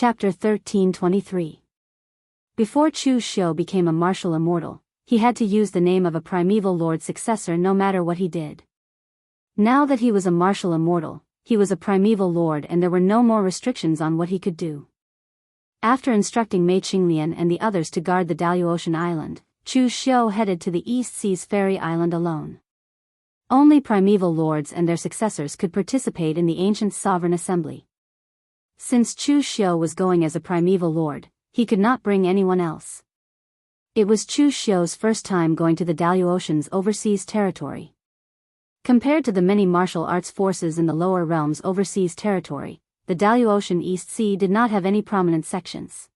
Chapter 1323. Before Chu Xiu became a martial immortal, he had to use the name of a primeval lord successor no matter what he did. Now that he was a martial immortal, he was a primeval lord and there were no more restrictions on what he could do. After instructing Mei Qinglian and the others to guard the Daoist island, Chu Xiu headed to the East Seas Fairy Island alone. Only primeval lords and their successors could participate in the ancient sovereign assembly. Since Chu Xiu was going as a primeval lord, he could not bring anyone else. It was Chu Xiu's first time going to the Daoist's overseas territory. Compared to the many martial arts forces in the lower realms' overseas territory, the Daoist East Sea did not have any prominent sections.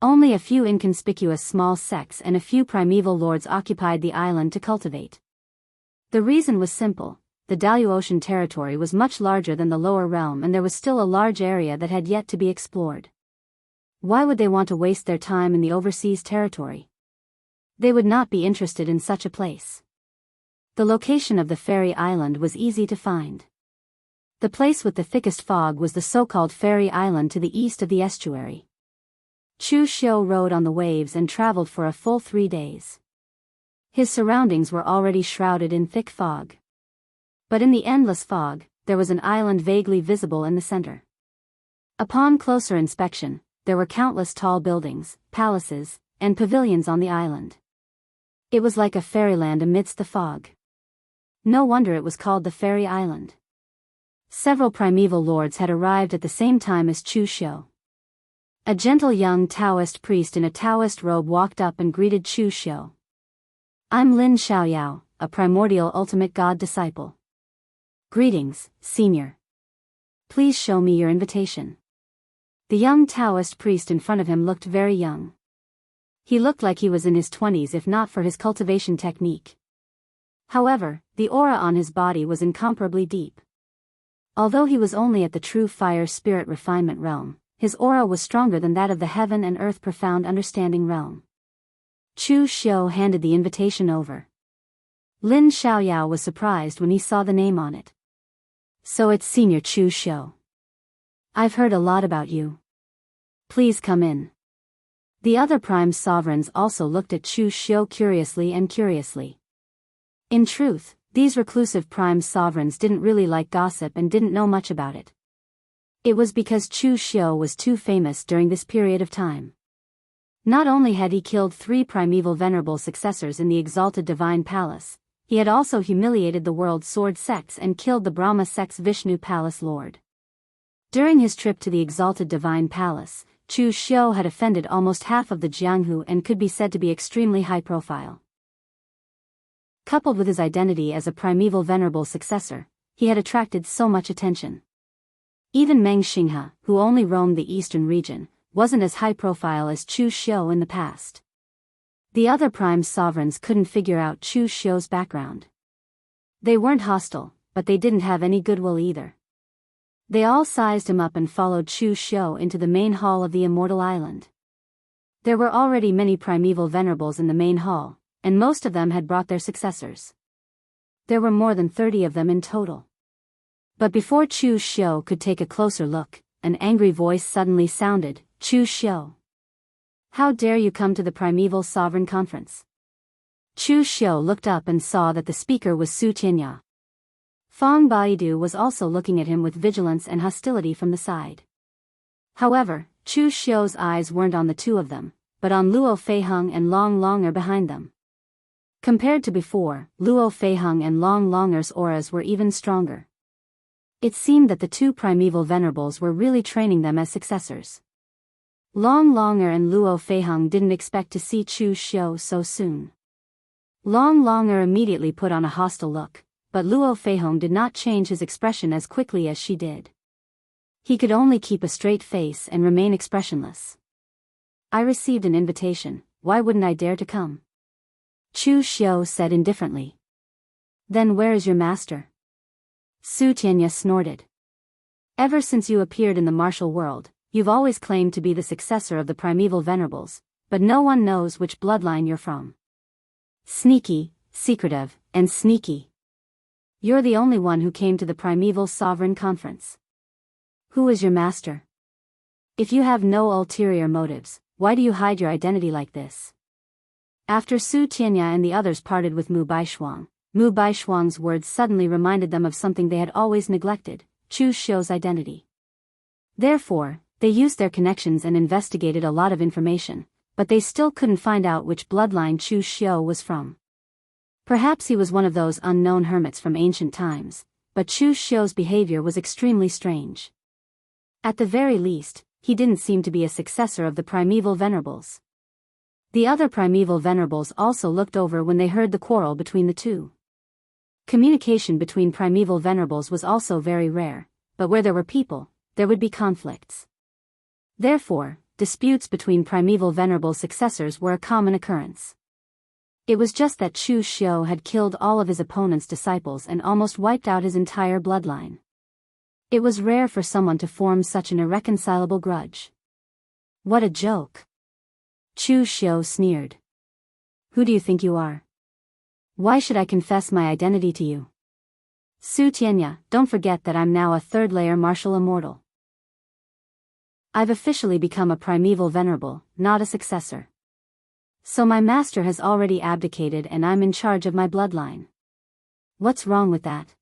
Only a few inconspicuous small sects and a few primeval lords occupied the island to cultivate. The reason was simple. The Daoist territory was much larger than the lower realm and there was still a large area that had yet to be explored. Why would they want to waste their time in the overseas territory? They would not be interested in such a place. The location of the fairy island was easy to find. The place with the thickest fog was the so-called fairy island to the east of the estuary. Chu Xiu rode on the waves and traveled for a full 3 days. His surroundings were already shrouded in thick fog. But in the endless fog, there was an island vaguely visible in the center. Upon closer inspection, there were countless tall buildings, palaces, and pavilions on the island. It was like a fairyland amidst the fog. No wonder it was called the Fairy Island. Several primeval lords had arrived at the same time as Chu Xiu. A gentle young Taoist priest in a Taoist robe walked up and greeted Chu Xiu. "I'm Lin Xiaoyao, a primordial ultimate god disciple." "Greetings, senior. Please show me your invitation." The young Taoist priest in front of him looked very young. He looked like he was in his 20s if not for his cultivation technique. However, the aura on his body was incomparably deep. Although he was only at the true fire spirit refinement realm, his aura was stronger than that of the heaven and earth profound understanding realm. Chu Xiu handed the invitation over. Lin Xiaoyao was surprised when he saw the name on it. "So it's Senior Chu Xiu. I've heard a lot about you. Please come in." The other prime sovereigns also looked at Chu Xiu curiously. In truth, these reclusive prime sovereigns didn't really like gossip and didn't know much about it. It was because Chu Xiu was too famous during this period of time. Not only had he killed 3 primeval venerable successors in the exalted divine palace, he had also humiliated the world sword sects and killed the Brahma sect's Vishnu palace lord. During his trip to the exalted divine palace, Chu Xiu had offended almost half of the Jianghu and could be said to be extremely high profile. Coupled with his identity as a primeval venerable successor, he had attracted so much attention. Even Meng Xinghe, who only roamed the eastern region, wasn't as high profile as Chu Xiu in the past. The other prime sovereigns couldn't figure out Chu Xiu's background. They weren't hostile, but they didn't have any goodwill either. They all sized him up and followed Chu Xiu into the main hall of the Immortal Island. There were already many primeval venerables in the main hall, and most of them had brought their successors. There were more than 30 of them in total. But before Chu Xiu could take a closer look, an angry voice suddenly sounded, "Chu Xiu! How dare you come to the Primeval Sovereign Conference?" Chu Xiu looked up and saw that the speaker was Su Qianya. Fang Baidu was also looking at him with vigilance and hostility from the side. However, Chu Xiu's eyes weren't on the two of them, but on Luo Feiheng and Long Longer behind them. Compared to before, Luo Feiheng and Long Longer's auras were even stronger. It seemed that the 2 primeval venerables were really training them as successors. Long Longer and Luo Feiheng didn't expect to see Chu Xiu so soon. Long Longer immediately put on a hostile look, but Luo Feiheng did not change his expression as quickly as she did. He could only keep a straight face and remain expressionless. "I received an invitation, why wouldn't I dare to come?" Chu Xiu said indifferently. "Then where is your master?" Su Qianya snorted. "Ever since you appeared in the martial world, you've always claimed to be the successor of the primeval venerables, but no one knows which bloodline you're from. Sneaky, secretive, and sneaky. You're the only one who came to the Primeval Sovereign Conference. Who is your master?" If you have no ulterior motives, why do you hide your identity like this? After Su Qianya and the others parted with Mu Baishuang's words suddenly reminded them of something they had always neglected, Chu Xiu's identity. Therefore, they used their connections and investigated a lot of information, but they still couldn't find out which bloodline Chu Xiu was from. Perhaps he was one of those unknown hermits from ancient times, but Chu Xiu's behavior was extremely strange. At the very least, he didn't seem to be a successor of the primeval venerables. The other primeval venerables also looked over when they heard the quarrel between the two. Communication between primeval venerables was also very rare, but where there were people, there would be conflicts. Therefore, disputes between primeval venerable successors were a common occurrence. It was just that Chu Xiu had killed all of his opponent's disciples and almost wiped out his entire bloodline. It was rare for someone to form such an irreconcilable grudge. What a joke! Chu Xiu sneered. Who do you think you are? Why should I confess my identity to you? Su Qianya, don't forget that I'm now a third-layer martial immortal. I've officially become a primeval venerable, not a successor. So my master has already abdicated and I'm in charge of my bloodline. What's wrong with that?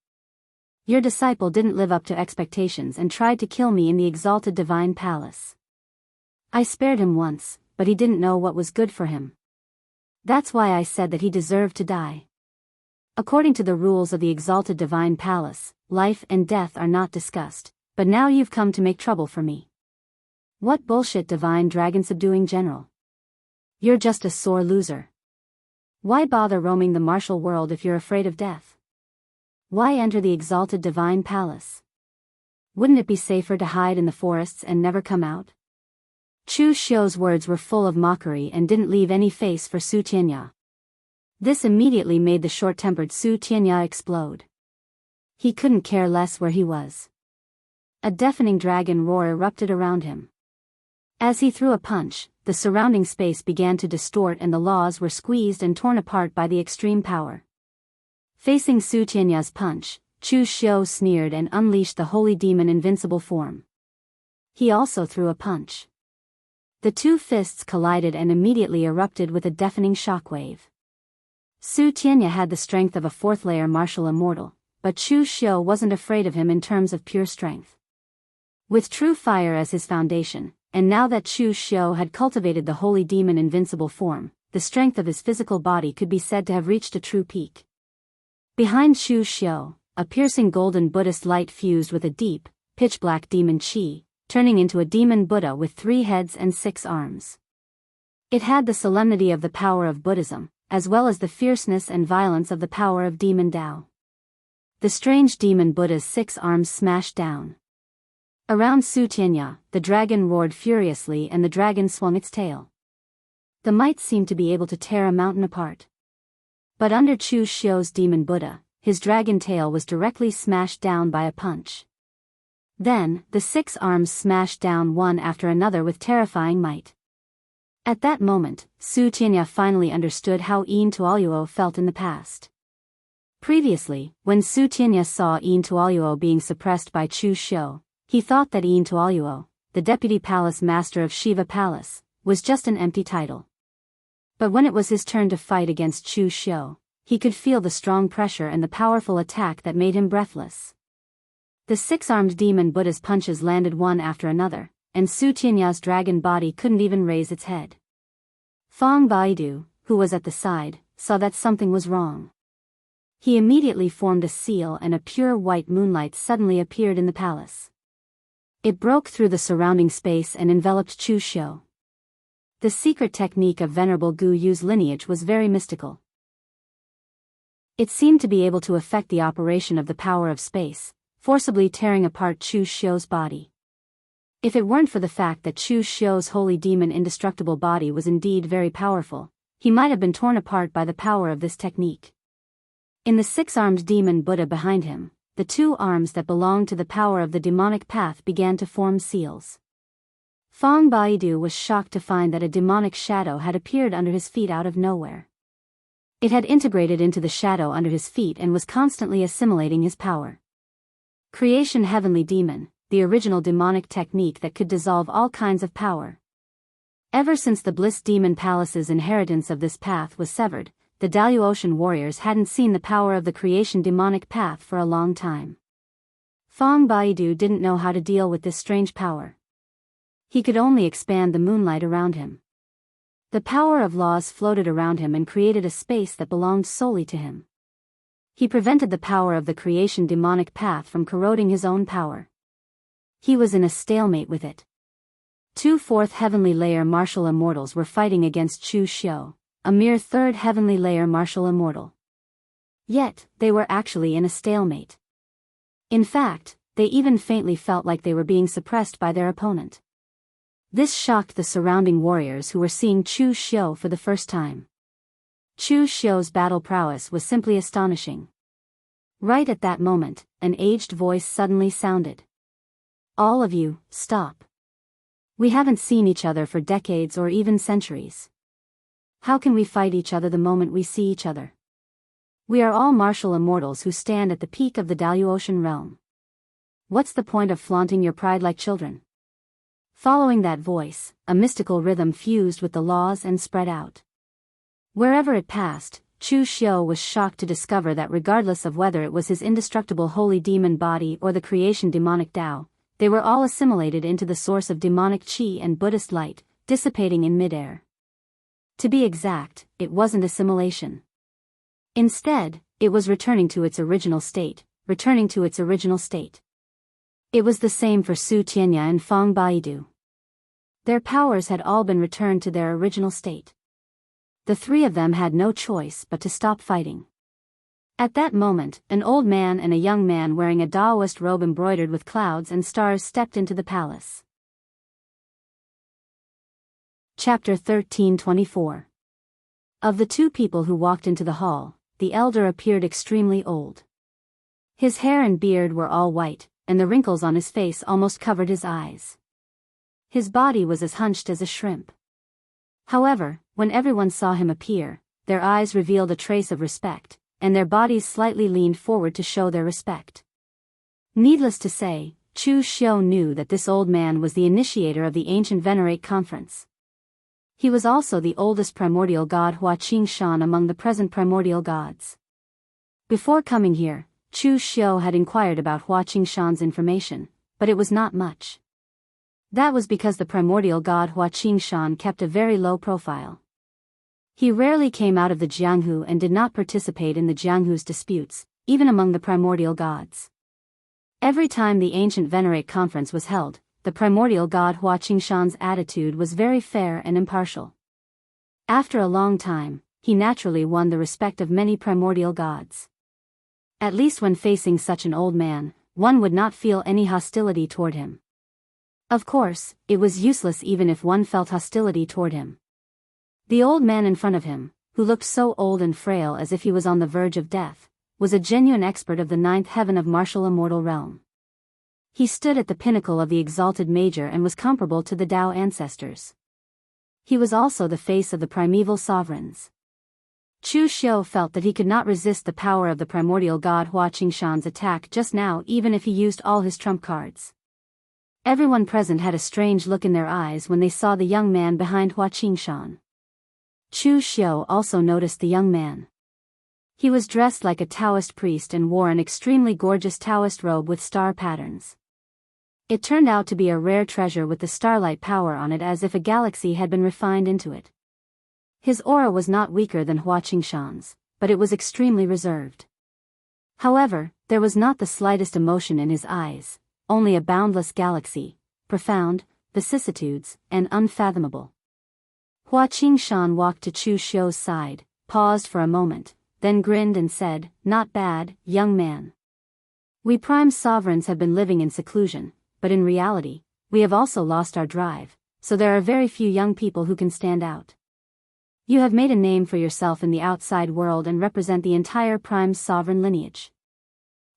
Your disciple didn't live up to expectations and tried to kill me in the exalted divine palace. I spared him once, but he didn't know what was good for him. That's why I said that he deserved to die. According to the rules of the exalted divine palace, life and death are not discussed, but now you've come to make trouble for me. What bullshit, divine dragon subduing general. You're just a sore loser. Why bother roaming the martial world if you're afraid of death? Why enter the exalted divine palace? Wouldn't it be safer to hide in the forests and never come out? Chu Xiu's words were full of mockery and didn't leave any face for Su Qianya. This immediately made the short-tempered Su Qianya explode. He couldn't care less where he was. A deafening dragon roar erupted around him. As he threw a punch, the surrounding space began to distort and the laws were squeezed and torn apart by the extreme power. Facing Su Qianya's punch, Chu Xiu sneered and unleashed the holy demon invincible form. He also threw a punch. The two fists collided and immediately erupted with a deafening shockwave. Su Qianya had the strength of a fourth-layer martial immortal, but Chu Xiu wasn't afraid of him in terms of pure strength. With true fire as his foundation, and now that Chu Xiu had cultivated the holy demon invincible form, the strength of his physical body could be said to have reached a true peak. Behind Chu Xiu, a piercing golden Buddhist light fused with a deep, pitch-black demon chi, turning into a demon Buddha with 3 heads and 6 arms. It had the solemnity of the power of Buddhism, as well as the fierceness and violence of the power of demon Tao. The strange demon Buddha's 6 arms smashed down. Around Su Qianya, the dragon roared furiously and the dragon swung its tail. The might seemed to be able to tear a mountain apart. But under Chu Xiu's demon Buddha, his dragon tail was directly smashed down by a punch. Then, the 6 arms smashed down one after another with terrifying might. At that moment, Su Qianya finally understood how Yin Tuoluo felt in the past. Previously, when Su Qianya saw Yin Tuoluo being suppressed by Chu Xiu, he thought that Yin Tuoluo, the deputy palace master of Shiva Palace, was just an empty title. But when it was his turn to fight against Chu Xiu, he could feel the strong pressure and the powerful attack that made him breathless. The 6-armed demon Buddha's punches landed one after another, and Su Qianya's dragon body couldn't even raise its head. Fang Baidu, who was at the side, saw that something was wrong. He immediately formed a seal and a pure white moonlight suddenly appeared in the palace. It broke through the surrounding space and enveloped Chu Xiu. The secret technique of Venerable Gu Yu's lineage was very mystical. It seemed to be able to affect the operation of the power of space, forcibly tearing apart Chu Xiu's body. If it weren't for the fact that Chu Xiu's holy demon indestructible body was indeed very powerful, he might have been torn apart by the power of this technique. In the 6-armed demon Buddha behind him, the 2 arms that belonged to the power of the demonic path began to form seals. Fang Baidu was shocked to find that a demonic shadow had appeared under his feet out of nowhere. It had integrated into the shadow under his feet and was constantly assimilating his power. Creation Heavenly Demon, the original demonic technique that could dissolve all kinds of power. Ever since the Bliss Demon Palace's inheritance of this path was severed, the Daoist warriors hadn't seen the power of the creation demonic path for a long time. Fang Baidu didn't know how to deal with this strange power. He could only expand the moonlight around him. The power of laws floated around him and created a space that belonged solely to him. He prevented the power of the creation demonic path from corroding his own power. He was in a stalemate with it. 2 fourth heavenly layer martial immortals were fighting against Chu Xiu, a mere 3rd heavenly layer martial immortal. Yet, they were actually in a stalemate. In fact, they even faintly felt like they were being suppressed by their opponent. This shocked the surrounding warriors who were seeing Chu Xiu for the first time. Chu Xiu's battle prowess was simply astonishing. Right at that moment, an aged voice suddenly sounded. "All of you, stop. We haven't seen each other for decades or even centuries. How can we fight each other the moment we see each other? We are all martial immortals who stand at the peak of the Daoist realm. What's the point of flaunting your pride like children?" Following that voice, a mystical rhythm fused with the laws and spread out. Wherever it passed, Chu Xiu was shocked to discover that regardless of whether it was his indestructible holy demon body or the creation demonic Tao, they were all assimilated into the source of demonic qi and Buddhist light, dissipating in midair. To be exact, it wasn't assimilation. Instead, it was returning to its original state, returning to its original state. It was the same for Su Tianya and Fang Baidu. Their powers had all been returned to their original state. The 3 of them had no choice but to stop fighting. At that moment, an old man and a young man wearing a Daoist robe embroidered with clouds and stars stepped into the palace. Chapter 13:24. Of the 2 people who walked into the hall, the elder appeared extremely old. His hair and beard were all white, and the wrinkles on his face almost covered his eyes. His body was as hunched as a shrimp. However, when everyone saw him appear, their eyes revealed a trace of respect, and their bodies slightly leaned forward to show their respect. Needless to say, Chu Xiu knew that this old man was the initiator of the ancient Venerate Conference. He was also the oldest primordial god Wuxia Xianxia among the present primordial gods. Before coming here, Chu Xiu had inquired about Wuxia Xianxia's information, but it was not much. That was because the primordial god Wuxia Xianxia kept a very low profile. He rarely came out of the Jianghu and did not participate in the Jianghu's disputes, even among the primordial gods. Every time the ancient Venerate Conference was held, the primordial god Wuxia Xianxia's attitude was very fair and impartial. After a long time, he naturally won the respect of many primordial gods. At least when facing such an old man, one would not feel any hostility toward him. Of course, it was useless even if one felt hostility toward him. The old man in front of him, who looked so old and frail as if he was on the verge of death, was a genuine expert of the 9th heaven of martial immortal realm. He stood at the pinnacle of the exalted major and was comparable to the Tao ancestors. He was also the face of the primeval sovereigns. Chu Xiu felt that he could not resist the power of the primordial god Wuxia Xianxia's attack just now even if he used all his trump cards. Everyone present had a strange look in their eyes when they saw the young man behind Wuxia Xianxia. Chu Xiu also noticed the young man. He was dressed like a Taoist priest and wore an extremely gorgeous Taoist robe with star patterns. It turned out to be a rare treasure with the starlight power on it as if a galaxy had been refined into it. His aura was not weaker than Wuxia Xianxia's, but it was extremely reserved. However, there was not the slightest emotion in his eyes, only a boundless galaxy, profound, vicissitudes, and unfathomable. Wuxia Xianxia walked to Chu Xiu's side, paused for a moment, then grinned and said, "Not bad, young man. We prime sovereigns have been living in seclusion, but in reality, we have also lost our drive, so there are very few young people who can stand out. You have made a name for yourself in the outside world and represent the entire prime sovereign lineage."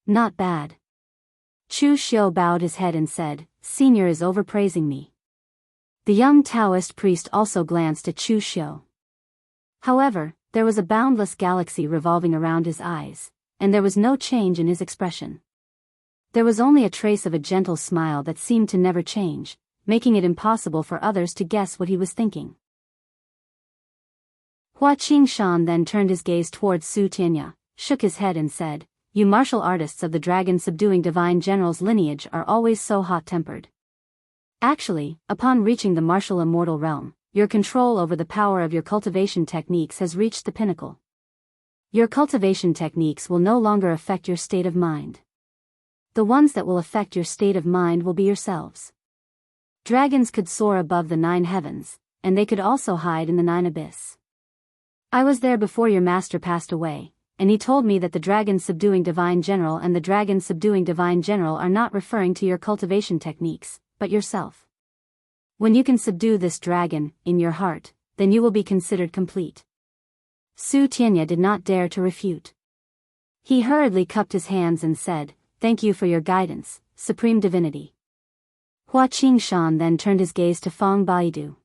"Not bad." Chu Xiu bowed his head and said, "Senior is overpraising me." The young Taoist priest also glanced at Chu Xiu. However, there was a boundless galaxy revolving around his eyes, and there was no change in his expression. There was only a trace of a gentle smile that seemed to never change, making it impossible for others to guess what he was thinking. Hua Qingshan then turned his gaze towards Su Tianya, shook his head and said, "You martial artists of the dragon-subduing divine general's lineage are always so hot-tempered. Actually, upon reaching the martial immortal realm, your control over the power of your cultivation techniques has reached the pinnacle. Your cultivation techniques will no longer affect your state of mind. The ones that will affect your state of mind will be yourselves. Dragons could soar above the 9 heavens, and they could also hide in the 9 abyss. I was there before your master passed away, and he told me that the dragon-subduing divine general and the dragon-subduing divine general are not referring to your cultivation techniques, but yourself. When you can subdue this dragon, in your heart, then you will be considered complete." Su Tianya did not dare to refute. He hurriedly cupped his hands and said, "Thank you for your guidance, Supreme Divinity." Hua Qingshan then turned his gaze to Feng Baidu.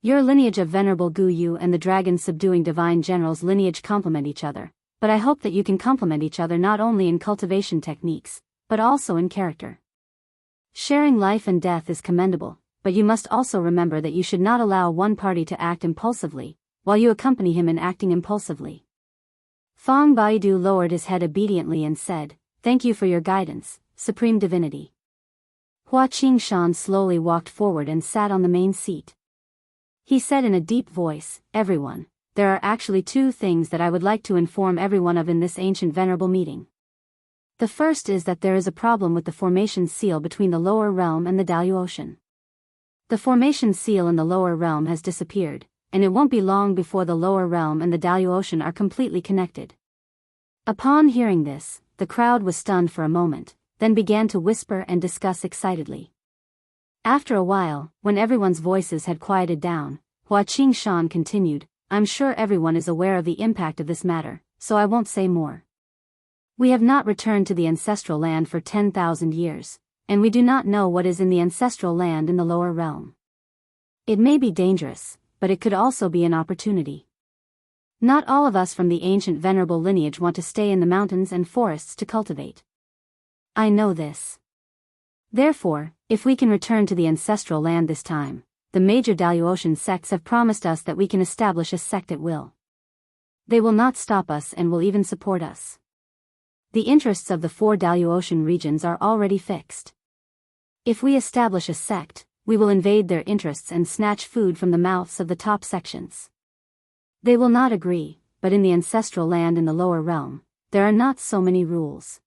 "Your lineage of Venerable Gu Yu and the dragon-subduing divine general's lineage complement each other, but I hope that you can complement each other not only in cultivation techniques, but also in character. Sharing life and death is commendable, but you must also remember that you should not allow one party to act impulsively, while you accompany him in acting impulsively." Feng Baidu lowered his head obediently and said, "Thank you for your guidance, Supreme Divinity." Hua Qingshan slowly walked forward and sat on the main seat. He said in a deep voice, "Everyone, there are actually 2 things that I would like to inform everyone of in this ancient venerable meeting. The first is that there is a problem with the formation seal between the lower realm and the Daoyu Ocean. The formation seal in the lower realm has disappeared, and it won't be long before the lower realm and the Daoyu Ocean are completely connected." Upon hearing this, the crowd was stunned for a moment, then began to whisper and discuss excitedly. After a while, when everyone's voices had quieted down, Hua Qingshan continued, "I'm sure everyone is aware of the impact of this matter, so I won't say more. We have not returned to the ancestral land for 10,000 years, and we do not know what is in the ancestral land in the lower realm. It may be dangerous, but it could also be an opportunity. Not all of us from the ancient venerable lineage want to stay in the mountains and forests to cultivate. I know this. Therefore, if we can return to the ancestral land this time, the major Daoyu Ocean sects have promised us that we can establish a sect at will. They will not stop us and will even support us. The interests of the 4 Daoyu Ocean regions are already fixed. If we establish a sect, we will invade their interests and snatch food from the mouths of the top sections. They will not agree, but in the ancestral land in the lower realm, there are not so many rules."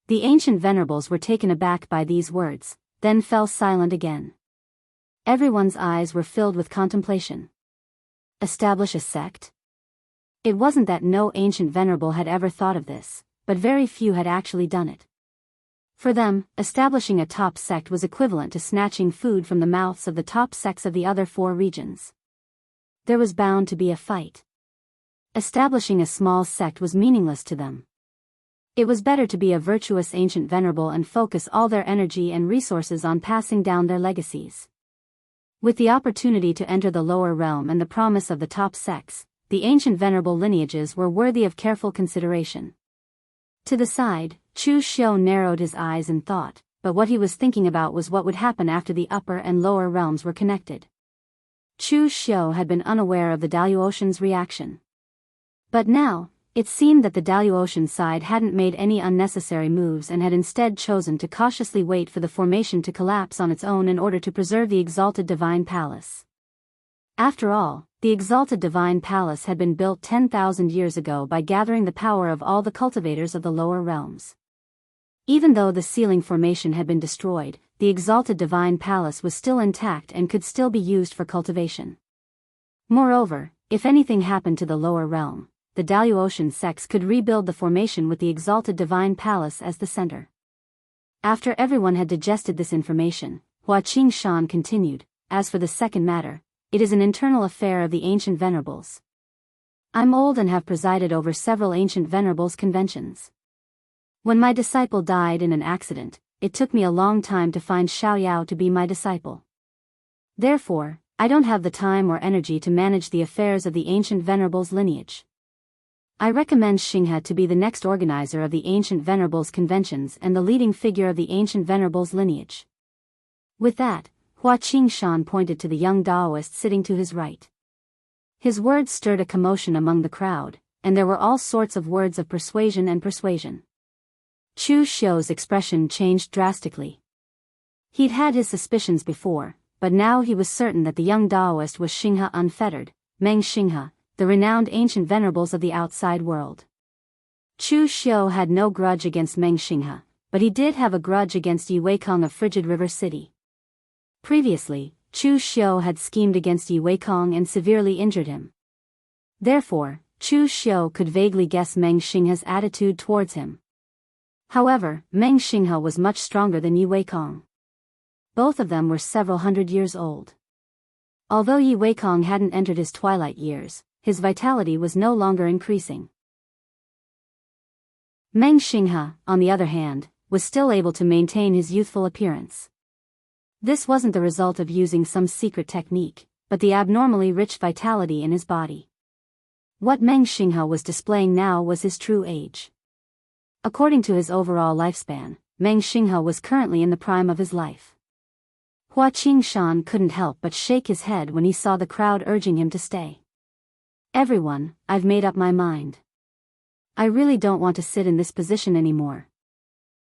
The ancient venerables were taken aback by these words, then fell silent again. Everyone's eyes were filled with contemplation. Establish a sect? It wasn't that no ancient venerable had ever thought of this, but very few had actually done it. For them, establishing a top sect was equivalent to snatching food from the mouths of the top sects of the other 4 regions. There was bound to be a fight. Establishing a small sect was meaningless to them. It was better to be a virtuous ancient venerable and focus all their energy and resources on passing down their legacies. With the opportunity to enter the lower realm and the promise of the top sects, the ancient venerable lineages were worthy of careful consideration. To the side, Chu Xiu narrowed his eyes in thought, but what he was thinking about was what would happen after the upper and lower realms were connected. Chu Xiu had been unaware of the Daoyu Ocean's reaction. But now, it seemed that the Daoyu Ocean side hadn't made any unnecessary moves and had instead chosen to cautiously wait for the formation to collapse on its own in order to preserve the exalted divine palace. After all, the exalted divine palace had been built 10,000 years ago by gathering the power of all the cultivators of the lower realms. Even though the ceiling formation had been destroyed, the exalted divine palace was still intact and could still be used for cultivation. Moreover, if anything happened to the lower realm, the Daoyu Ocean sects could rebuild the formation with the exalted divine palace as the center. After everyone had digested this information, Hua Qingshan continued, "As for the second matter, it is an internal affair of the ancient venerables. I'm old and have presided over several ancient venerables conventions. When my disciple died in an accident, it took me a long time to find Xiaoyao to be my disciple. Therefore, I don't have the time or energy to manage the affairs of the ancient venerables lineage. I recommend Xinghe to be the next organizer of the Ancient Venerables conventions and the leading figure of the Ancient Venerables lineage. With that, Hua Qingshan pointed to the young Daoist sitting to his right. His words stirred a commotion among the crowd, and there were all sorts of words of persuasion and persuasion. Chu Xiu's expression changed drastically. He'd had his suspicions before, but now he was certain that the young Daoist was Xinghe unfettered, Meng Xinghe, the renowned ancient venerables of the outside world. Chu Xiu had no grudge against Meng Xinghe, but he did have a grudge against Yi Weikong of Frigid River City. Previously, Chu Xiu had schemed against Yi Weikong and severely injured him. Therefore, Chu Xiu could vaguely guess Meng Xinghe's attitude towards him. However, Meng Xinghe was much stronger than Yi Weikong. Both of them were several hundred years old. Although Yi Weikong hadn't entered his twilight years, his vitality was no longer increasing. Meng Xinghe, on the other hand, was still able to maintain his youthful appearance. This wasn't the result of using some secret technique, but the abnormally rich vitality in his body. What Meng Xinghe was displaying now was his true age. According to his overall lifespan, Meng Xinghe was currently in the prime of his life. Hua Qingshan couldn't help but shake his head when he saw the crowd urging him to stay. Everyone, I've made up my mind. I really don't want to sit in this position anymore.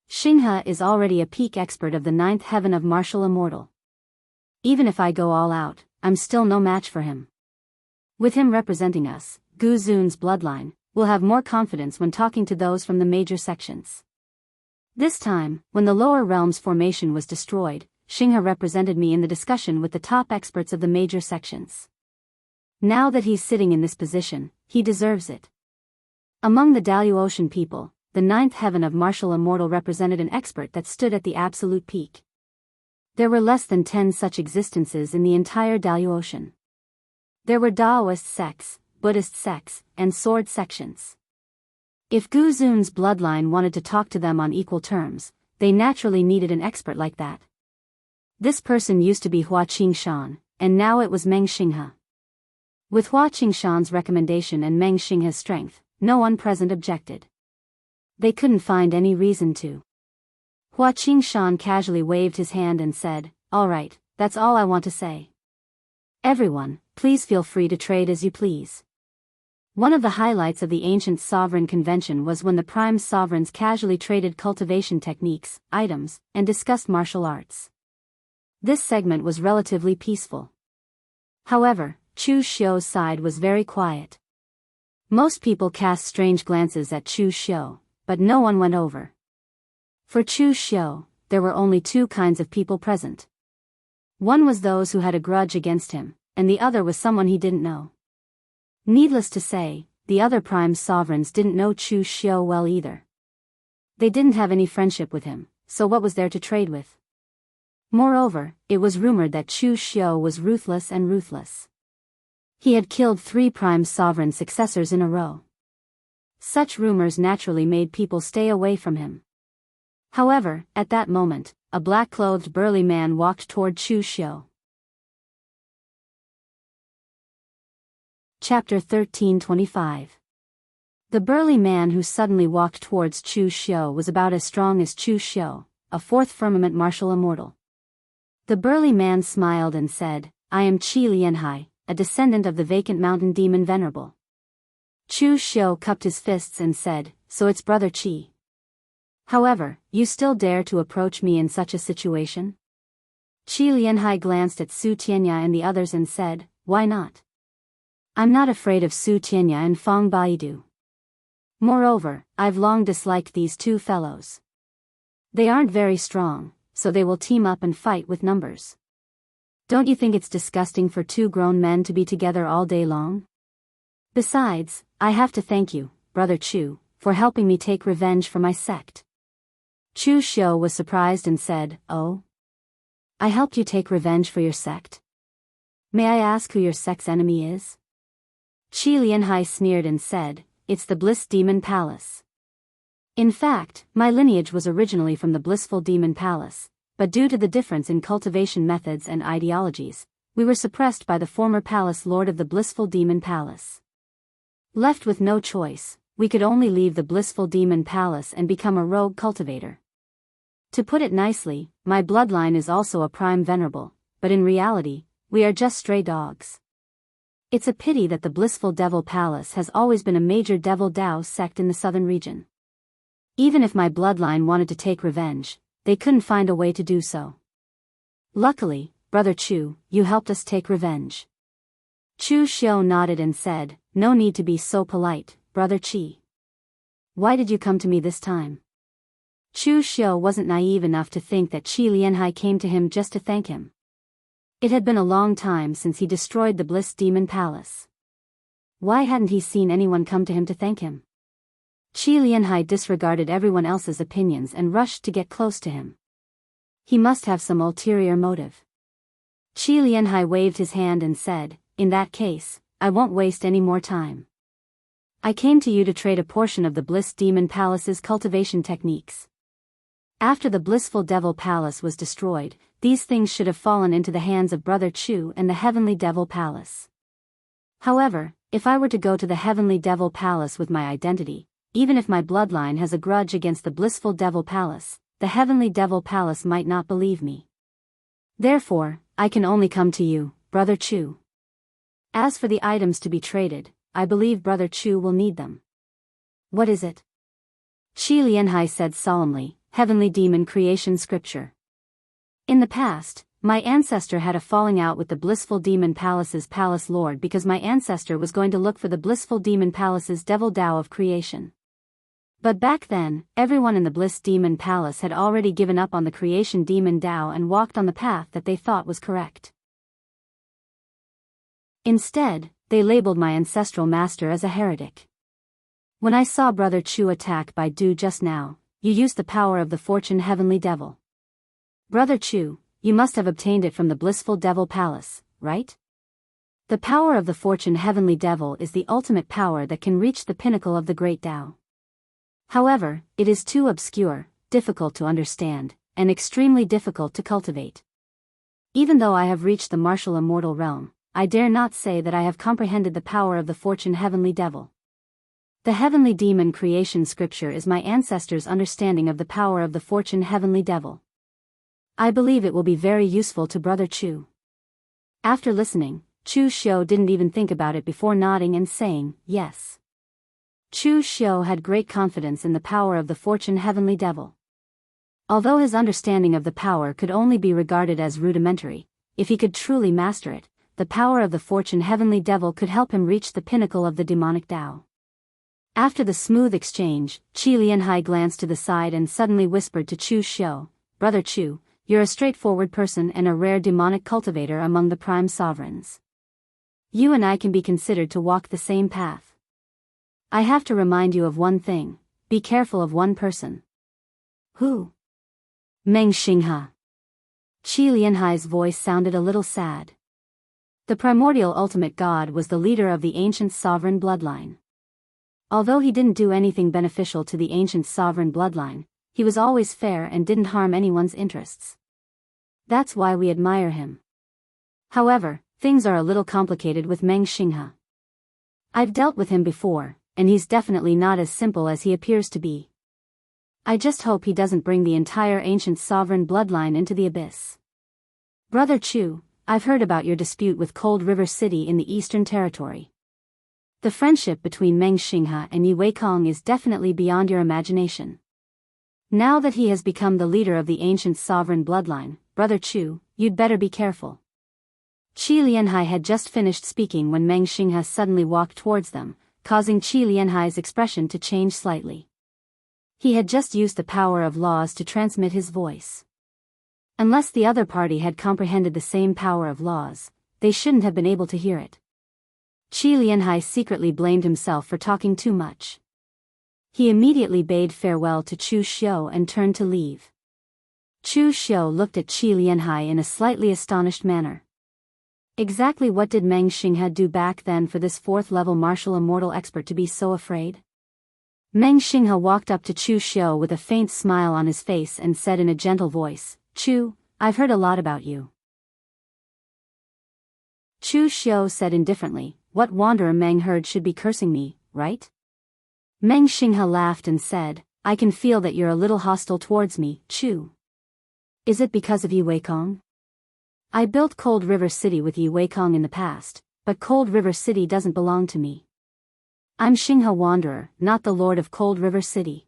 Xinghe is already a peak expert of the ninth heaven of martial immortal. Even if I go all out, I'm still no match for him. With him representing us, Gu Zun's bloodline, we'll have more confidence when talking to those from the major sections. This time, when the lower realms formation was destroyed, Xinghe represented me in the discussion with the top experts of the major sections. Now that he's sitting in this position, he deserves it. Among the Daoist people, the ninth heaven of martial immortal represented an expert that stood at the absolute peak. There were less than 10 such existences in the entire Daoist. There were Daoist sects, Buddhist sects, and sword sections. If Gu Zun's bloodline wanted to talk to them on equal terms, they naturally needed an expert like that. This person used to be Hua Qingshan, and now it was Meng Xinghe. With Hua Qingshan's recommendation and Meng Xinghe's strength, no one present objected. They couldn't find any reason to. Hua Qingshan casually waved his hand and said, "All right, that's all I want to say. Everyone, please feel free to trade as you please." One of the highlights of the Ancient Sovereign Convention was when the Prime Sovereigns casually traded cultivation techniques, items, and discussed martial arts. This segment was relatively peaceful. However, Chu Xiu's side was very quiet. Most people cast strange glances at Chu Xiu, but no one went over. For Chu Xiu, there were only two kinds of people present. One was those who had a grudge against him, and the other was someone he didn't know. Needless to say, the other prime sovereigns didn't know Chu Xiu well either. They didn't have any friendship with him, so what was there to trade with? Moreover, it was rumored that Chu Xiu was ruthless and ruthless. He had killed 3 prime sovereign successors in a row. Such rumors naturally made people stay away from him. However, at that moment, a black-clothed burly man walked toward Chu Xiu. Chapter 1325. The burly man who suddenly walked towards Chu Xiu was about as strong as Chu Xiu, a 4th firmament martial immortal. The burly man smiled and said, "I am Qi Lianhai, a descendant of the vacant mountain demon venerable." Chu Xiu cupped his fists and said, "So it's Brother Qi. However, you still dare to approach me in such a situation?" Qi Lianhai glanced at Su Tianya and the others and said, "Why not? I'm not afraid of Su Tianya and Fang Baidu. Moreover, I've long disliked these 2 fellows. They aren't very strong, so they will team up and fight with numbers. Don't you think it's disgusting for 2 grown men to be together all day long? Besides, I have to thank you, Brother Chu, for helping me take revenge for my sect." Chu Xiu was surprised and said, "Oh? I helped you take revenge for your sect? May I ask who your sect's enemy is?" Qi Lianhai sneered and said, "It's the Bliss Demon Palace. In fact, my lineage was originally from the Blissful Demon Palace, but due to the difference in cultivation methods and ideologies, we were suppressed by the former palace lord of the Blissful Demon Palace. Left with no choice, we could only leave the blissful demon palace and become a rogue cultivator. To put it nicely, my bloodline is also a prime venerable, but in reality, we are just stray dogs. It's a pity that the blissful devil palace has always been a major devil Daoist sect in the southern region. Even if my bloodline wanted to take revenge, they couldn't find a way to do so. Luckily, Brother Chu, you helped us take revenge. Chu Xiao nodded and said, "No need to be so polite, Brother Qi. Why did you come to me this time?" Chu Xiao wasn't naive enough to think that Qi Lianhai came to him just to thank him. It had been a long time since he destroyed the Bliss Demon Palace. Why hadn't he seen anyone come to him to thank him? Qi Lianhai disregarded everyone else's opinions and rushed to get close to him. He must have some ulterior motive. Qi Lianhai waved his hand and said, "In that case, I won't waste any more time. I came to you to trade a portion of the Bliss Demon Palace's cultivation techniques. After the blissful devil palace was destroyed, these things should have fallen into the hands of Brother Chu and the Heavenly Devil Palace. However, if I were to go to the Heavenly Devil Palace with my identity, even if my bloodline has a grudge against the blissful devil palace, the Heavenly Devil Palace might not believe me. Therefore, I can only come to you, Brother Chu. As for the items to be traded, I believe Brother Chu will need them." "What is it?" Qi Lianhai said solemnly, "Heavenly Demon Creation Scripture. In the past, my ancestor had a falling out with the Blissful Demon Palace's Palace Lord because my ancestor was going to look for the Blissful Demon Palace's Devil Dao of Creation. But back then, everyone in the Bliss Demon Palace had already given up on the Creation Demon Dao and walked on the path that they thought was correct. Instead, they labeled my ancestral master as a heretic. When I saw Brother Chu attack by Du just now, you used the power of the Fortune Heavenly Devil. Brother Chu, you must have obtained it from the Blissful Devil Palace, right? The power of the Fortune Heavenly Devil is the ultimate power that can reach the pinnacle of the Great Tao. However, it is too obscure, difficult to understand, and extremely difficult to cultivate. Even though I have reached the martial immortal realm, I dare not say that I have comprehended the power of the Fortune Heavenly Devil. The Heavenly Demon Creation Scripture is my ancestors' understanding of the power of the Fortune Heavenly Devil. I believe it will be very useful to Brother Chu." After listening, Chu Xiao didn't even think about it before nodding and saying, "Yes." Chu Xiao had great confidence in the power of the Fortune Heavenly Devil. Although his understanding of the power could only be regarded as rudimentary, if he could truly master it, the power of the Fortune Heavenly Devil could help him reach the pinnacle of the demonic Tao. After the smooth exchange, Qi Lianhai glanced to the side and suddenly whispered to Chu Xiao, "Brother Chu, you're a straightforward person and a rare demonic cultivator among the prime sovereigns. You and I can be considered to walk the same path. I have to remind you of one thing, be careful of one person." "Who?" "Meng Xinghe." Qi Lianhai's voice sounded a little sad. The primordial ultimate god was the leader of the ancient sovereign bloodline. Although he didn't do anything beneficial to the ancient sovereign bloodline, he was always fair and didn't harm anyone's interests. That's why we admire him. However, things are a little complicated with Meng Xinghe. I've dealt with him before, and he's definitely not as simple as he appears to be. I just hope he doesn't bring the entire ancient sovereign bloodline into the abyss. Brother Chu, I've heard about your dispute with Cold River City in the Eastern Territory. The friendship between Meng Xinghe and Yi Weikong is definitely beyond your imagination. Now that he has become the leader of the ancient sovereign bloodline, Brother Chu, you'd better be careful." Qi Lianhai had just finished speaking when Meng Xinghe suddenly walked towards them, causing Qi Lianhai's expression to change slightly. He had just used the power of laws to transmit his voice. Unless the other party had comprehended the same power of laws, they shouldn't have been able to hear it. Qi Lianhai secretly blamed himself for talking too much. He immediately bade farewell to Chu Xiao and turned to leave. Chu Xiao looked at Qi Lianhai in a slightly astonished manner. Exactly what did Meng Xinghe do back then for this fourth-level martial immortal expert to be so afraid? Meng Xinghe walked up to Chu Xiao with a faint smile on his face and said in a gentle voice, "Chu, I've heard a lot about you." Chu Xiao said indifferently, "What wanderer Meng heard should be cursing me, right? Meng Xinghe laughed and said, I can feel that you're a little hostile towards me, Chu. Is it because of Yi Weikong? I built Cold River City with Yi Weikong in the past, but Cold River City doesn't belong to me. I'm Xinghe Wanderer, not the Lord of Cold River City.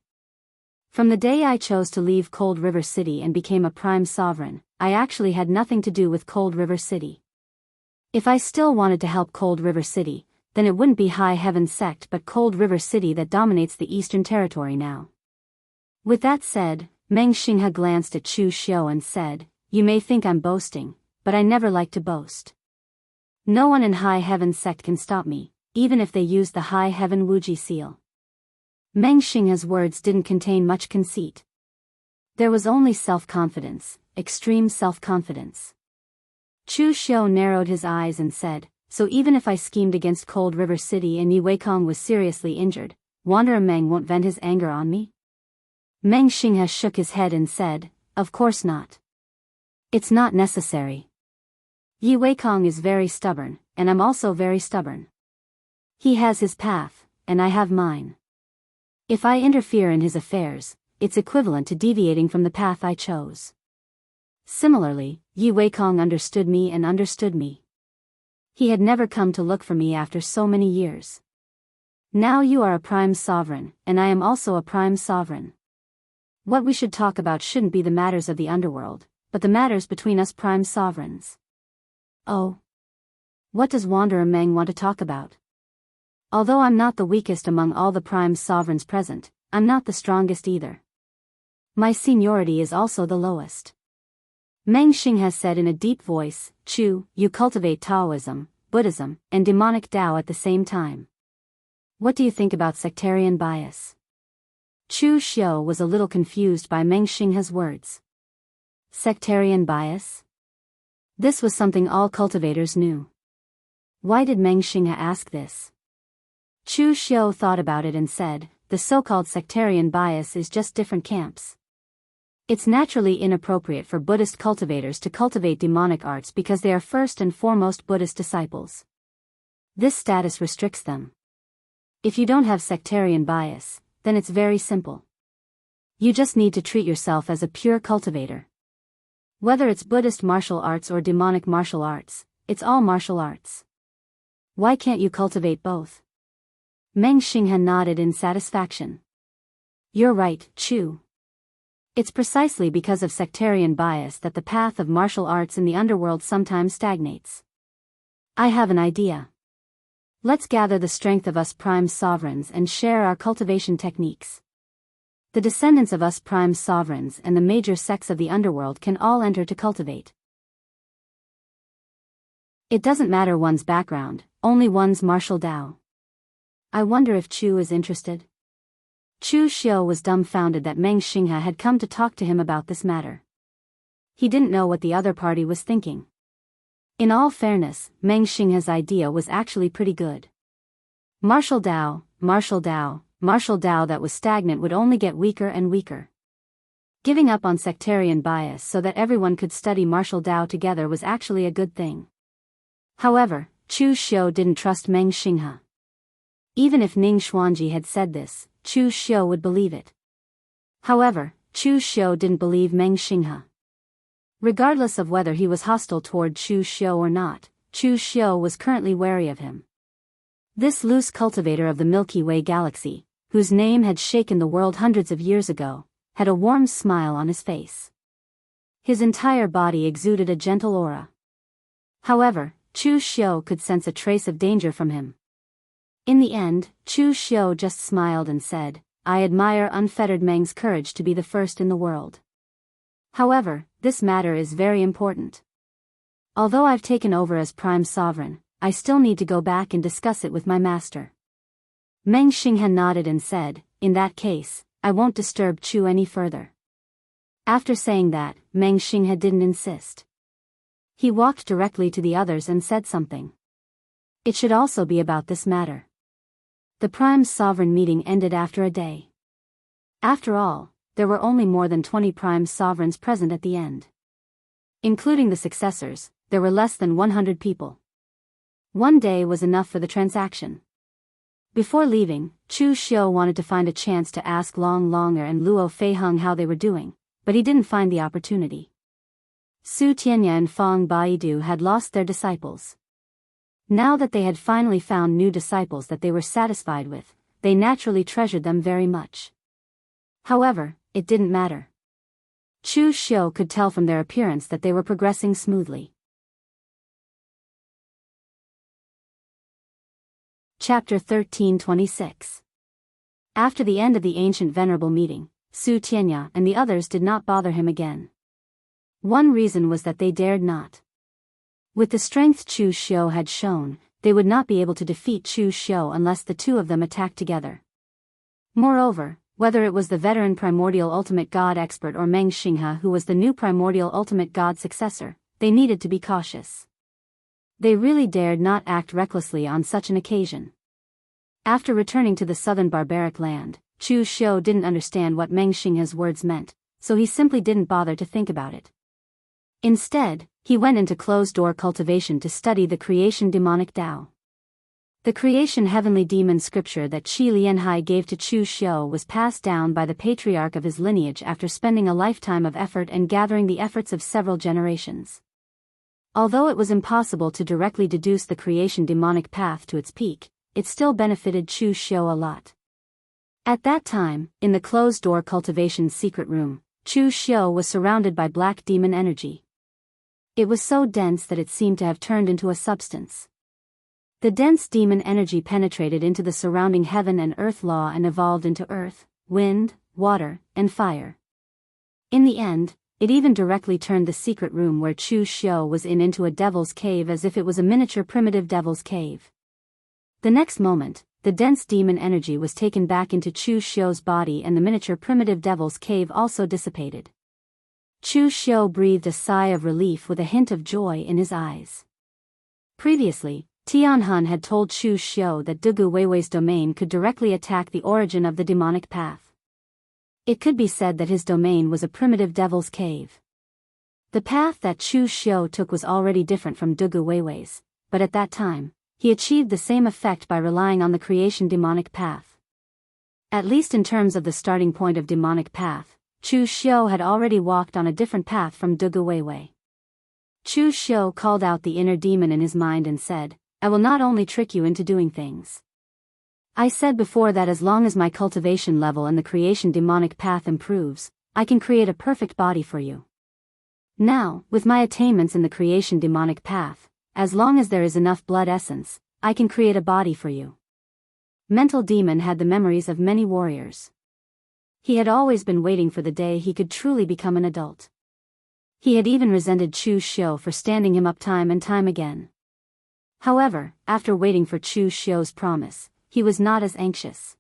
From the day I chose to leave Cold River City and became a prime sovereign, I actually had nothing to do with Cold River City. If I still wanted to help Cold River City, then it wouldn't be High Heaven Sect but Cold River City that dominates the Eastern Territory now. With that said, Meng Xinghe glanced at Chu Xiu and said, You may think I'm boasting, but I never like to boast. No one in High Heaven Sect can stop me, even if they use the High Heaven Wuji seal. Meng Xinghe's words didn't contain much conceit. There was only self-confidence, extreme self-confidence. Chu Xiu narrowed his eyes and said, So even if I schemed against Cold River City and Yi Weikong was seriously injured, Wanderer Meng won't vent his anger on me? Meng Xinghe shook his head and said, Of course not. It's not necessary. Yi Weikong is very stubborn, and I'm also very stubborn. He has his path, and I have mine. If I interfere in his affairs, it's equivalent to deviating from the path I chose. Similarly, Yi Weikong understood me and understood me. He had never come to look for me after so many years. Now you are a prime sovereign, and I am also a prime sovereign. What we should talk about shouldn't be the matters of the underworld, but the matters between us prime sovereigns. Oh. What does Wanderer Meng want to talk about? Although I'm not the weakest among all the prime sovereigns present, I'm not the strongest either. My seniority is also the lowest. Meng Xinghe said in a deep voice, Chu, you cultivate Taoism, Buddhism, and demonic Tao at the same time. What do you think about sectarian bias? Chu Xiu was a little confused by Meng Xinghe's words. Sectarian bias? This was something all cultivators knew. Why did Meng Xinghe ask this? Chu Xiu thought about it and said, The so-called sectarian bias is just different camps. It's naturally inappropriate for Buddhist cultivators to cultivate demonic arts because they are first and foremost Buddhist disciples. This status restricts them. If you don't have sectarian bias, then it's very simple. You just need to treat yourself as a pure cultivator. Whether it's Buddhist martial arts or demonic martial arts, it's all martial arts. Why can't you cultivate both? Meng Xinghe nodded in satisfaction. You're right, Chu. It's precisely because of sectarian bias that the path of martial arts in the underworld sometimes stagnates. I have an idea. Let's gather the strength of us prime sovereigns and share our cultivation techniques. The descendants of us prime sovereigns and the major sects of the underworld can all enter to cultivate. It doesn't matter one's background, only one's martial Tao. I wonder if Chu is interested. Chu Xiu was dumbfounded that Meng Xinghe had come to talk to him about this matter. He didn't know what the other party was thinking. In all fairness, Meng Xinghe's idea was actually pretty good. Martial Tao, martial Tao, martial Tao that was stagnant would only get weaker and weaker. Giving up on sectarian bias so that everyone could study martial Tao together was actually a good thing. However, Chu Xiu didn't trust Meng Xinghe. Even if Ning Xuanji had said this, Chu Xiu would believe it. However, Chu Xiu didn't believe Meng Xinghe. Regardless of whether he was hostile toward Chu Xiu or not, Chu Xiu was currently wary of him. This loose cultivator of the Milky Way galaxy, whose name had shaken the world hundreds of years ago, had a warm smile on his face. His entire body exuded a gentle aura. However, Chu Xiu could sense a trace of danger from him. In the end, Chu Xiu just smiled and said, I admire unfettered Meng's courage to be the first in the world. However, this matter is very important. Although I've taken over as prime sovereign, I still need to go back and discuss it with my master. Meng Xinghe nodded and said, In that case, I won't disturb Chu any further. After saying that, Meng Xinghe didn't insist. He walked directly to the others and said something. It should also be about this matter. The prime sovereign meeting ended after a day. After all, there were only more than 20 prime sovereigns present at the end. Including the successors, there were less than 100 people. One day was enough for the transaction. Before leaving, Chu Xiu wanted to find a chance to ask Long Longer and Luo Feiheng how they were doing, but he didn't find the opportunity. Su Tianya and Feng Baidu had lost their disciples. Now that they had finally found new disciples that they were satisfied with, they naturally treasured them very much. However, it didn't matter. Chu Xiu could tell from their appearance that they were progressing smoothly. Chapter 1326. After the end of the ancient venerable meeting, Su Tianya and the others did not bother him again. One reason was that they dared not. With the strength Chu Xiu had shown, they would not be able to defeat Chu Xiu unless the two of them attacked together. Moreover, whether it was the veteran primordial ultimate god expert or Meng Xinghe who was the new primordial ultimate god successor, they needed to be cautious. They really dared not act recklessly on such an occasion. After returning to the southern barbaric land, Chu Xiu didn't understand what Meng Xinghe's words meant, so he simply didn't bother to think about it. Instead, he went into closed-door cultivation to study the creation demonic Tao. The creation heavenly demon scripture that Qi Lianhai gave to Chu Xiu was passed down by the patriarch of his lineage after spending a lifetime of effort and gathering the efforts of several generations. Although it was impossible to directly deduce the creation demonic path to its peak, it still benefited Chu Xiu a lot. At that time, in the closed-door cultivation secret room, Chu Xiu was surrounded by black demon energy. It was so dense that it seemed to have turned into a substance. The dense demon energy penetrated into the surrounding heaven and earth law and evolved into earth, wind, water, and fire. In the end, it even directly turned the secret room where Chu Xiu was in into a devil's cave as if it was a miniature primitive devil's cave. The next moment, the dense demon energy was taken back into Chu Xiu's body and the miniature primitive devil's cave also dissipated. Chu Xiu breathed a sigh of relief with a hint of joy in his eyes. Previously, Tianhun had told Chu Xiu that Dugu Weiwei's domain could directly attack the origin of the demonic path. It could be said that his domain was a primitive devil's cave. The path that Chu Xiu took was already different from Dugu Weiwei's, but at that time, he achieved the same effect by relying on the creation demonic path. At least in terms of the starting point of demonic path, Chu Xiu had already walked on a different path from Dugu Weiwei. Chu Xiu called out the inner demon in his mind and said, "I will not only trick you into doing things. I said before that as long as my cultivation level and the creation demonic path improves, I can create a perfect body for you. Now, with my attainments in the creation demonic path, as long as there is enough blood essence, I can create a body for you." Mental demon had the memories of many warriors. He had always been waiting for the day he could truly become an adult. He had even resented Chu Xiu for standing him up time and time again. However, after waiting for Chu Xiu's promise, he was not as anxious.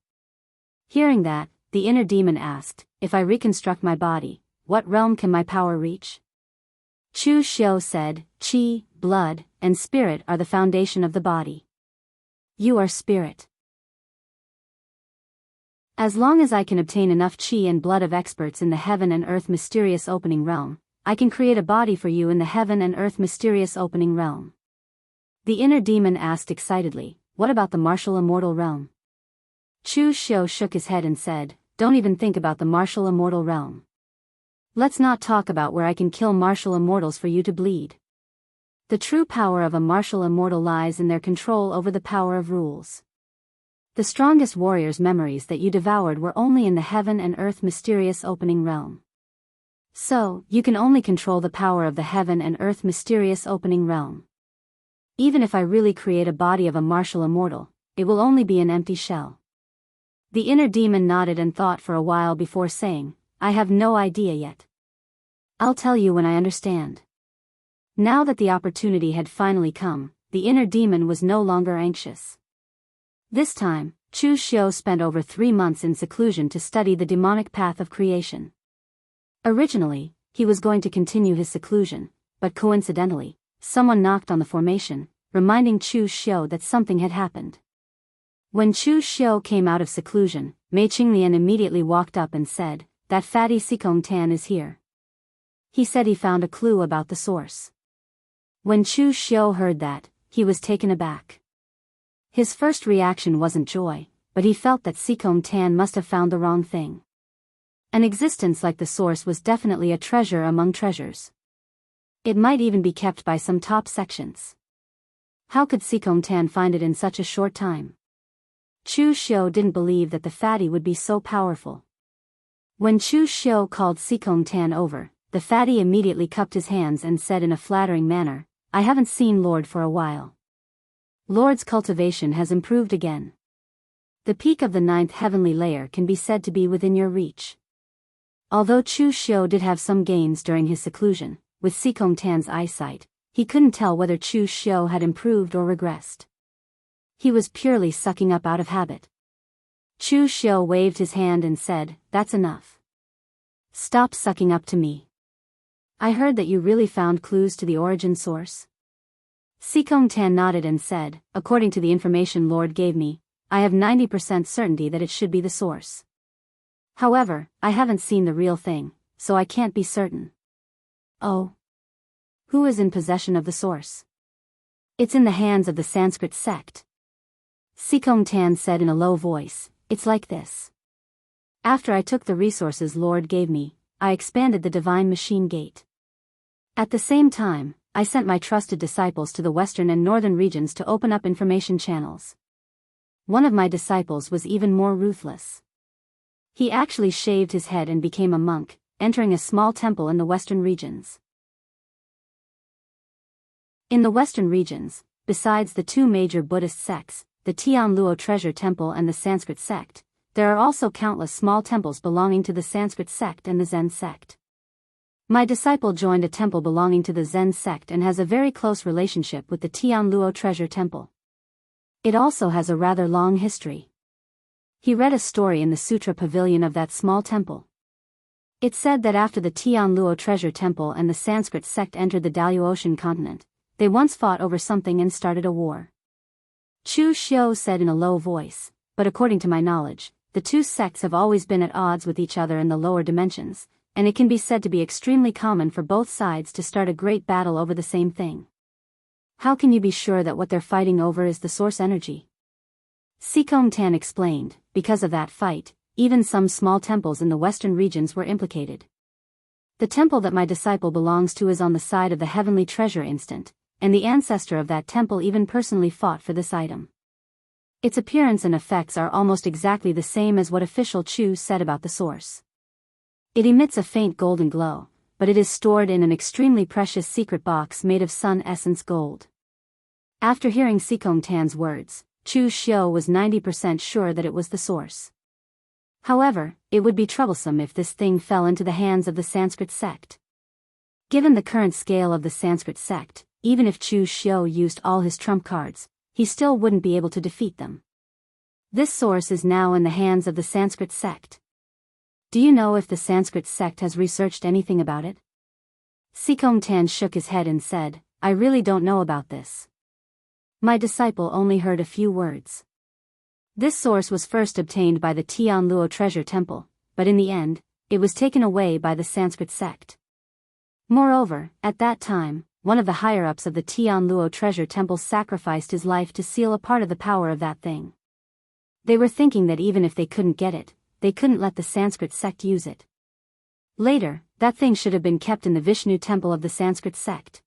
Hearing that, the inner demon asked, "If I reconstruct my body, what realm can my power reach?" Chu Xiu said, "Qi, blood, and spirit are the foundation of the body. You are spirit. As long as I can obtain enough qi and blood of experts in the heaven and earth mysterious opening realm, I can create a body for you in the heaven and earth mysterious opening realm." The inner demon asked excitedly, "What about the martial immortal realm?" Chu Xiu shook his head and said, "Don't even think about the martial immortal realm. Let's not talk about where I can kill martial immortals for you to bleed. The true power of a martial immortal lies in their control over the power of rules. The strongest warriors' memories that you devoured were only in the heaven and earth mysterious opening realm. So, you can only control the power of the heaven and earth mysterious opening realm. Even if I really create a body of a martial immortal, it will only be an empty shell." The inner demon nodded and thought for a while before saying, "I have no idea yet. I'll tell you when I understand." Now that the opportunity had finally come, the inner demon was no longer anxious. This time, Chu Xiu spent over 3 months in seclusion to study the demonic path of creation. Originally, he was going to continue his seclusion, but coincidentally, someone knocked on the formation, reminding Chu Xiu that something had happened. When Chu Xiu came out of seclusion, Mei Qinglian immediately walked up and said, "That fatty Sikong Tan is here. He said he found a clue about the source." When Chu Xiu heard that, he was taken aback. His first reaction wasn't joy, but he felt that Sikong Tan must have found the wrong thing. An existence like the source was definitely a treasure among treasures. It might even be kept by some top sections. How could Sikong Tan find it in such a short time? Chu Xiu didn't believe that the fatty would be so powerful. When Chu Xiu called Sikong Tan over, the fatty immediately cupped his hands and said in a flattering manner, "I haven't seen Lord for a while. Lord's cultivation has improved again. The peak of the 9th heavenly layer can be said to be within your reach." Although Chu Xiu did have some gains during his seclusion, with Sikong Tan's eyesight, he couldn't tell whether Chu Xiu had improved or regressed. He was purely sucking up out of habit. Chu Xiu waved his hand and said, "That's enough. Stop sucking up to me. I heard that you really found clues to the origin source." Sikong Tan nodded and said, "According to the information Lord gave me, I have 90% certainty that it should be the source. However, I haven't seen the real thing, so I can't be certain." "Oh? Who is in possession of the source?" "It's in the hands of the Sanskrit sect." Sikong Tan said in a low voice, "It's like this. After I took the resources Lord gave me, I expanded the divine machine gate. At the same time, I sent my trusted disciples to the western and northern regions to open up information channels. One of my disciples was even more ruthless. He actually shaved his head and became a monk, entering a small temple in the western regions. In the western regions, besides the two major Buddhist sects, the Tianluo Treasure Temple and the Sanskrit sect, there are also countless small temples belonging to the Sanskrit sect and the Zen sect. My disciple joined a temple belonging to the Zen sect and has a very close relationship with the Tianluo Treasure Temple. It also has a rather long history. He read a story in the Sutra Pavilion of that small temple. It said that after the Tianluo Treasure Temple and the Sanskrit sect entered the Daoist continent, they once fought over something and started a war. Chu Xiu said in a low voice, "But according to my knowledge, the two sects have always been at odds with each other in the lower dimensions, and it can be said to be extremely common for both sides to start a great battle over the same thing. How can you be sure that what they're fighting over is the source energy?" Sikong Tan explained, "Because of that fight, even some small temples in the western regions were implicated. The temple that my disciple belongs to is on the side of the heavenly treasure instant, and the ancestor of that temple even personally fought for this item. Its appearance and effects are almost exactly the same as what official Chu said about the source. It emits a faint golden glow, but it is stored in an extremely precious secret box made of sun essence gold." After hearing Sikong Tan's words, Chu Xiu was 90% sure that it was the source. However, it would be troublesome if this thing fell into the hands of the Sanskrit sect. Given the current scale of the Sanskrit sect, even if Chu Xiu used all his trump cards, he still wouldn't be able to defeat them. This source is now in the hands of the Sanskrit sect. Do you know if the Sanskrit sect has researched anything about it? Sikong Tan shook his head and said, "I really don't know about this. My disciple only heard a few words. This source was first obtained by the Tianluo Treasure Temple, but in the end, it was taken away by the Sanskrit sect. Moreover, at that time, one of the higher-ups of the Tianluo Treasure Temple sacrificed his life to seal a part of the power of that thing. They were thinking that even if they couldn't get it, they couldn't let the Sanskrit sect use it. Later, that thing should have been kept in the Vishnu temple of the Sanskrit sect.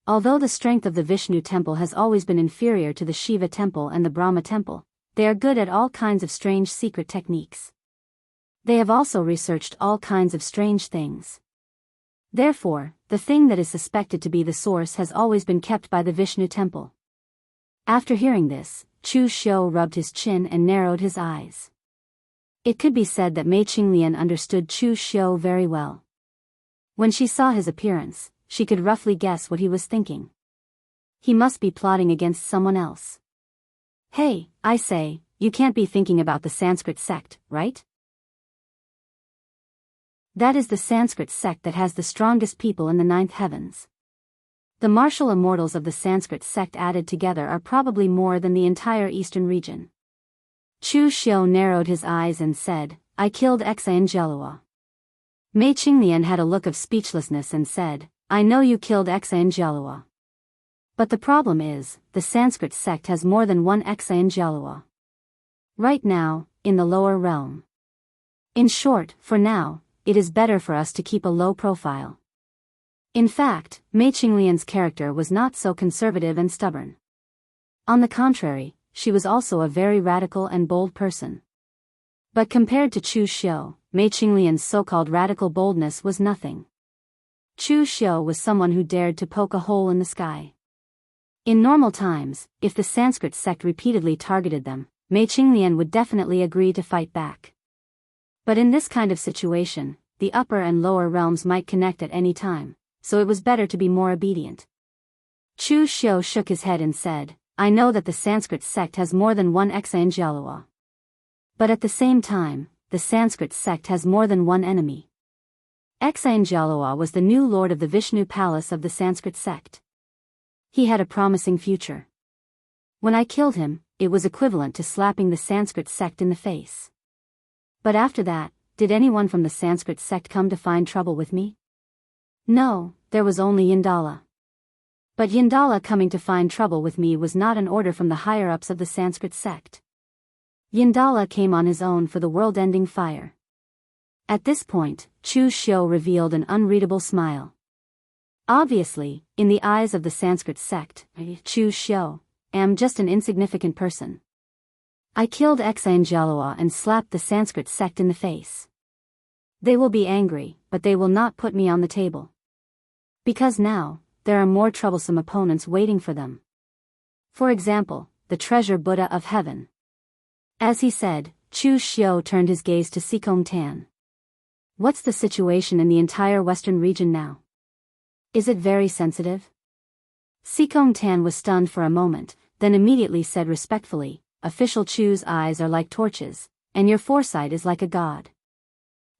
Although the strength of the Vishnu temple has always been inferior to the Shiva temple and the Brahma temple, they are good at all kinds of strange secret techniques. They have also researched all kinds of strange things. Therefore, the thing that is suspected to be the source has always been kept by the Vishnu temple." After hearing this, Chu Xiu rubbed his chin and narrowed his eyes. It could be said that Mei Qinglian understood Chu Xiu very well. When she saw his appearance, she could roughly guess what he was thinking. He must be plotting against someone else. "Hey, I say, you can't be thinking about the Sanskrit sect, right? That is the Sanskrit sect that has the strongest people in the 9th heavens. The martial immortals of the Sanskrit sect added together are probably more than the entire eastern region." Chu Xiu narrowed his eyes and said, "I killed Xianxia." Mei Qinglian had a look of speechlessness and said, "I know you killed Xianxia. But the problem is, the Sanskrit sect has more than one Xianxia. Right now, in the lower realm. In short, for now, it is better for us to keep a low profile. In fact, Mei Qinglian's character was not so conservative and stubborn. On the contrary, she was also a very radical and bold person. But compared to Chu Xiu, Mei Qinglian's so-called radical boldness was nothing. Chu Xiu was someone who dared to poke a hole in the sky. In normal times, if the Sanskrit sect repeatedly targeted them, Mei Qinglian would definitely agree to fight back. But in this kind of situation, the upper and lower realms might connect at any time, so it was better to be more obedient. Chu Xiu shook his head and said, I know that the Sanskrit sect has more than one Xianxia. But at the same time, the Sanskrit sect has more than one enemy. Xianxia was the new lord of the Vishnu palace of the Sanskrit sect. He had a promising future. When I killed him, it was equivalent to slapping the Sanskrit sect in the face. But after that, did anyone from the Sanskrit sect come to find trouble with me? No, there was only Yindala. But Yindala coming to find trouble with me was not an order from the higher-ups of the Sanskrit sect. Yindala came on his own for the world-ending fire. At this point, Chu Xiu revealed an unreadable smile. Obviously, in the eyes of the Sanskrit sect, Chu Xiu am just an insignificant person. I killed Xianxia and slapped the Sanskrit sect in the face. They will be angry, but they will not put me on the table. Because now, there are more troublesome opponents waiting for them. For example, the treasure Buddha of heaven. As he said, Chu Xiu turned his gaze to Sikong Tan. What's the situation in the entire western region now? Is it very sensitive? Sikong Tan was stunned for a moment, then immediately said respectfully, Official Chu's eyes are like torches, and your foresight is like a god.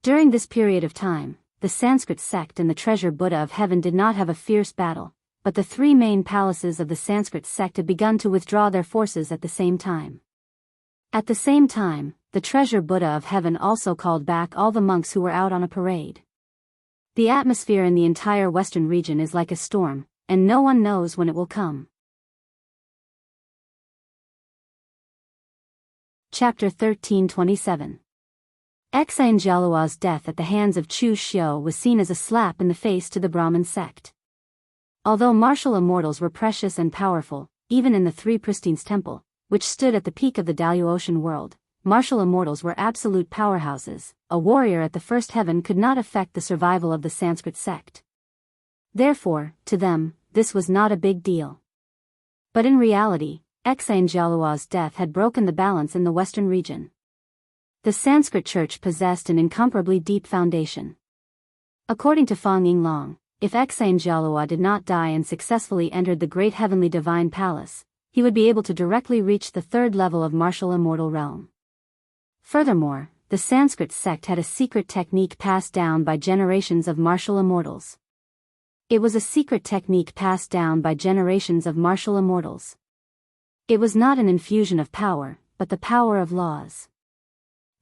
During this period of time, the Sanskrit sect and the treasure Buddha of heaven did not have a fierce battle, but the three main palaces of the Sanskrit sect had begun to withdraw their forces at the same time. At the same time, the treasure Buddha of heaven also called back all the monks who were out on a parade. The atmosphere in the entire western region is like a storm, and no one knows when it will come. Chapter 1327. Xianxia's death at the hands of Chu Xiu was seen as a slap in the face to the Brahmin sect. Although martial immortals were precious and powerful, even in the Three Pristines Temple, which stood at the peak of the Daoist world, martial immortals were absolute powerhouses. A warrior at the first heaven could not affect the survival of the Sanskrit sect. Therefore, to them, this was not a big deal. But in reality, Xianxia's death had broken the balance in the western region. The Sanskrit church possessed an incomparably deep foundation. According to Fang Yinglong, if Xianxia did not die and successfully entered the great heavenly divine palace, he would be able to directly reach the third level of martial immortal realm. Furthermore, the Sanskrit sect had a secret technique passed down by generations of martial immortals. It was a secret technique passed down by generations of martial immortals. It was not an infusion of power, but the power of laws.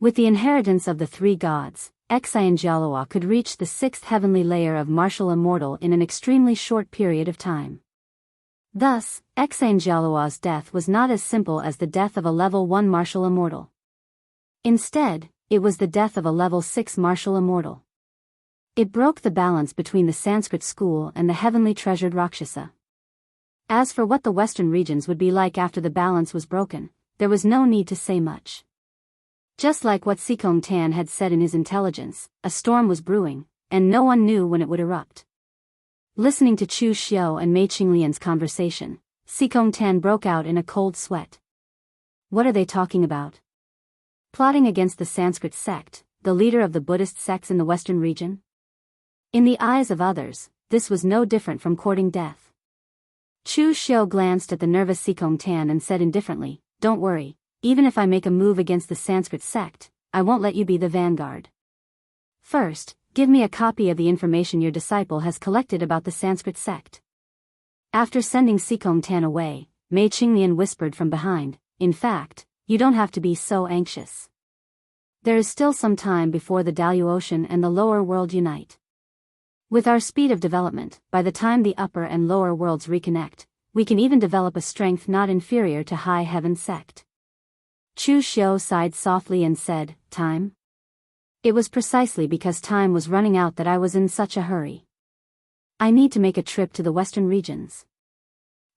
With the inheritance of the three gods, Xianxia could reach the sixth heavenly layer of martial immortal in an extremely short period of time. Thus, Xianxia's death was not as simple as the death of a level 1 martial immortal. Instead, it was the death of a level 6 martial immortal. It broke the balance between the Sanskrit school and the heavenly treasured Rakshasa. As for what the western regions would be like after the balance was broken, there was no need to say much. Just like what Sikong Tan had said in his intelligence, a storm was brewing, and no one knew when it would erupt. Listening to Chu Xiu and Mei Qinglian's conversation, Sikong Tan broke out in a cold sweat. What are they talking about? Plotting against the Sanskrit sect, the leader of the Buddhist sects in the western region? In the eyes of others, this was no different from courting death. Chu Xiu glanced at the nervous Sikong Tan and said indifferently, Don't worry, even if I make a move against the Sanskrit sect, I won't let you be the vanguard. First, give me a copy of the information your disciple has collected about the Sanskrit sect. After sending Sikong Tan away, Mei Qinglian whispered from behind, In fact, you don't have to be so anxious. There is still some time before the Daoist and the lower world unite. With our speed of development, by the time the upper and lower worlds reconnect, we can even develop a strength not inferior to High Heaven sect. Chu Xiu sighed softly and said, time? It was precisely because time was running out that I was in such a hurry. I need to make a trip to the western regions.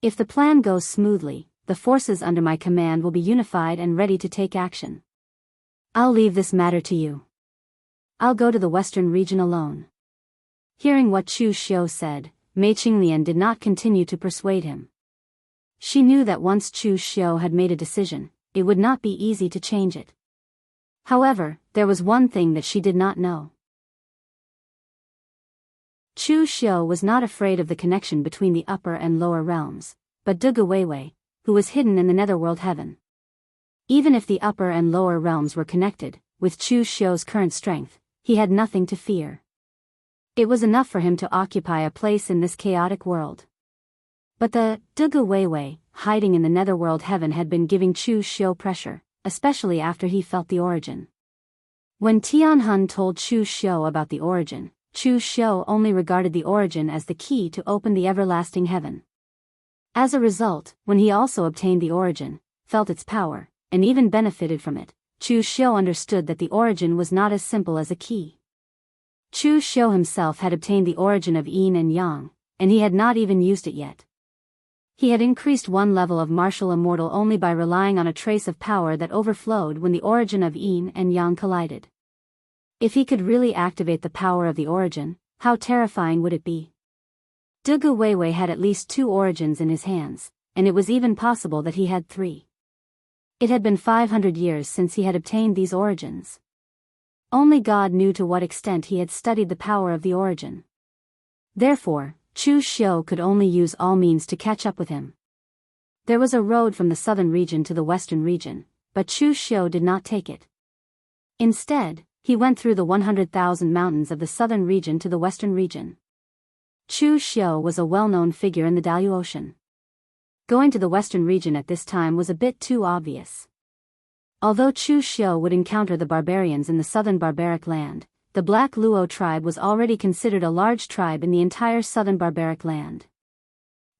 If the plan goes smoothly, the forces under my command will be unified and ready to take action. I'll leave this matter to you. I'll go to the western region alone. Hearing what Chu Xiu said, Mei Qinglian did not continue to persuade him. She knew that once Chu Xiu had made a decision, it would not be easy to change it. However, there was one thing that she did not know. Chu Xiu was not afraid of the connection between the upper and lower realms, but Dugu Weiwei, who was hidden in the netherworld heaven. Even if the upper and lower realms were connected, with Chu Xiu's current strength, he had nothing to fear. It was enough for him to occupy a place in this chaotic world. But the Dugu Weiwei, hiding in the netherworld heaven, had been giving Chu Xiu pressure, especially after he felt the origin. When Tianhun told Chu Xiu about the origin, Chu Xiu only regarded the origin as the key to open the everlasting heaven. As a result, when he also obtained the origin, felt its power, and even benefited from it, Chu Xiu understood that the origin was not as simple as a key. Chu Xiu himself had obtained the origin of yin and yang, and he had not even used it yet. He had increased one level of martial immortal only by relying on a trace of power that overflowed when the origin of yin and yang collided. If he could really activate the power of the origin, how terrifying would it be? Dugu Weiwei had at least 2 origins in his hands, and it was even possible that he had 3. It had been 500 years since he had obtained these origins. Only God knew to what extent he had studied the power of the origin. Therefore, Chu Xiu could only use all means to catch up with him. There was a road from the southern region to the western region, but Chu Xiu did not take it. Instead, he went through the 100,000 mountains of the southern region to the western region. Chu Xiu was a well-known figure in the Daoist Ocean. Going to the western region at this time was a bit too obvious. Although Chu Xiu would encounter the barbarians in the southern barbaric land, the Black Luo tribe was already considered a large tribe in the entire southern barbaric land.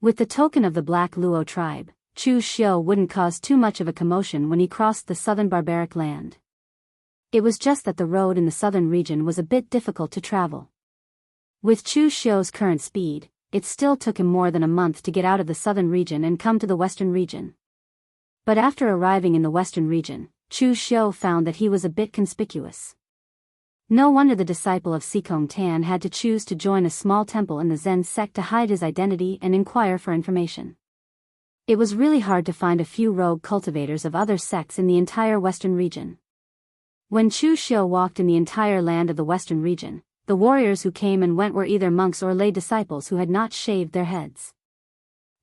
With the token of the Black Luo tribe, Chu Xiu wouldn't cause too much of a commotion when he crossed the southern barbaric land. It was just that the road in the southern region was a bit difficult to travel. With Chu Xiu's current speed, it still took him more than a month to get out of the southern region and come to the western region. But after arriving in the western region, Chu Xiu found that he was a bit conspicuous. No wonder the disciple of Sikong Tan had to choose to join a small temple in the Zen sect to hide his identity and inquire for information. It was really hard to find a few rogue cultivators of other sects in the entire western region. When Chu Xiu walked in the entire land of the western region, the warriors who came and went were either monks or lay disciples who had not shaved their heads.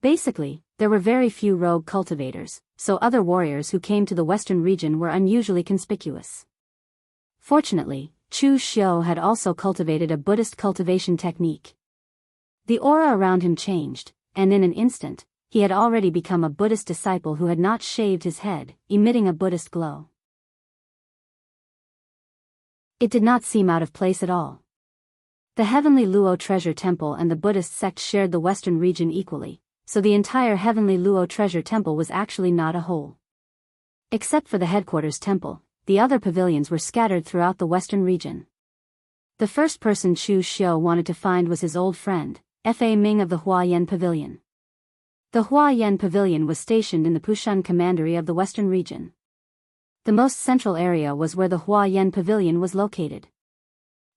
Basically, there were very few rogue cultivators, so other warriors who came to the western region were unusually conspicuous. Fortunately, Chu Xiu had also cultivated a Buddhist cultivation technique. The aura around him changed, and in an instant, he had already become a Buddhist disciple who had not shaved his head, emitting a Buddhist glow. It did not seem out of place at all. The Heavenly Luo Treasure Temple and the Buddhist sect shared the western region equally, so the entire Heavenly Luo Treasure Temple was actually not a whole. Except for the headquarters temple, the other pavilions were scattered throughout the western region. The first person Chu Xiu wanted to find was his old friend, Fa Ming of the Huayan Pavilion. The Huayan Pavilion was stationed in the Pushan Commandery of the western region. The most central area was where the Huayan Pavilion was located.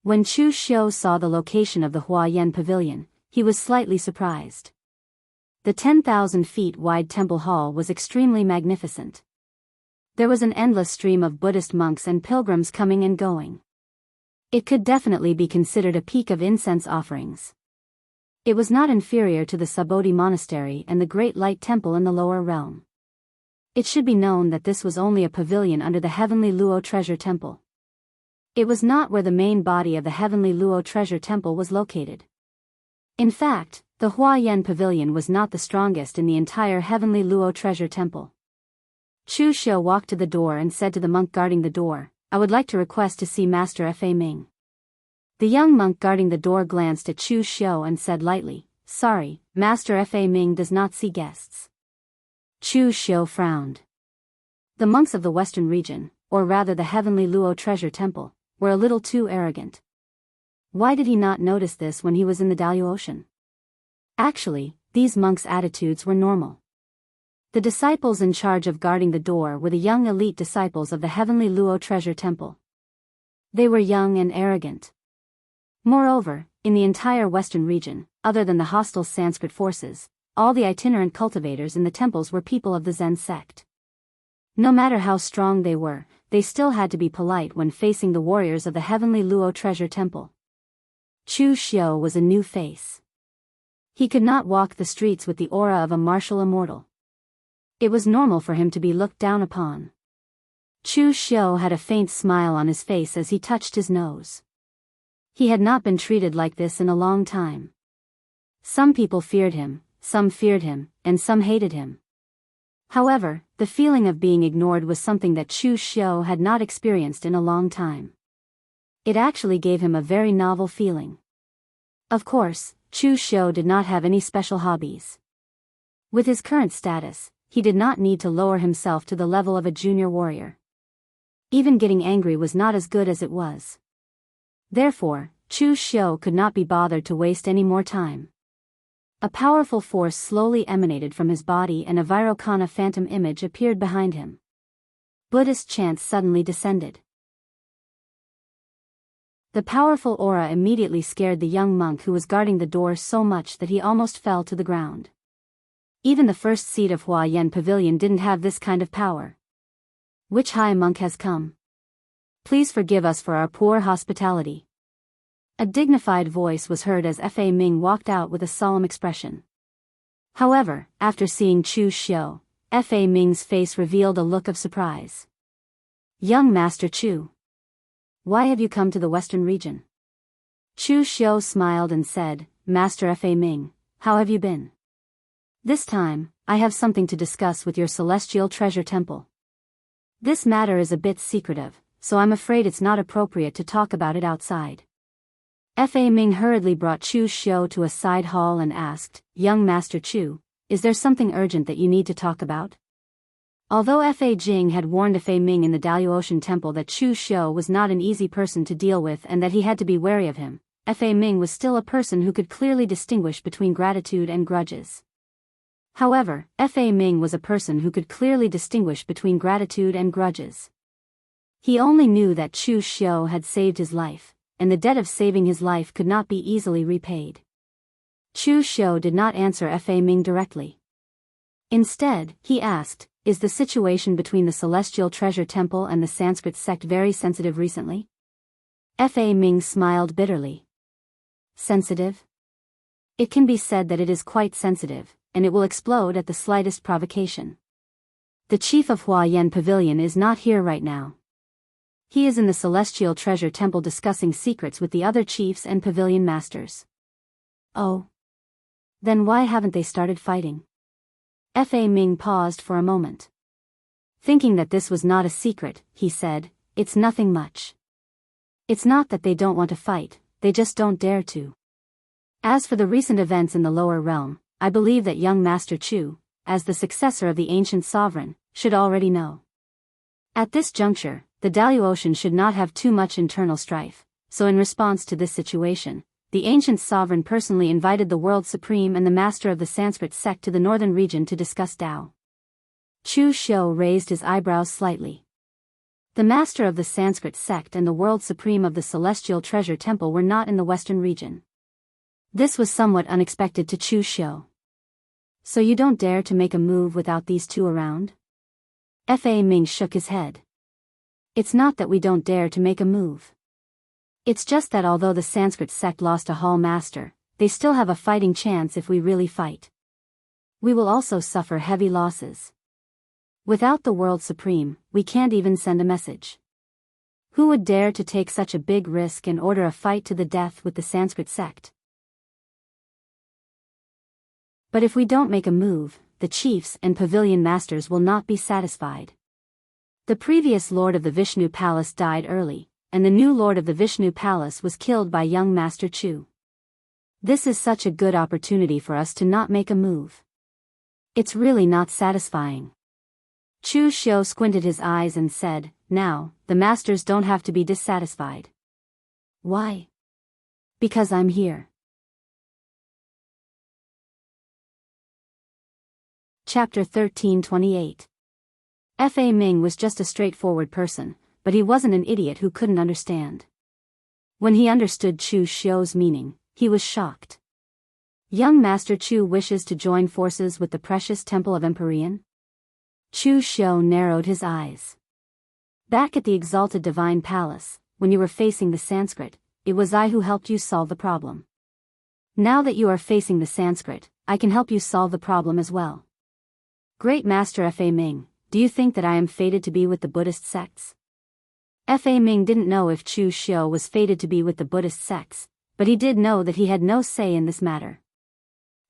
When Chu Xiu saw the location of the Huayan Pavilion, he was slightly surprised. The 10,000 feet wide temple hall was extremely magnificent. There was an endless stream of Buddhist monks and pilgrims coming and going. It could definitely be considered a peak of incense offerings. It was not inferior to the Sabodhi Monastery and the Great Light Temple in the lower realm. It should be known that this was only a pavilion under the Heavenly Luo Treasure Temple. It was not where the main body of the Heavenly Luo Treasure Temple was located. In fact, the Huayan Pavilion was not the strongest in the entire Heavenly Luo Treasure Temple. Chu Xiu walked to the door and said to the monk guarding the door, "I would like to request to see Master Fa Ming." The young monk guarding the door glanced at Chu Xiu and said lightly, "Sorry, Master Fa Ming does not see guests. Chu Xiu frowned. The monks of the western region, or rather the heavenly Luo treasure temple, were a little too arrogant. Why did he not notice this when he was in the Daoist? Actually, these monks' attitudes were normal. The disciples in charge of guarding the door were the young elite disciples of the heavenly Luo treasure temple. They were young and arrogant. Moreover, in the entire western region, other than the hostile Sanskrit forces, all the itinerant cultivators in the temples were people of the Zen sect. No matter how strong they were, they still had to be polite when facing the warriors of the heavenly Luo treasure temple. Chu Xiu was a new face. He could not walk the streets with the aura of a martial immortal. It was normal for him to be looked down upon. Chu Xiu had a faint smile on his face as he touched his nose. He had not been treated like this in a long time. Some people feared him, and some hated him. However, the feeling of being ignored was something that Chu Xiu had not experienced in a long time. It actually gave him a very novel feeling. Of course, Chu Xiu did not have any special hobbies. With his current status, he did not need to lower himself to the level of a junior warrior. Even getting angry was not as good as it was. Therefore, Chu Xiu could not be bothered to waste any more time. A powerful force slowly emanated from his body and a Vairocana phantom image appeared behind him. Buddhist chants suddenly descended. The powerful aura immediately scared the young monk who was guarding the door so much that he almost fell to the ground. Even the first seat of Hua Yan Pavilion didn't have this kind of power. Which high monk has come? Please forgive us for our poor hospitality. A dignified voice was heard as Fa Ming walked out with a solemn expression. However, after seeing Chu Xiu, Fa Ming's face revealed a look of surprise. Young Master Chu. Why have you come to the western region? Chu Xiu smiled and said, Master Fa Ming, how have you been? This time, I have something to discuss with your celestial treasure temple. This matter is a bit secretive, so I'm afraid it's not appropriate to talk about it outside. Fa Ming hurriedly brought Chu Xiu to a side hall and asked, Young Master Chu, is there something urgent that you need to talk about? Although Fa Jing had warned Fa Ming in the Daoist temple that Chu Xiu was not an easy person to deal with and that he had to be wary of him, Fa Ming was still a person who could clearly distinguish between gratitude and grudges. However, Fa Ming was a person who could clearly distinguish between gratitude and grudges. He only knew that Chu Xiu had saved his life, and the debt of saving his life could not be easily repaid. Chu Xiu did not answer Fa Ming directly. Instead, he asked, is the situation between the Celestial Treasure Temple and the Sanskrit sect very sensitive recently? Fa Ming smiled bitterly. Sensitive? It can be said that it is quite sensitive, and it will explode at the slightest provocation. The chief of Hua Yan Pavilion is not here right now. He is in the Celestial Treasure Temple discussing secrets with the other chiefs and pavilion masters. Oh. Then why haven't they started fighting? Fa Ming paused for a moment. Thinking that this was not a secret, he said, it's nothing much. It's not that they don't want to fight, they just don't dare to. As for the recent events in the lower realm, I believe that young Master Chu, as the successor of the ancient sovereign, should already know. At this juncture, the Daoist should not have too much internal strife, so in response to this situation, the ancient sovereign personally invited the world supreme and the master of the Sanskrit sect to the northern region to discuss Tao. Chu Xiu raised his eyebrows slightly. The master of the Sanskrit sect and the world supreme of the Celestial Treasure Temple were not in the western region. This was somewhat unexpected to Chu Xiu. So you don't dare to make a move without these two around? Fa Ming shook his head. It's not that we don't dare to make a move. It's just that although the Sanskrit sect lost a hall master, they still have a fighting chance if we really fight. We will also suffer heavy losses. Without the World Supreme, we can't even send a message. Who would dare to take such a big risk and order a fight to the death with the Sanskrit sect? But if we don't make a move, the chiefs and pavilion masters will not be satisfied. The previous lord of the Vishnu Palace died early, and the new lord of the Vishnu Palace was killed by young Master Chu. This is such a good opportunity for us to not make a move. It's really not satisfying. Chu Xiu squinted his eyes and said, now, the masters don't have to be dissatisfied. Why? Because I'm here. Chapter 1328. Fa Ming was just a straightforward person, but he wasn't an idiot who couldn't understand. When he understood Chu Xiu's meaning, he was shocked. Young Master Chu wishes to join forces with the precious Temple of Empyrean? Chu Xiu narrowed his eyes. Back at the exalted divine palace, when you were facing the Sanskrit, it was I who helped you solve the problem. Now that you are facing the Sanskrit, I can help you solve the problem as well. Great Master Fa Ming, do you think that I am fated to be with the Buddhist sects? Fa Ming didn't know if Chu Xiu was fated to be with the Buddhist sects, but he did know that he had no say in this matter.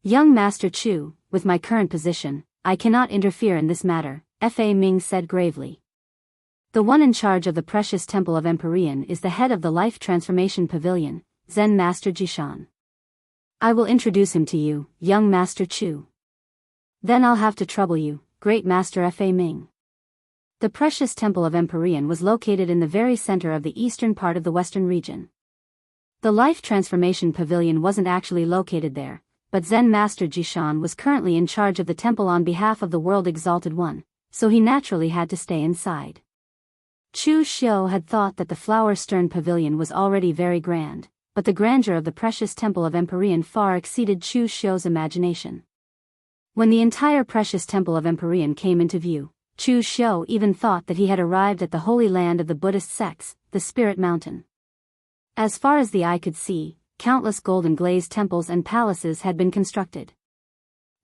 Young Master Chu, with my current position, I cannot interfere in this matter, Fa Ming said gravely. The one in charge of the precious Temple of Empyrean is the head of the Life Transformation Pavilion, Zen Master Jishan. I will introduce him to you, young Master Chu. Then I'll have to trouble you, Great Master Fa Ming. The precious Temple of Empyrean was located in the very center of the eastern part of the western region. The Life Transformation Pavilion wasn't actually located there, but Zen Master Jishan was currently in charge of the temple on behalf of the World Exalted One, so he naturally had to stay inside. Chu Xiu had thought that the flower-stern pavilion was already very grand, but the grandeur of the precious Temple of Empyrean far exceeded Chu Xiu's imagination. When the entire precious Temple of Empyrean came into view, Chu Xiu even thought that he had arrived at the holy land of the Buddhist sects, the Spirit Mountain. As far as the eye could see, countless golden glazed temples and palaces had been constructed.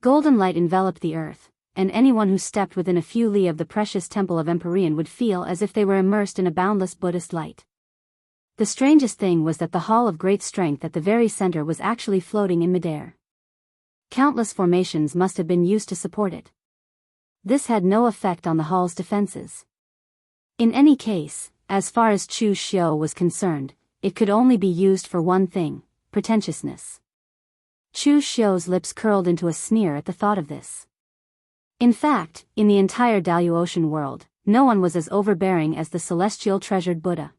Golden light enveloped the earth, and anyone who stepped within a few li of the precious Temple of Empyrean would feel as if they were immersed in a boundless Buddhist light. The strangest thing was that the Hall of Great Strength at the very center was actually floating in midair. Countless formations must have been used to support it. This had no effect on the hall's defenses. In any case, as far as Chu Xiu was concerned, it could only be used for one thing: pretentiousness. Chu Xiu's lips curled into a sneer at the thought of this. In fact, in the entire Daoist world, no one was as overbearing as the celestial treasured Buddha.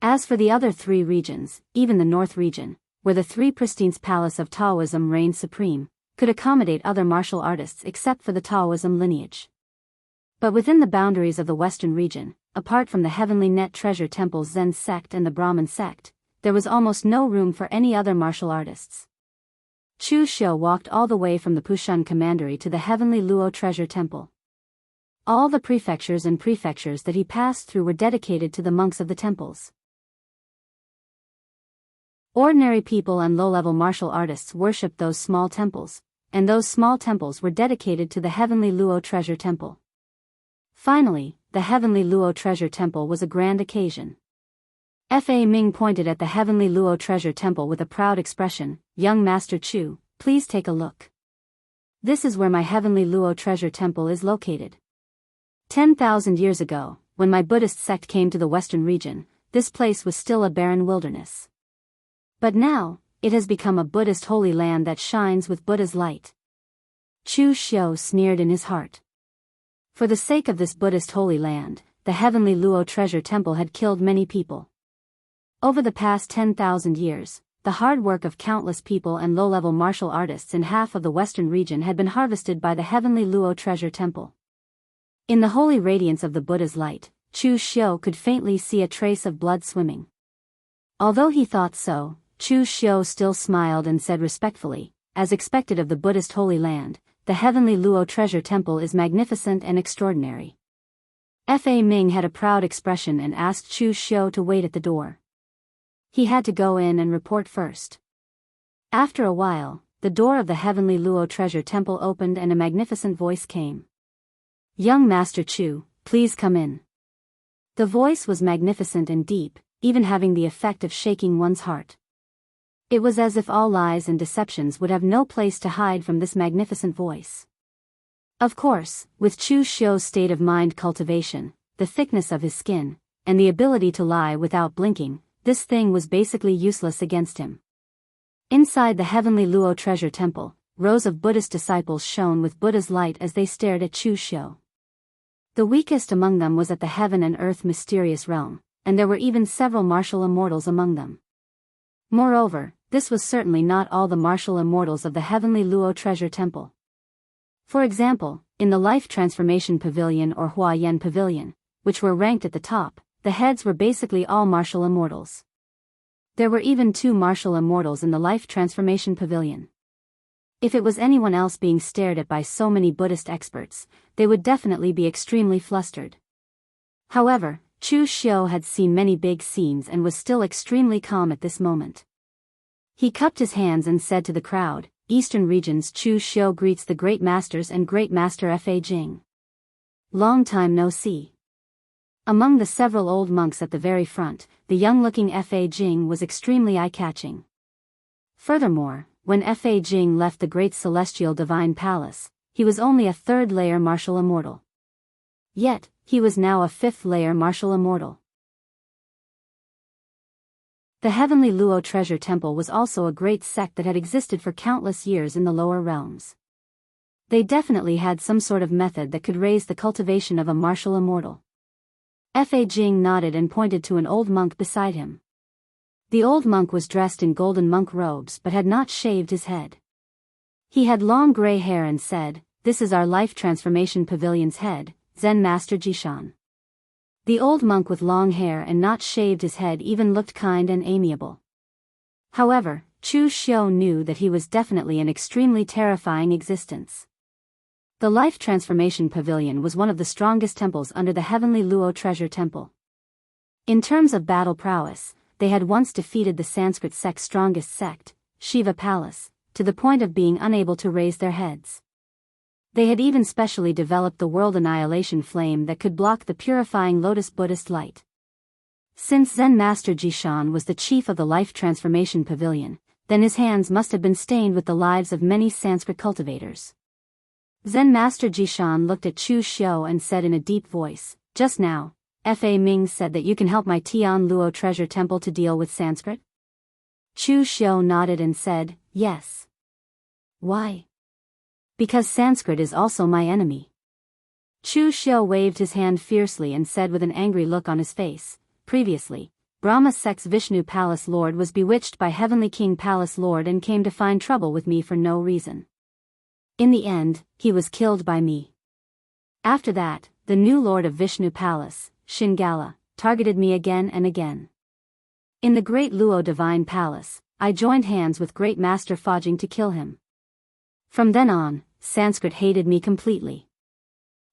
As for the other three regions, even the North region, where the Three Pristines Palace of Taoism reigned supreme, could accommodate other martial artists except for the Taoism lineage. But within the boundaries of the Western region, apart from the Heavenly Net Treasure Temple's Zen sect and the Brahmin sect, there was almost no room for any other martial artists. Chu Xiu walked all the way from the Pushun Commandery to the Heavenly Luo Treasure Temple. All the prefectures and prefectures that he passed through were dedicated to the monks of the temples. Ordinary people and low-level martial artists worshipped those small temples, and those small temples were dedicated to the Heavenly Luo Treasure Temple. Finally, the Heavenly Luo Treasure Temple was a grand occasion. Fa Ming pointed at the Heavenly Luo Treasure Temple with a proud expression. Young Master Chu, please take a look. This is where my Heavenly Luo Treasure Temple is located. 10,000 years ago, when my Buddhist sect came to the Western region, this place was still a barren wilderness. But now, it has become a Buddhist holy land that shines with Buddha's light. Chu Xiu sneered in his heart. For the sake of this Buddhist holy land, the Heavenly Luo Treasure Temple had killed many people. Over the past 10,000 years, the hard work of countless people and low-level martial artists in half of the Western region had been harvested by the Heavenly Luo Treasure Temple. In the holy radiance of the Buddha's light, Chu Xiu could faintly see a trace of blood swimming. Although he thought so, Chu Xiu still smiled and said respectfully, as expected of the Buddhist holy land, the Heavenly Luo Treasure Temple is magnificent and extraordinary. Fa Ming had a proud expression and asked Chu Xiu to wait at the door. He had to go in and report first. After a while, the door of the Heavenly Luo Treasure Temple opened and a magnificent voice came. Young Master Chu, please come in. The voice was magnificent and deep, even having the effect of shaking one's heart. It was as if all lies and deceptions would have no place to hide from this magnificent voice. Of course, with Chu Xiu's state of mind cultivation, the thickness of his skin, and the ability to lie without blinking, this thing was basically useless against him. Inside the heavenly Luo treasure temple, rows of Buddhist disciples shone with Buddha's light as they stared at Chu Xiu. The weakest among them was at the heaven and earth mysterious realm, and there were even several martial immortals among them. Moreover, this was certainly not all the martial immortals of the heavenly Luo treasure temple. For example, in the Life Transformation Pavilion or Hua Yan Pavilion, which were ranked at the top, the heads were basically all martial immortals. There were even 2 martial immortals in the Life Transformation Pavilion. If it was anyone else being stared at by so many Buddhist experts, they would definitely be extremely flustered. However, Chu Xiu had seen many big scenes and was still extremely calm at this moment. He cupped his hands and said to the crowd, "Eastern regions Chu Xiu greets the great masters and great master Fa Jing. Long time no see." Among the several old monks at the very front, the young-looking Fa Jing was extremely eye-catching. Furthermore, when Fa Jing left the great celestial divine palace, he was only a 3rd-layer martial immortal. Yet, he was now a 5th-layer martial immortal. The heavenly Luo treasure temple was also a great sect that had existed for countless years in the lower realms. They definitely had some sort of method that could raise the cultivation of a martial immortal. Fa Jing nodded and pointed to an old monk beside him. The old monk was dressed in golden monk robes but had not shaved his head. He had long gray hair and said, "This is our Life Transformation Pavilion's head, Zen Master Jishan." The old monk with long hair and not shaved his head even looked kind and amiable. However, Chu Xiu knew that he was definitely an extremely terrifying existence. The Life Transformation Pavilion was one of the strongest temples under the heavenly Luo treasure temple. In terms of battle prowess, they had once defeated the Sanskrit sect's strongest sect, Shiva Palace, to the point of being unable to raise their heads. They had even specially developed the world annihilation flame that could block the purifying lotus Buddhist light. Since Zen Master Jishan was the chief of the Life Transformation Pavilion, then his hands must have been stained with the lives of many Sanskrit cultivators. Zen Master Jishan looked at Chu Xiu and said in a deep voice, "Just now, Fa Ming said that you can help my Tian Luo treasure temple to deal with Sanskrit?" Chu Xiu nodded and said, "Yes." "Why?" "Because Sanskrit is also my enemy." Chu Xiu waved his hand fiercely and said with an angry look on his face, "Previously, Brahma sect's Vishnu Palace Lord was bewitched by Heavenly King Palace Lord and came to find trouble with me for no reason. In the end, he was killed by me. After that, the new Lord of Vishnu Palace, Shingala, targeted me again and again. In the Great Luo Divine Palace, I joined hands with Great Master Fajing to kill him. From then on, Sanskrit hated me completely.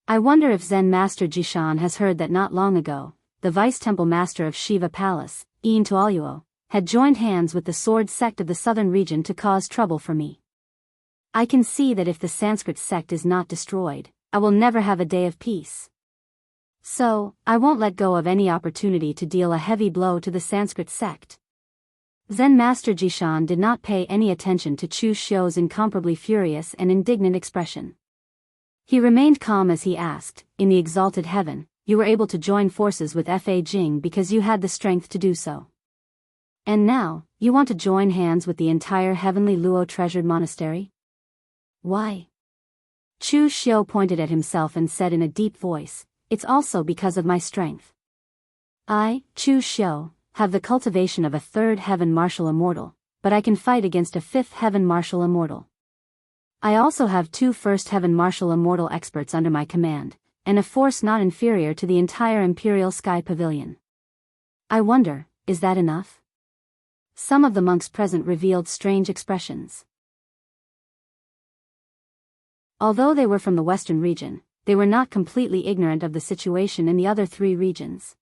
I wonder if Zen Master Jishan has heard that not long ago, the Vice-Temple Master of Shiva Palace, Ian Tualuo, had joined hands with the sword sect of the southern region to cause trouble for me. I can see that if the Sanskrit sect is not destroyed, I will never have a day of peace. So, I won't let go of any opportunity to deal a heavy blow to the Sanskrit sect." Zen Master Jishan did not pay any attention to Chu Xiu's incomparably furious and indignant expression. He remained calm as he asked, "In the exalted heaven, you were able to join forces with Fa Jing because you had the strength to do so. And now, you want to join hands with the entire heavenly Luo treasured monastery? Why?" Chu Xiu pointed at himself and said in a deep voice, "It's also because of my strength. I, Chu Xiu, have the cultivation of a 3rd heaven martial immortal, but I can fight against a 5th heaven martial immortal. I also have 2 1st heaven martial immortal experts under my command, and a force not inferior to the entire Imperial Sky Pavilion. I wonder, is that enough?" Some of the monks present revealed strange expressions. Although they were from the western region, they were not completely ignorant of the situation in the other 3 regions.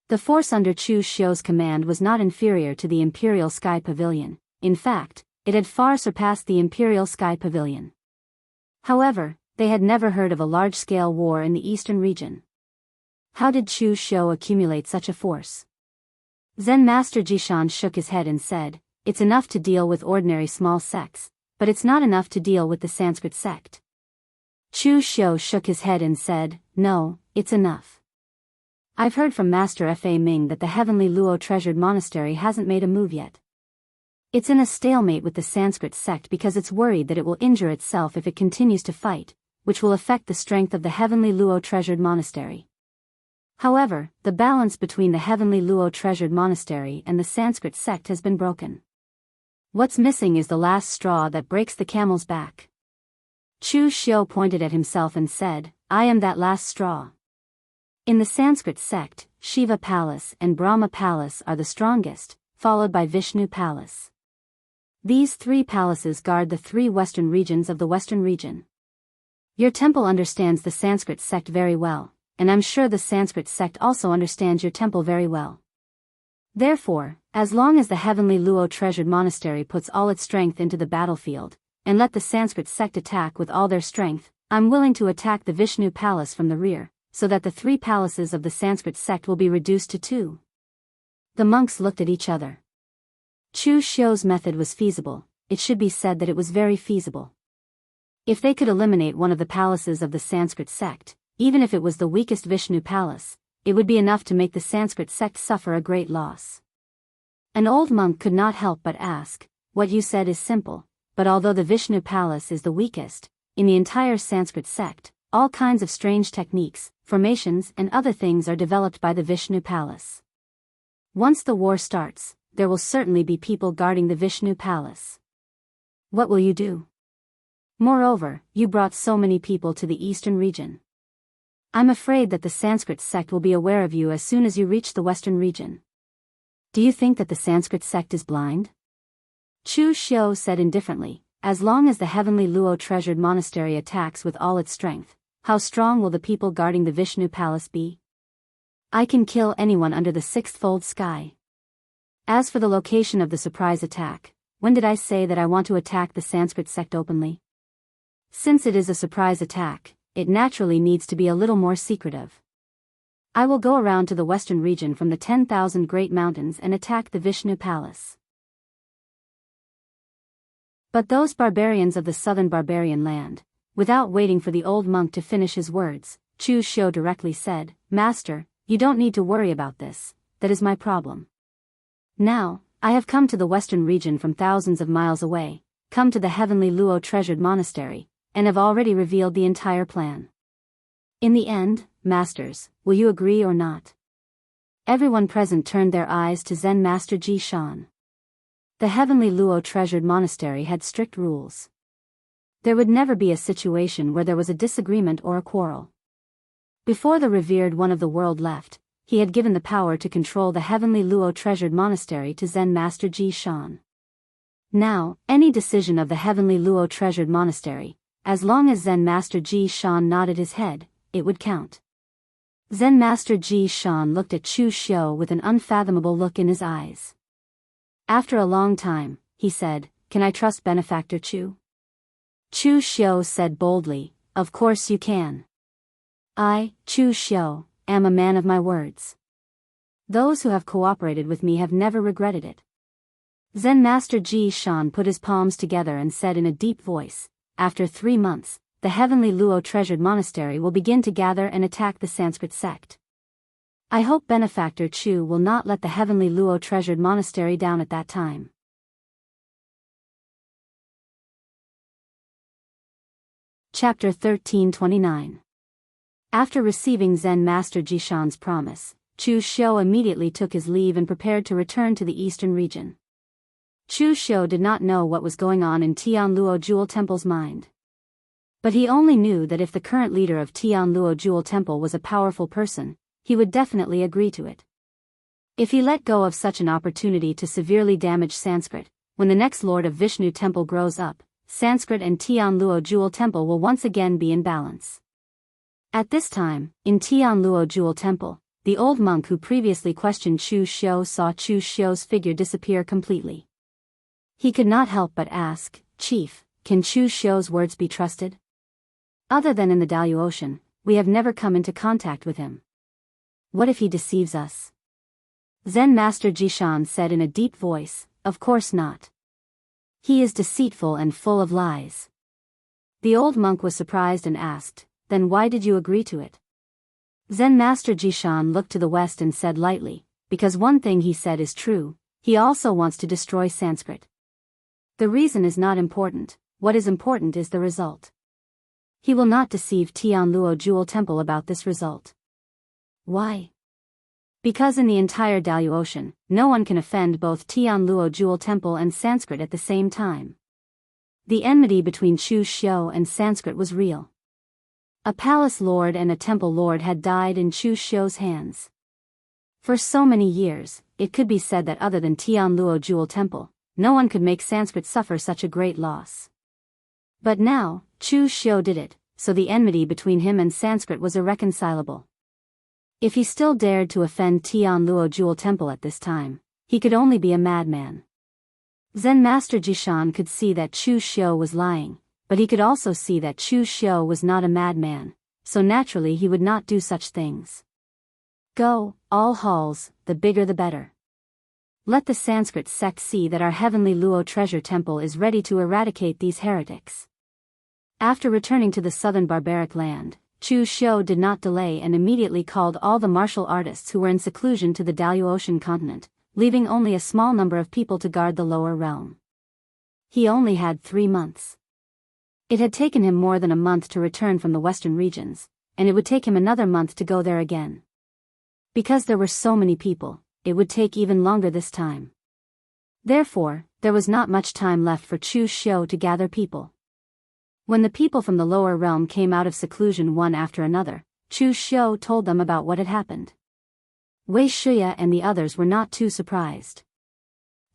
The force under Chu Xiu's command was not inferior to the Imperial Sky Pavilion. In fact, it had far surpassed the Imperial Sky Pavilion. However, they had never heard of a large-scale war in the eastern region. How did Chu Xiu accumulate such a force? Zen Master Jishan shook his head and said, "It's enough to deal with ordinary small sects, but it's not enough to deal with the Sanskrit sect." Chu Xiu shook his head and said, "No, it's enough. I've heard from Master Fa Ming that the heavenly Luo treasured monastery hasn't made a move yet. It's in a stalemate with the Sanskrit sect because it's worried that it will injure itself if it continues to fight, which will affect the strength of the heavenly Luo treasured monastery. However, the balance between the heavenly Luo treasured monastery and the Sanskrit sect has been broken. What's missing is the last straw that breaks the camel's back. Chu Xiu pointed at himself and said, I am that last straw. In the Sanskrit sect, Shiva Palace and Brahma Palace are the strongest, followed by Vishnu Palace. These three palaces guard the three western regions of the western region. Your temple understands the Sanskrit sect very well, and I'm sure the Sanskrit sect also understands your temple very well. Therefore, as long as the heavenly Luo treasured monastery puts all its strength into the battlefield, and let the Sanskrit sect attack with all their strength, I'm willing to attack the Vishnu Palace from the rear, so that the three palaces of the Sanskrit sect will be reduced to two. The monks looked at each other. Chu Xiu's method was feasible, it should be said that it was very feasible. If they could eliminate one of the palaces of the Sanskrit sect, even if it was the weakest Vishnu Palace, it would be enough to make the Sanskrit sect suffer a great loss. An old monk could not help but ask, what you said is simple, but although the Vishnu Palace is the weakest, in the entire Sanskrit sect, all kinds of strange techniques, formations and other things are developed by the Vishnu Palace. Once the war starts, there will certainly be people guarding the Vishnu Palace. What will you do? Moreover, you brought so many people to the eastern region. I'm afraid that the Sanskrit sect will be aware of you as soon as you reach the western region. Do you think that the Sanskrit sect is blind? Chu Xiu said indifferently, as long as the heavenly Luo treasured monastery attacks with all its strength, how strong will the people guarding the Vishnu Palace be? I can kill anyone under the sixth-fold sky. As for the location of the surprise attack, when did I say that I want to attack the Sanskrit sect openly? Since it is a surprise attack, it naturally needs to be a little more secretive. I will go around to the western region from the 10,000 great mountains and attack the Vishnu Palace. But those barbarians of the southern barbarian land, without waiting for the old monk to finish his words, Chu Xiu directly said, Master, you don't need to worry about this, that is my problem. Now, I have come to the western region from thousands of miles away, come to the heavenly Luo treasured monastery, and have already revealed the entire plan. In the end, masters, will you agree or not? Everyone present turned their eyes to Zen Master Ji Shan. The heavenly Luo treasured monastery had strict rules. There would never be a situation where there was a disagreement or a quarrel. Before the revered one of the world left, he had given the power to control the heavenly Luo treasured monastery to Zen Master Ji Shan. Now, any decision of the heavenly Luo treasured monastery, as long as Zen Master Ji Shan nodded his head, it would count. Zen Master Ji Shan looked at Chu Xiu with an unfathomable look in his eyes. After a long time, he said, Can I trust Benefactor Chu? Chu Xiu said boldly, Of course you can. I, Chu Xiu, am a man of my words. Those who have cooperated with me have never regretted it. Zen Master Ji Shan put his palms together and said in a deep voice, After 3 months, the heavenly Luo treasured monastery will begin to gather and attack the Sanskrit sect. I hope Benefactor Chu will not let the heavenly Luo treasured monastery down at that time. Chapter 1329. After receiving Zen Master Jishan's promise, Chu Xiu immediately took his leave and prepared to return to the eastern region. Chu Xiu did not know what was going on in Tianluo Jewel Temple's mind. But he only knew that if the current leader of Tianluo Jewel Temple was a powerful person, he would definitely agree to it. If he let go of such an opportunity to severely damage Sanskrit, when the next Lord of Vishnu Temple grows up, Sanskrit and Tianluo Jewel Temple will once again be in balance. At this time, in Tianluo Jewel Temple, the old monk who previously questioned Chu Xiu saw Chu Xiu's figure disappear completely. He could not help but ask, Chief, can Chu Xiu's words be trusted? Other than in the Daoist Ocean, we have never come into contact with him. What if he deceives us? Zen Master Jishan said in a deep voice, Of course not. He is deceitful and full of lies. The old monk was surprised and asked, Then why did you agree to it? Zen Master Jishan looked to the west and said lightly, Because one thing he said is true, he also wants to destroy Sanskrit. The reason is not important, what is important is the result. He will not deceive Tianluo Jewel Temple about this result. Why? Because in the entire Daoist, no one can offend both Tianluo Jewel Temple and Sanskrit at the same time. The enmity between Chu Xiu and Sanskrit was real. A palace lord and a temple lord had died in Chu Xiu's hands. For so many years, it could be said that other than Tianluo Jewel Temple, no one could make Sanskrit suffer such a great loss. But now, Chu Xiu did it, so the enmity between him and Sanskrit was irreconcilable. If he still dared to offend Tianluo Jewel Temple at this time, he could only be a madman. Zen Master Jishan could see that Chu Xiu was lying, but he could also see that Chu Xiu was not a madman, so naturally he would not do such things. Go, all halls, the bigger the better. Let the Sanskrit sect see that our heavenly Luo treasure temple is ready to eradicate these heretics. After returning to the southern barbaric land, Chu Xiu did not delay and immediately called all the martial artists who were in seclusion to the Daoist continent, leaving only a small number of people to guard the lower realm. He only had 3 months. It had taken him more than a month to return from the western regions, and it would take him another month to go there again. Because there were so many people, it would take even longer this time. Therefore, there was not much time left for Chu Xiu to gather people. When the people from the lower realm came out of seclusion one after another, Chu Xiu told them about what had happened. Wei Shuya and the others were not too surprised.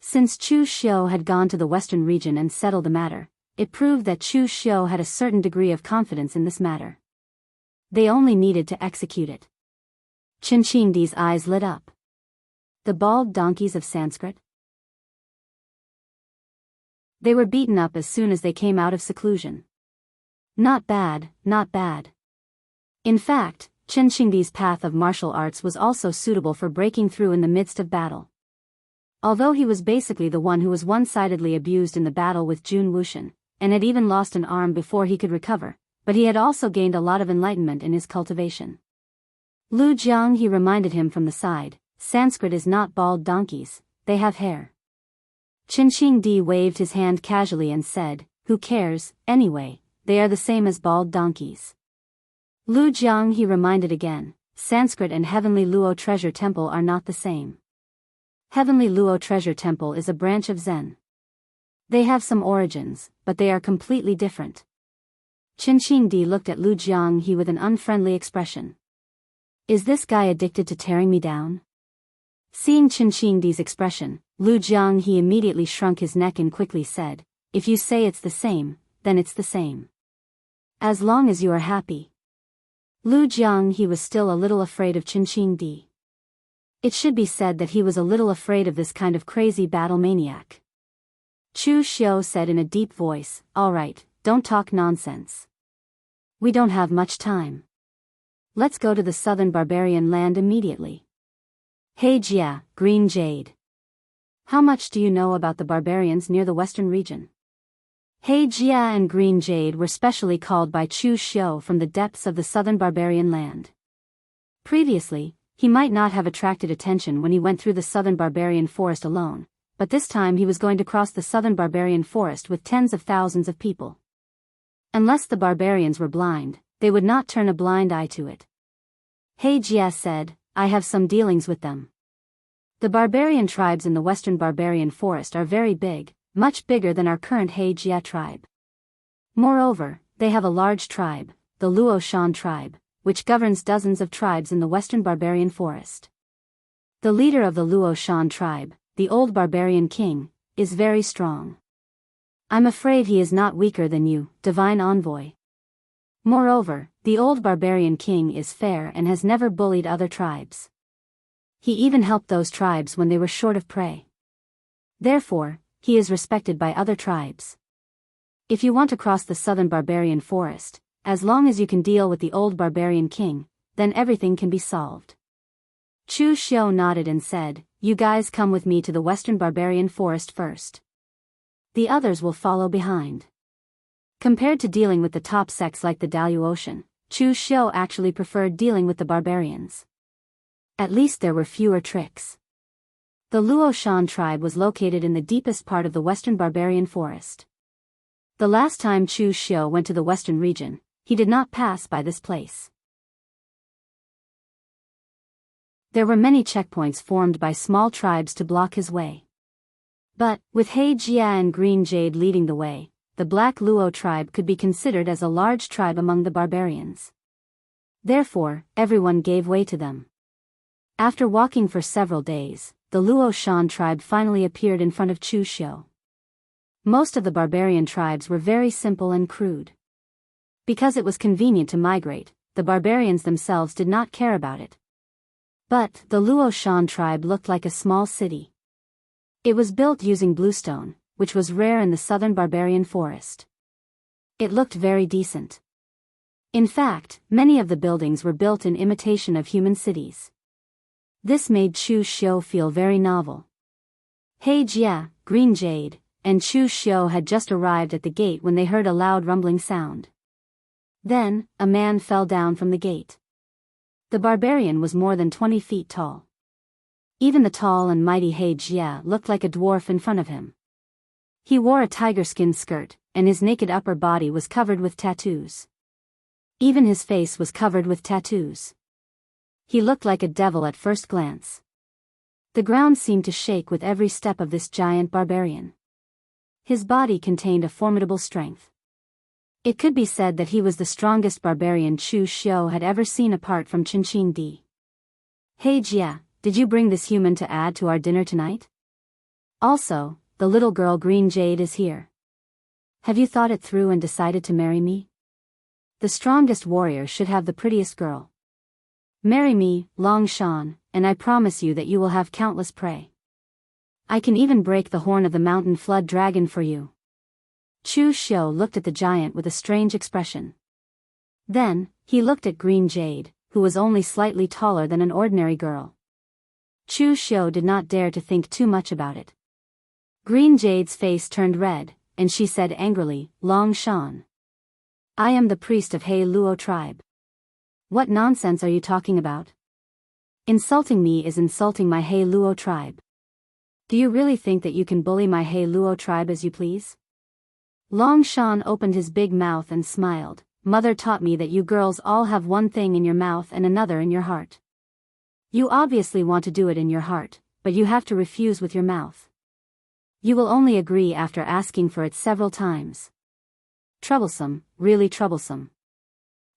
Since Chu Xiu had gone to the western region and settled the matter, it proved that Chu Xiu had a certain degree of confidence in this matter. They only needed to execute it. Qin Qingdi's eyes lit up. The bald donkeys of Sanskrit? They were beaten up as soon as they came out of seclusion. Not bad, not bad. In fact, Qin Qingdi's path of martial arts was also suitable for breaking through in the midst of battle. Although he was basically the one who was one-sidedly abused in the battle with Jun Wuxian, and had even lost an arm before he could recover, but he had also gained a lot of enlightenment in his cultivation. Lu Jiang he reminded him from the side, Sanskrit is not bald donkeys, they have hair. Qin Qingdi waved his hand casually and said, who cares, anyway, they are the same as bald donkeys. Lu Jiang he reminded again, Sanskrit and Heavenly Luo Treasure Temple are not the same. Heavenly Luo Treasure Temple is a branch of Zen. They have some origins, but they are completely different. Qin Qingdi looked at Lu Jiang he with an unfriendly expression. Is this guy addicted to tearing me down? Seeing Qin Qingdi's expression, Lu Jiang he immediately shrunk his neck and quickly said, if you say it's the same, then it's the same. As long as you are happy. Lu Jiang he was still a little afraid of Qin Qingdi. It should be said that he was a little afraid of this kind of crazy battle maniac. Chu Xiu said in a deep voice, all right, don't talk nonsense. We don't have much time. Let's go to the southern barbarian land immediately. Hey Jia, Green Jade. How much do you know about the barbarians near the western region? Hey Jia and Green Jade were specially called by Chu Xiu from the depths of the southern barbarian land. Previously, he might not have attracted attention when he went through the southern barbarian forest alone, but this time he was going to cross the southern barbarian forest with tens of thousands of people. Unless the barbarians were blind, they would not turn a blind eye to it. Hey Jia said, I have some dealings with them. The barbarian tribes in the western barbarian forest are very big, much bigger than our current He Jia tribe. Moreover, they have a large tribe, the Luo Shan tribe, which governs dozens of tribes in the western barbarian forest. The leader of the Luo Shan tribe, the old barbarian king, is very strong. I'm afraid he is not weaker than you, divine envoy. Moreover, the old barbarian king is fair and has never bullied other tribes. He even helped those tribes when they were short of prey. Therefore, he is respected by other tribes. If you want to cross the southern barbarian forest, as long as you can deal with the old barbarian king, then everything can be solved. Chu Xiu nodded and said, you guys come with me to the western barbarian forest first. The others will follow behind. Compared to dealing with the top sects like the Daoist, Chu Xiu actually preferred dealing with the barbarians. At least there were fewer tricks. The Luo Shan tribe was located in the deepest part of the western barbarian forest. The last time Chu Xiu went to the western region, he did not pass by this place. There were many checkpoints formed by small tribes to block his way. But, with He Jia and Green Jade leading the way, the Black Luo tribe could be considered as a large tribe among the barbarians. Therefore, everyone gave way to them. After walking for several days, the Luo Shan tribe finally appeared in front of Chu Xiu. Most of the barbarian tribes were very simple and crude. Because it was convenient to migrate, the barbarians themselves did not care about it. But the Luo Shan tribe looked like a small city. It was built using bluestone, which was rare in the southern barbarian forest. It looked very decent. In fact, many of the buildings were built in imitation of human cities. This made Chu Xiu feel very novel. He Jia, Green Jade, and Chu Xiu had just arrived at the gate when they heard a loud rumbling sound. Then, a man fell down from the gate. The barbarian was more than 20 feet tall. Even the tall and mighty He Jia looked like a dwarf in front of him. He wore a tiger-skin skirt, and his naked upper body was covered with tattoos. Even his face was covered with tattoos. He looked like a devil at first glance. The ground seemed to shake with every step of this giant barbarian. His body contained a formidable strength. It could be said that he was the strongest barbarian Chu Xiu had ever seen apart from Qinqing Di. He Jia, did you bring this human to add to our dinner tonight? Also, the little girl Green Jade is here. Have you thought it through and decided to marry me? The strongest warrior should have the prettiest girl. Marry me, Long Shan, and I promise you that you will have countless prey. I can even break the horn of the mountain flood dragon for you. Chu Xiu looked at the giant with a strange expression. Then, he looked at Green Jade, who was only slightly taller than an ordinary girl. Chu Xiu did not dare to think too much about it. Green Jade's face turned red, and she said angrily, Long Shan. I am the priest of He Luo tribe. What nonsense are you talking about? Insulting me is insulting my He Luo tribe. Do you really think that you can bully my He Luo tribe as you please? Long Shan opened his big mouth and smiled. Mother taught me that you girls all have one thing in your mouth and another in your heart. You obviously want to do it in your heart, but you have to refuse with your mouth. You will only agree after asking for it several times. Troublesome, really troublesome.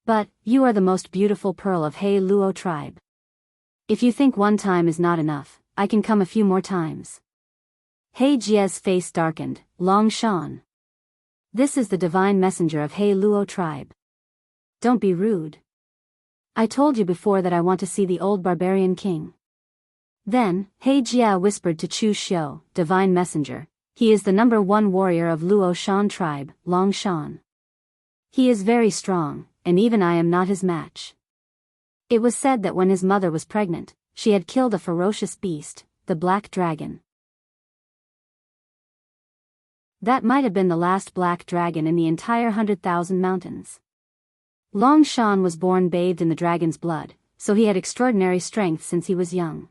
But, you are the most beautiful pearl of He Luo tribe. If you think one time is not enough, I can come a few more times. He Jia's face darkened. Long Shan. This is the divine messenger of He Luo tribe. Don't be rude. I told you before that I want to see the old barbarian king. Then, He Jia whispered to Chu Xiu, divine messenger, he is the #1 warrior of Luo Shan tribe, Long Shan. He is very strong, and even I am not his match. It was said that when his mother was pregnant, she had killed a ferocious beast, the black dragon. That might have been the last black dragon in the entire 100,000 mountains. Long Shan was born bathed in the dragon's blood, so he had extraordinary strength since he was young.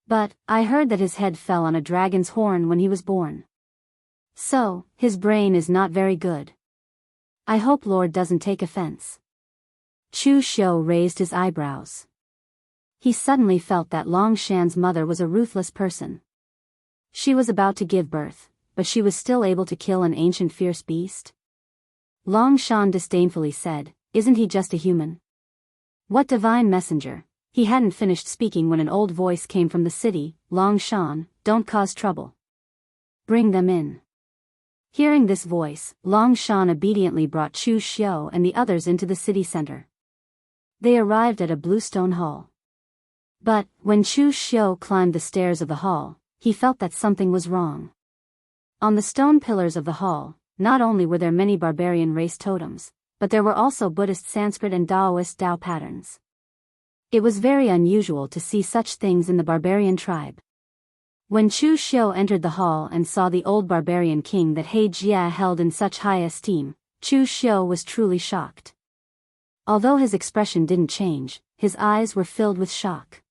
But, I heard that his head fell on a dragon's horn when he was born. So, his brain is not very good. I hope Lord doesn't take offense. Chu Xiu raised his eyebrows. He suddenly felt that Long Shan's mother was a ruthless person. She was about to give birth, but she was still able to kill an ancient fierce beast? Long Shan disdainfully said, isn't he just a human? What divine messenger? He hadn't finished speaking when an old voice came from the city, Long Shan, don't cause trouble. Bring them in. Hearing this voice, Long Shan obediently brought Chu Xiu and the others into the city center. They arrived at a bluestone hall. But, when Chu Xiu climbed the stairs of the hall, he felt that something was wrong. On the stone pillars of the hall, not only were there many barbarian race totems, but there were also Buddhist Sanskrit and Daoist Tao patterns. It was very unusual to see such things in the barbarian tribe. When Chu Xiu entered the hall and saw the old barbarian king that He Jia held in such high esteem, Chu Xiu was truly shocked. Although his expression didn't change, his eyes were filled with shock.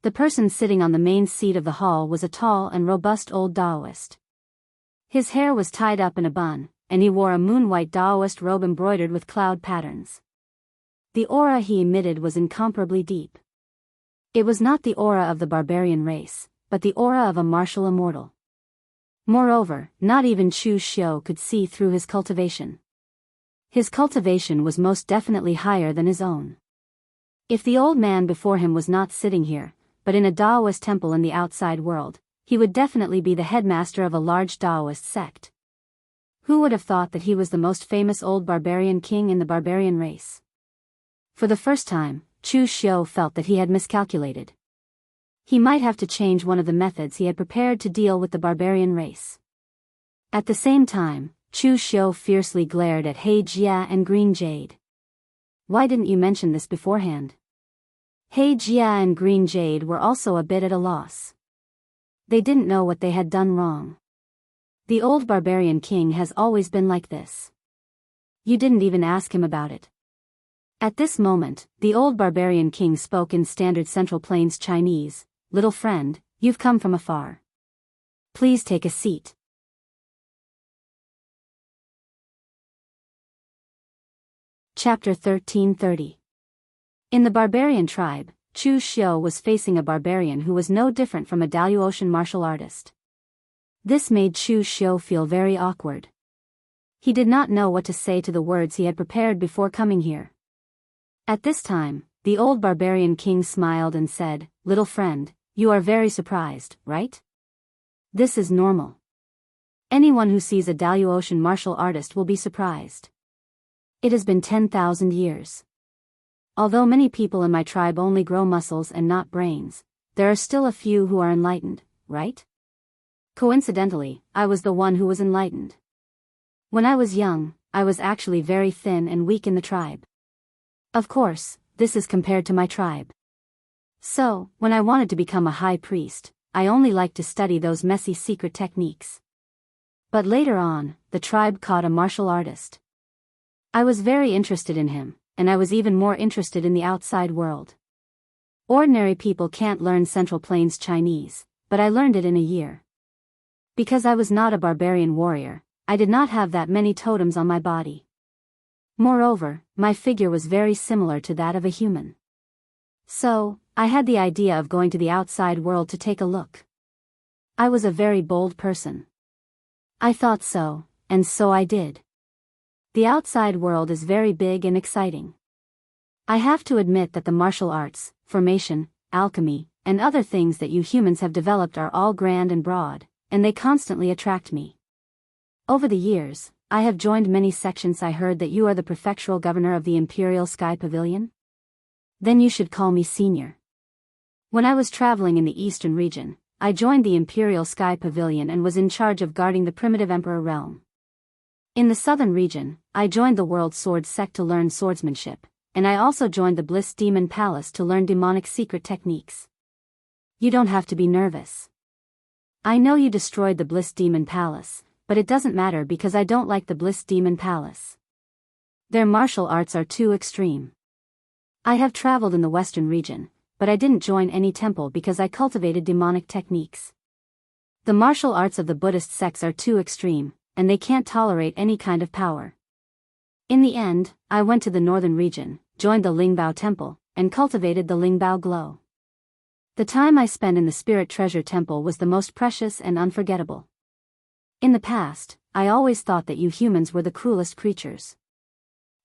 The person sitting on the main seat of the hall was a tall and robust old Daoist. His hair was tied up in a bun, and he wore a moon-white Daoist robe embroidered with cloud patterns. The aura he emitted was incomparably deep. It was not the aura of the barbarian race, but the aura of a martial immortal. Moreover, not even Chu Xiu could see through his cultivation. His cultivation was most definitely higher than his own. If the old man before him was not sitting here, but in a Daoist temple in the outside world, he would definitely be the headmaster of a large Daoist sect. Who would have thought that he was the most famous old barbarian king in the barbarian race? For the first time, Chu Xiu felt that he had miscalculated. He might have to change one of the methods he had prepared to deal with the barbarian race. At the same time, Chu Xiu fiercely glared at He Jia and Green Jade. Why didn't you mention this beforehand? He Jia and Green Jade were also a bit at a loss. They didn't know what they had done wrong. The old barbarian king has always been like this. You didn't even ask him about it. At this moment, the old barbarian king spoke in standard Central Plains Chinese. Little friend, you've come from afar. Please take a seat. Chapter 1330. In the barbarian tribe, Chu Xiu was facing a barbarian who was no different from a Daoist martial artist. This made Chu Xiu feel very awkward. He did not know what to say to the words he had prepared before coming here. At this time, the old barbarian king smiled and said, "Little friend, you are very surprised, right? This is normal. Anyone who sees a Daoist martial artist will be surprised. It has been 10,000 years. Although many people in my tribe only grow muscles and not brains, there are still a few who are enlightened, right? Coincidentally, I was the one who was enlightened. When I was young, I was actually very thin and weak in the tribe. Of course, this is compared to my tribe. So, when I wanted to become a high priest, I only liked to study those messy secret techniques. But later on, the tribe caught a martial artist. I was very interested in him, and I was even more interested in the outside world. Ordinary people can't learn Central Plains Chinese, but I learned it in a year. Because I was not a barbarian warrior, I did not have that many totems on my body. Moreover, my figure was very similar to that of a human. So, I had the idea of going to the outside world to take a look. I was a very bold person. I thought so, and so I did. The outside world is very big and exciting. I have to admit that the martial arts, formation, alchemy, and other things that you humans have developed are all grand and broad, and they constantly attract me. Over the years, I have joined many sections. I heard that you are the prefectural governor of the Imperial Sky Pavilion? Then you should call me senior. When I was traveling in the eastern region, I joined the Imperial Sky Pavilion and was in charge of guarding the primitive Emperor realm. In the southern region, I joined the World Sword sect to learn swordsmanship, and I also joined the Bliss Demon Palace to learn demonic secret techniques. You don't have to be nervous. I know you destroyed the Bliss Demon Palace, but it doesn't matter because I don't like the Bliss Demon Palace. Their martial arts are too extreme. I have traveled in the western region, but I didn't join any temple because I cultivated demonic techniques. The martial arts of the Buddhist sects are too extreme, and they can't tolerate any kind of power. In the end, I went to the northern region, joined the Lingbao Temple, and cultivated the Lingbao Glow. The time I spent in the Spirit Treasure Temple was the most precious and unforgettable. In the past, I always thought that you humans were the cruelest creatures.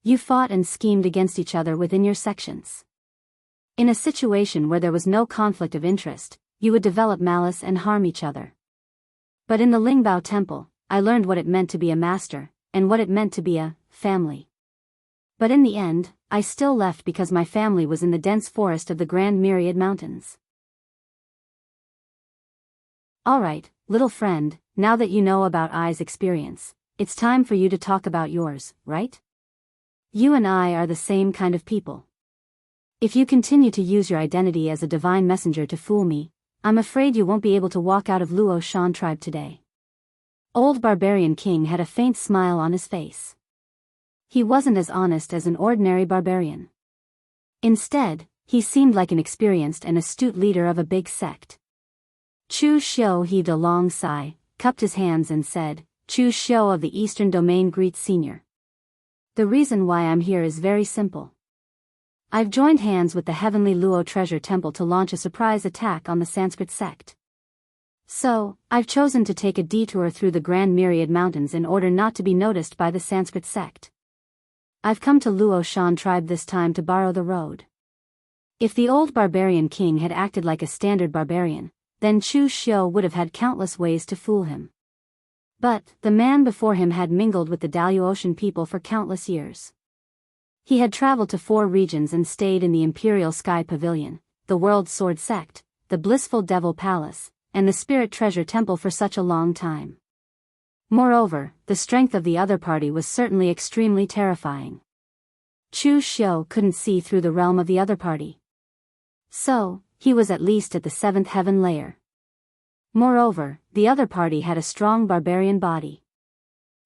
You fought and schemed against each other within your sections. In a situation where there was no conflict of interest, you would develop malice and harm each other. But in the Lingbao Temple, I learned what it meant to be a master, and what it meant to be a family. But in the end, I still left because my family was in the dense forest of the Grand Myriad Mountains. Alright, little friend, now that you know about I's experience, it's time for you to talk about yours, right? You and I are the same kind of people. If you continue to use your identity as a divine messenger to fool me, I'm afraid you won't be able to walk out of Luo Shan tribe today. Old Barbarian King had a faint smile on his face. He wasn't as honest as an ordinary barbarian. Instead, he seemed like an experienced and astute leader of a big sect. Chu Xiu heaved a long sigh, cupped his hands and said, Chu Xiu of the Eastern Domain greets Senior. The reason why I'm here is very simple. I've joined hands with the Heavenly Luo Treasure Temple to launch a surprise attack on the Sanskrit sect. So, I've chosen to take a detour through the Grand Myriad Mountains in order not to be noticed by the Sanskrit sect. I've come to Luo Shan tribe this time to borrow the road. If the old barbarian king had acted like a standard barbarian, then Chu Xiu would have had countless ways to fool him. But, the man before him had mingled with the Daoist people for countless years. He had traveled to 4 regions and stayed in the Imperial Sky Pavilion, the World Sword Sect, the Blissful Devil Palace, and the Spirit Treasure Temple for such a long time. Moreover, the strength of the other party was certainly extremely terrifying. Chu Xiu couldn't see through the realm of the other party. So, he was at least at the 7th heaven layer. Moreover, the other party had a strong barbarian body.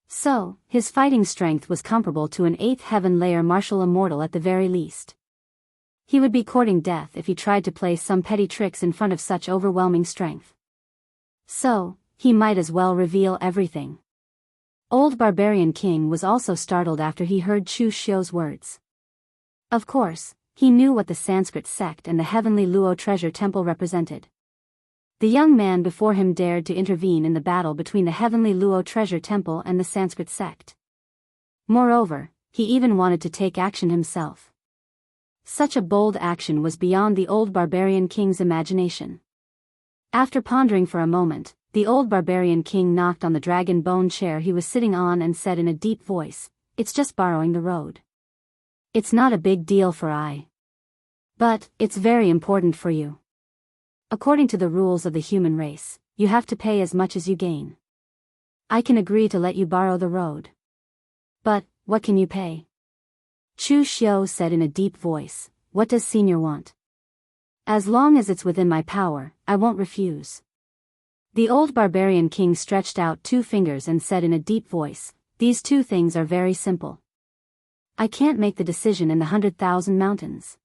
So, his fighting strength was comparable to an 8th heaven layer martial immortal at the very least. He would be courting death if he tried to play some petty tricks in front of such overwhelming strength. So, he might as well reveal everything. Old Barbarian King was also startled after he heard Chu Xiu's words. Of course, he knew what the Sanskrit sect and the Heavenly Luo Treasure Temple represented. The young man before him dared to intervene in the battle between the Heavenly Luo Treasure Temple and the Sanskrit sect. Moreover, he even wanted to take action himself. Such a bold action was beyond the old barbarian king's imagination. After pondering for a moment, the old barbarian king knocked on the dragon bone chair he was sitting on and said in a deep voice, It's just borrowing the road. It's not a big deal for I. But, it's very important for you. According to the rules of the human race, you have to pay as much as you gain. I can agree to let you borrow the road. But, what can you pay? Chu Xiu said in a deep voice, What does Senior want? As long as it's within my power, I won't refuse. The old barbarian king stretched out 2 fingers and said in a deep voice, These 2 things are very simple. I can't make the decision in the 100,000 mountains.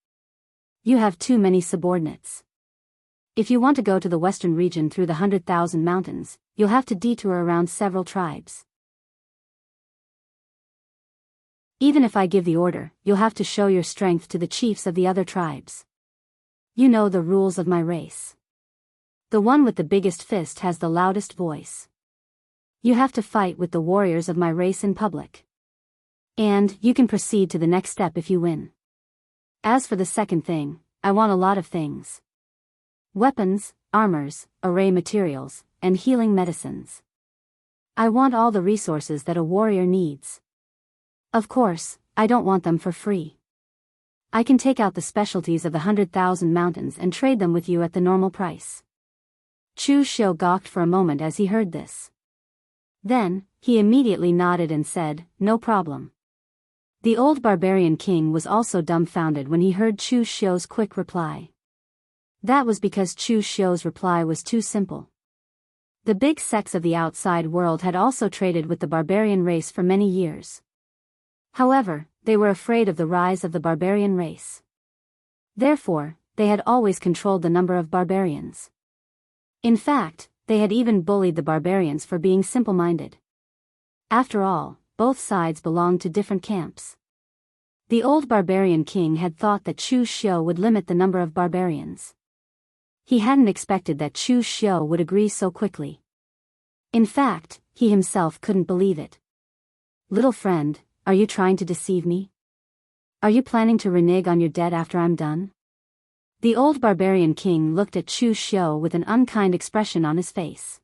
You have too many subordinates. If you want to go to the western region through the 100,000 mountains, you'll have to detour around several tribes. Even if I give the order, you'll have to show your strength to the chiefs of the other tribes. You know the rules of my race. The one with the biggest fist has the loudest voice. You have to fight with the warriors of my race in public. And, you can proceed to the next step if you win. As for the second thing, I want a lot of things. Weapons, armors, array materials, and healing medicines. I want all the resources that a warrior needs. Of course, I don't want them for free. I can take out the specialties of the 100,000 mountains and trade them with you at the normal price. Chu Xiu gawked for a moment as he heard this. Then, he immediately nodded and said, No problem. The old barbarian king was also dumbfounded when he heard Chu Xiu's quick reply. That was because Chu Xiu's reply was too simple. The big sects of the outside world had also traded with the barbarian race for many years. However, they were afraid of the rise of the barbarian race. Therefore, they had always controlled the number of barbarians. In fact, they had even bullied the barbarians for being simple-minded. After all, both sides belonged to different camps. The old barbarian king had thought that Chu Xiu would limit the number of barbarians. He hadn't expected that Chu Xiu would agree so quickly. In fact, he himself couldn't believe it. Little friend, are you trying to deceive me? Are you planning to renege on your debt after I'm done? The old barbarian king looked at Chu Xiu with an unkind expression on his face.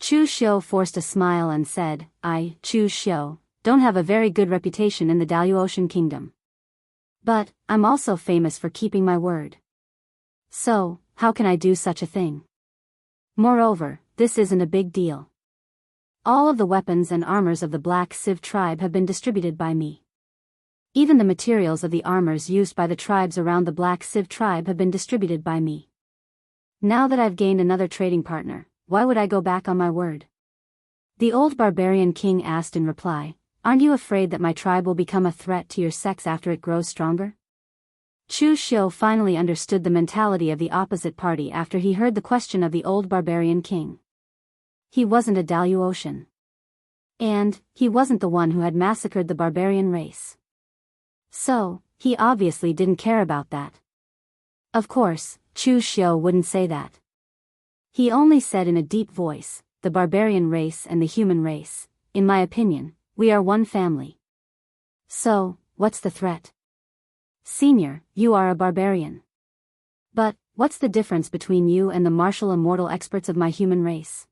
Chu Xiu forced a smile and said, I, Chu Xiu, don't have a very good reputation in the Daoist kingdom. But, I'm also famous for keeping my word. So, how can I do such a thing? Moreover, this isn't a big deal. All of the weapons and armors of the Black Civ tribe have been distributed by me. Even the materials of the armors used by the tribes around the Black Civ tribe have been distributed by me. Now that I've gained another trading partner, why would I go back on my word? The old barbarian king asked in reply, Aren't you afraid that my tribe will become a threat to your sects after it grows stronger? Chu Xiu finally understood the mentality of the opposite party after he heard the question of the old barbarian king. He wasn't a Daoist. And he wasn't the one who had massacred the barbarian race. So, he obviously didn't care about that. Of course, Chu Xiu wouldn't say that. He only said in a deep voice, the barbarian race and the human race, in my opinion, we are one family. So, what's the threat? Senior, you are a barbarian. But, what's the difference between you and the martial immortal experts of my human race?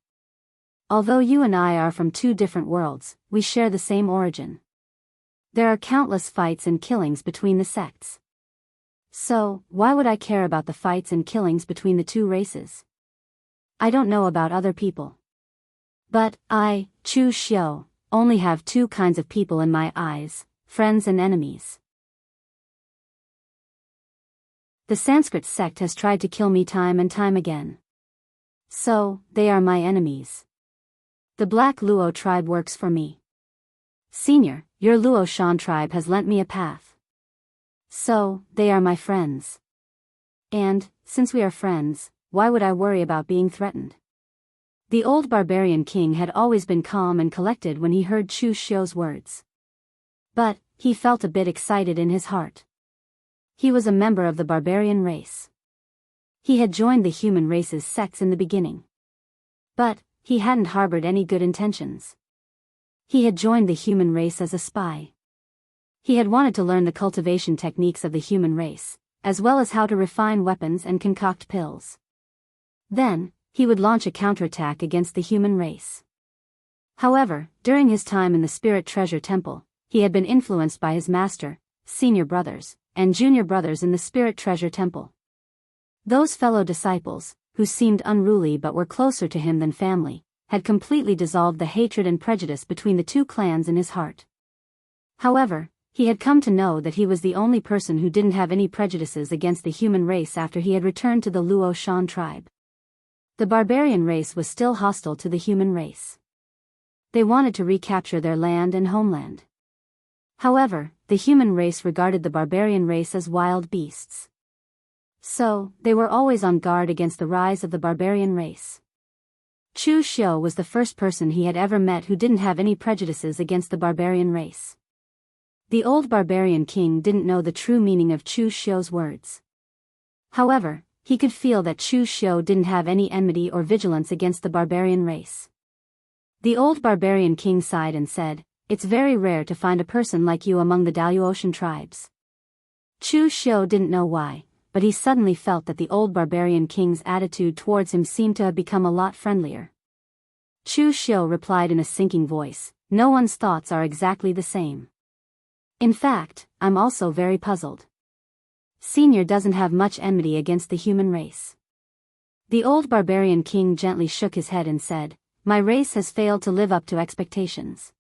Although you and I are from two different worlds, we share the same origin. There are countless fights and killings between the sects. So, why would I care about the fights and killings between the two races? I don't know about other people. But, I, Chu Xiu, only have two kinds of people in my eyes, friends and enemies. The Sanskrit sect has tried to kill me time and time again. So, they are my enemies. The Black Luo tribe works for me. Senior, your Luo Shan tribe has lent me a path. So, they are my friends. And, since we are friends, why would I worry about being threatened? The old barbarian king had always been calm and collected when he heard Chu Xiu's words. But, he felt a bit excited in his heart. He was a member of the barbarian race. He had joined the human race's sects in the beginning. But, he hadn't harbored any good intentions. He had joined the human race as a spy. He had wanted to learn the cultivation techniques of the human race, as well as how to refine weapons and concoct pills. Then, he would launch a counterattack against the human race. However, during his time in the Spirit Treasure Temple, he had been influenced by his master, senior brothers, and junior brothers in the Spirit Treasure Temple. Those fellow disciples, who seemed unruly but were closer to him than family, had completely dissolved the hatred and prejudice between the two clans in his heart. However, he had come to know that he was the only person who didn't have any prejudices against the human race after he had returned to the Luo Shan tribe. The barbarian race was still hostile to the human race. They wanted to recapture their land and homeland. However, the human race regarded the barbarian race as wild beasts. So, they were always on guard against the rise of the barbarian race. Chu Xiu was the first person he had ever met who didn't have any prejudices against the barbarian race. The old barbarian king didn't know the true meaning of Chu Xiu's words. However, he could feel that Chu Xiu didn't have any enmity or vigilance against the barbarian race. The old barbarian king sighed and said, "It's very rare to find a person like you among the Daoist tribes." Chu Xiu didn't know why, but he suddenly felt that the old barbarian king's attitude towards him seemed to have become a lot friendlier. Chu Xiu replied in a sinking voice, "No one's thoughts are exactly the same. In fact, I'm also very puzzled. Senior doesn't have much enmity against the human race." The old barbarian king gently shook his head and said, "My race has failed to live up to expectations.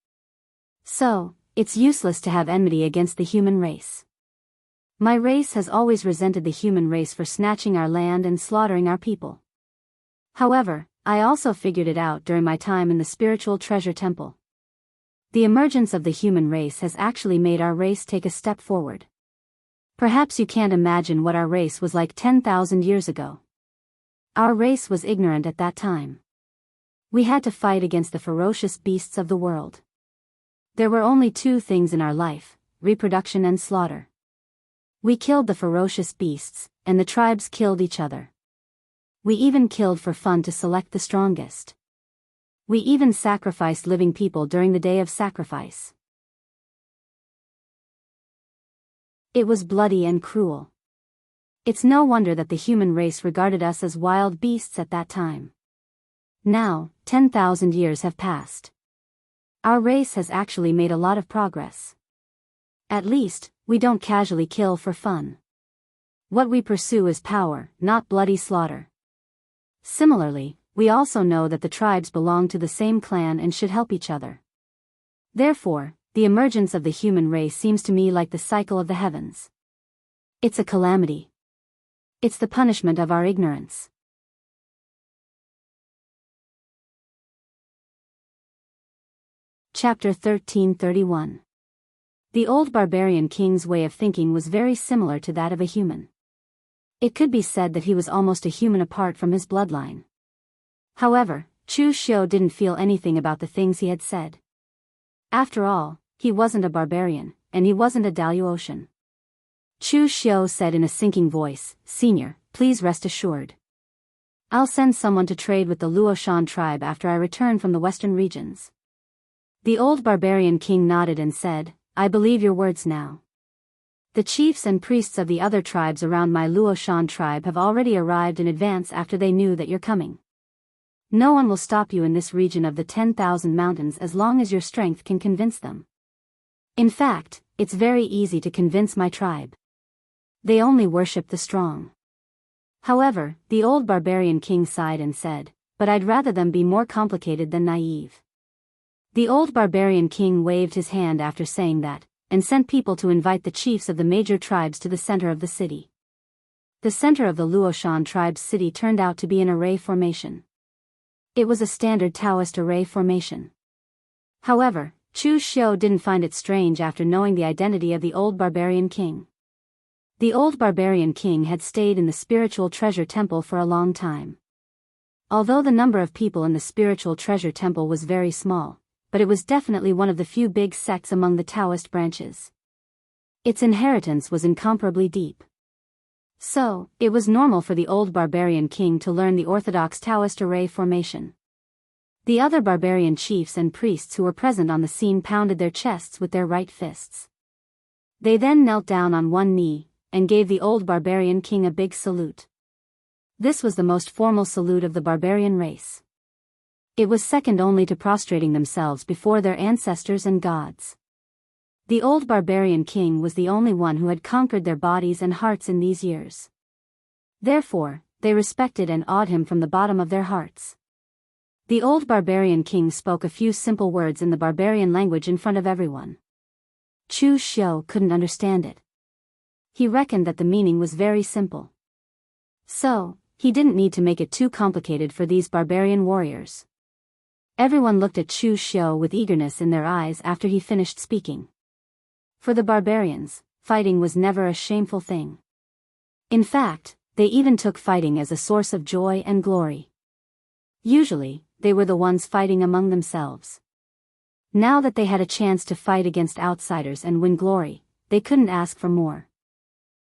So, it's useless to have enmity against the human race. My race has always resented the human race for snatching our land and slaughtering our people. However, I also figured it out during my time in the spiritual treasure temple. The emergence of the human race has actually made our race take a step forward. Perhaps you can't imagine what our race was like 10,000 years ago. Our race was ignorant at that time. We had to fight against the ferocious beasts of the world. There were only two things in our life, reproduction and slaughter. We killed the ferocious beasts, and the tribes killed each other. We even killed for fun to select the strongest. We even sacrificed living people during the day of sacrifice. It was bloody and cruel. It's no wonder that the human race regarded us as wild beasts at that time. Now, 10,000 years have passed. Our race has actually made a lot of progress. At least, we don't casually kill for fun. What we pursue is power, not bloody slaughter. Similarly, we also know that the tribes belong to the same clan and should help each other. Therefore, the emergence of the human race seems to me like the cycle of the heavens. It's a calamity. It's the punishment of our ignorance. Chapter 1331. The old barbarian king's way of thinking was very similar to that of a human. It could be said that he was almost a human apart from his bloodline. However, Chu Xiu didn't feel anything about the things he had said. After all, he wasn't a barbarian, and he wasn't a Daoist. Chu Xiu said in a sinking voice, "Senior, please rest assured. I'll send someone to trade with the Luoshan tribe after I return from the western regions." The old barbarian king nodded and said, "I believe your words now. The chiefs and priests of the other tribes around my Luoshan tribe have already arrived in advance after they knew that you're coming. No one will stop you in this region of the 10,000 mountains as long as your strength can convince them. In fact, it's very easy to convince my tribe. They only worship the strong." However, the old barbarian king sighed and said, "But I'd rather them be more complicated than naive." The old barbarian king waved his hand after saying that, and sent people to invite the chiefs of the major tribes to the center of the city. The center of the Luoshan tribe's city turned out to be an array formation. It was a standard Taoist array formation. However, Chu Xiu didn't find it strange after knowing the identity of the old barbarian king. The old barbarian king had stayed in the spiritual treasure temple for a long time. Although the number of people in the spiritual treasure temple was very small, but it was definitely one of the few big sects among the Taoist branches. Its inheritance was incomparably deep. So, it was normal for the old barbarian king to learn the orthodox Taoist array formation. The other barbarian chiefs and priests who were present on the scene pounded their chests with their right fists. They then knelt down on one knee, and gave the old barbarian king a big salute. This was the most formal salute of the barbarian race. It was second only to prostrating themselves before their ancestors and gods. The old barbarian king was the only one who had conquered their bodies and hearts in these years. Therefore, they respected and awed him from the bottom of their hearts. The old barbarian king spoke a few simple words in the barbarian language in front of everyone. Chu Xiu couldn't understand it. He reckoned that the meaning was very simple. So, he didn't need to make it too complicated for these barbarian warriors. Everyone looked at Chu Xiu with eagerness in their eyes after he finished speaking. For the barbarians, fighting was never a shameful thing. In fact, they even took fighting as a source of joy and glory. Usually, they were the ones fighting among themselves. Now that they had a chance to fight against outsiders and win glory, they couldn't ask for more.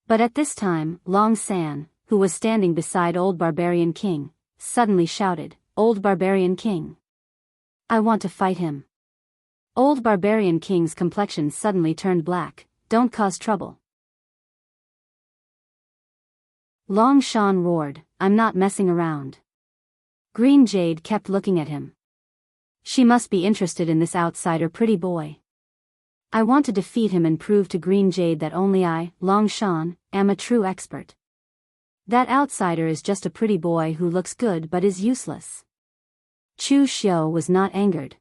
But at this time, Long San, who was standing beside Old Barbarian King, suddenly shouted, "Old Barbarian King! I want to fight him." Old Barbarian King's complexion suddenly turned black. "Don't cause trouble." Long Shan roared, "I'm not messing around." Green Jade kept looking at him. She must be interested in this outsider pretty boy. I want to defeat him and prove to Green Jade that only I, Long Shan, am a true expert. That outsider is just a pretty boy who looks good but is useless. Chu Xiu was not angered.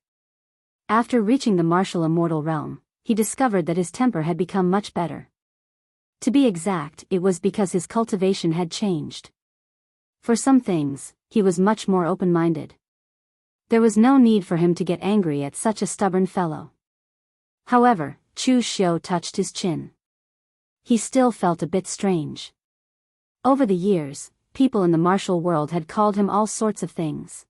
After reaching the martial immortal realm, he discovered that his temper had become much better. To be exact, it was because his cultivation had changed. For some things, he was much more open-minded. There was no need for him to get angry at such a stubborn fellow. However, Chu Xiu touched his chin. He still felt a bit strange. Over the years, people in the martial world had called him all sorts of things.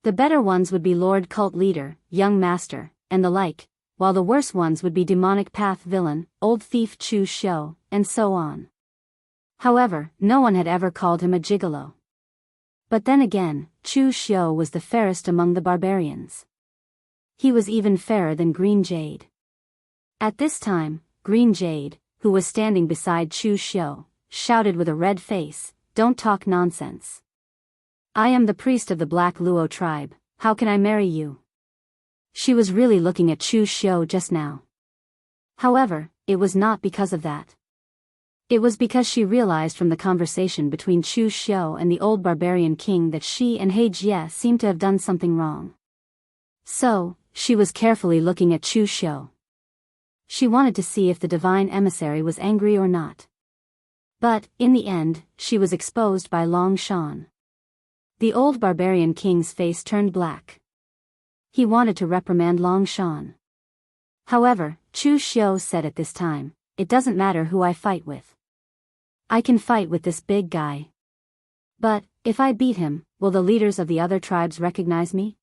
The better ones would be Lord Cult Leader, Young Master, and the like, while the worse ones would be Demonic Path Villain, Old Thief Chu Xiu, and so on. However, no one had ever called him a gigolo. But then again, Chu Xiu was the fairest among the barbarians. He was even fairer than Green Jade. At this time, Green Jade, who was standing beside Chu Xiu, shouted with a red face, "Don't talk nonsense. I am the priest of the Black Luo tribe, how can I marry you?" She was really looking at Chu Xiu just now. However, it was not because of that. It was because she realized from the conversation between Chu Xiu and the old barbarian king that she and He Jie seemed to have done something wrong. So, she was carefully looking at Chu Xiu. She wanted to see if the divine emissary was angry or not. But, in the end, she was exposed by Long Shan. The old barbarian king's face turned black. He wanted to reprimand Long Shan. However, Chu Xiu said at this time, "It doesn't matter who I fight with. I can fight with this big guy. But, if I beat him, will the leaders of the other tribes recognize me?"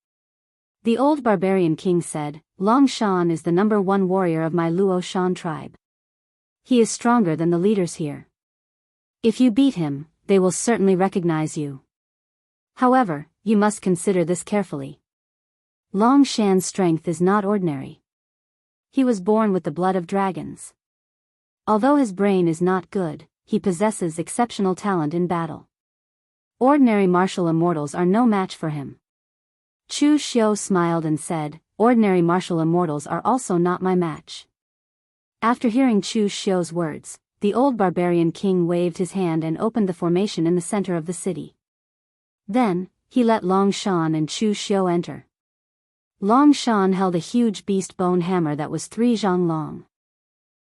The old barbarian king said, "Long Shan is the #1 warrior of my Luo Shan tribe. He is stronger than the leaders here. If you beat him, they will certainly recognize you. However, you must consider this carefully. Long Shan's strength is not ordinary. He was born with the blood of dragons. Although his brain is not good, he possesses exceptional talent in battle. Ordinary martial immortals are no match for him." Chu Xiu smiled and said, "Ordinary martial immortals are also not my match." After hearing Chu Xiu's words, the old barbarian king waved his hand and opened the formation in the center of the city. Then, he let Long Shan and Chu Xiu enter. Long Shan held a huge beast bone hammer that was 3 zhang long.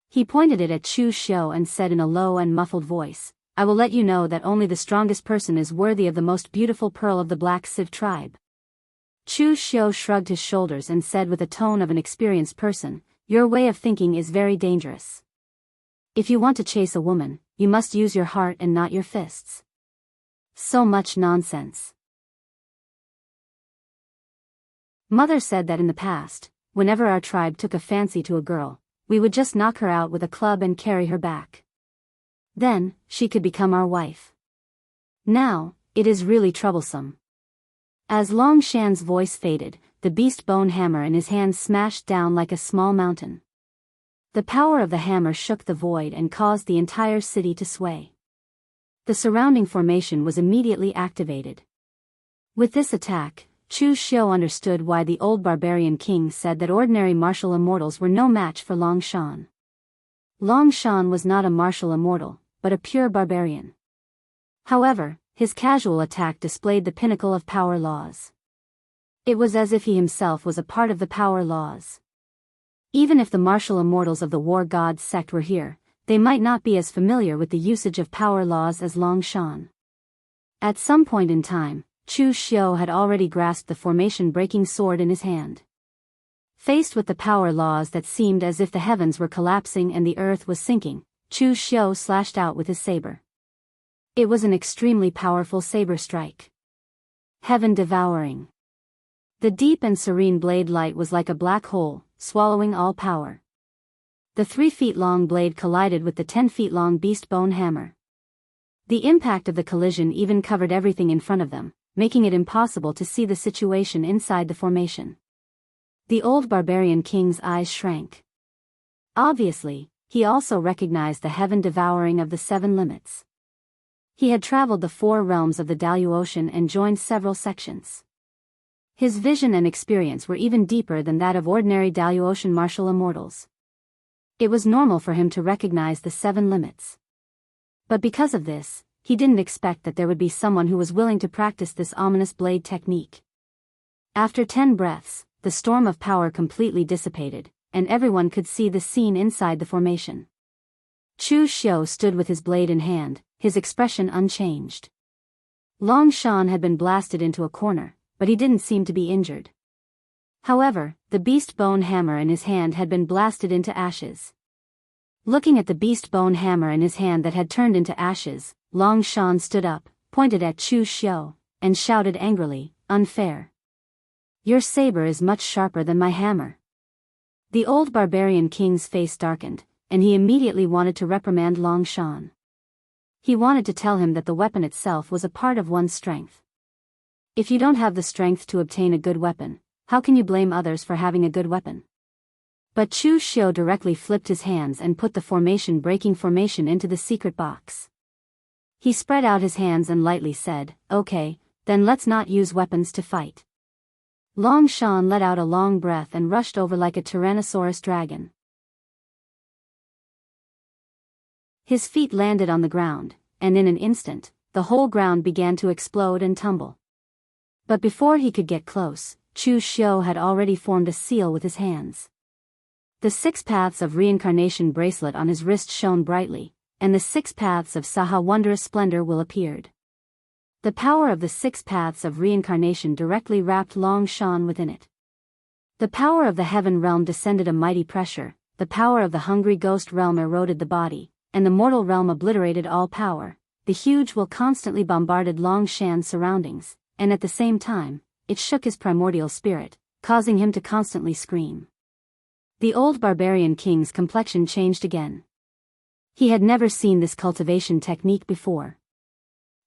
He pointed it at Chu Xiu and said in a low and muffled voice, "I will let you know that only the strongest person is worthy of the most beautiful pearl of the Black Civ tribe." Chu Xiu shrugged his shoulders and said with a tone of an experienced person, "Your way of thinking is very dangerous. If you want to chase a woman, you must use your heart and not your fists. So much nonsense." Mother said that in the past, whenever our tribe took a fancy to a girl, we would just knock her out with a club and carry her back. Then, she could become our wife. Now, it is really troublesome. As Long Shan's voice faded, the beast bone hammer in his hand smashed down like a small mountain. The power of the hammer shook the void and caused the entire city to sway. The surrounding formation was immediately activated. With this attack, Chu Xiu understood why the old barbarian king said that ordinary martial immortals were no match for Long Shan. Long Shan was not a martial immortal, but a pure barbarian. However, his casual attack displayed the pinnacle of power laws. It was as if he himself was a part of the power laws. Even if the martial immortals of the war gods sect were here, they might not be as familiar with the usage of power laws as Long Shan. At some point in time, Chu Xiu had already grasped the formation-breaking sword in his hand. Faced with the power laws that seemed as if the heavens were collapsing and the earth was sinking, Chu Xiu slashed out with his saber. It was an extremely powerful saber strike. Heaven-devouring. The deep and serene blade light was like a black hole, swallowing all power. The 3-feet-long blade collided with the 10-feet-long beast bone hammer. The impact of the collision even covered everything in front of them, making it impossible to see the situation inside the formation. The old barbarian king's eyes shrank. Obviously, he also recognized the heaven-devouring of the 7 limits. He had traveled the 4 realms of the Daoist and joined several sections. His vision and experience were even deeper than that of ordinary Daoist martial immortals. It was normal for him to recognize the 7 limits. But because of this, he didn't expect that there would be someone who was willing to practice this ominous blade technique. After 10 breaths, the storm of power completely dissipated, and everyone could see the scene inside the formation. Chu Xiu stood with his blade in hand, his expression unchanged. Long Shan had been blasted into a corner, but he didn't seem to be injured. However, the beast bone hammer in his hand had been blasted into ashes. Looking at the beast bone hammer in his hand that had turned into ashes, Long Shan stood up, pointed at Chu Xiu, and shouted angrily, "Unfair. Your saber is much sharper than my hammer." The old barbarian king's face darkened, and he immediately wanted to reprimand Long Shan. He wanted to tell him that the weapon itself was a part of one's strength. If you don't have the strength to obtain a good weapon, how can you blame others for having a good weapon? But Chu Xiu directly flipped his hands and put the formation-breaking formation into the secret box. He spread out his hands and lightly said, "Okay, then let's not use weapons to fight." Long Shan let out a long breath and rushed over like a Tyrannosaurus dragon. His feet landed on the ground, and in an instant, the whole ground began to explode and tumble. But before he could get close, Chu Xiu had already formed a seal with his hands. The 6 paths of reincarnation bracelet on his wrist shone brightly, and the 6 paths of Saga wondrous splendor will appeared. The power of the 6 paths of reincarnation directly wrapped Long Shan within it. The power of the heaven realm descended a mighty pressure, the power of the hungry ghost realm eroded the body, and the mortal realm obliterated all power. The huge will constantly bombarded Long Shan's surroundings, and at the same time, it shook his primordial spirit, causing him to constantly scream. The old barbarian king's complexion changed again. He had never seen this cultivation technique before.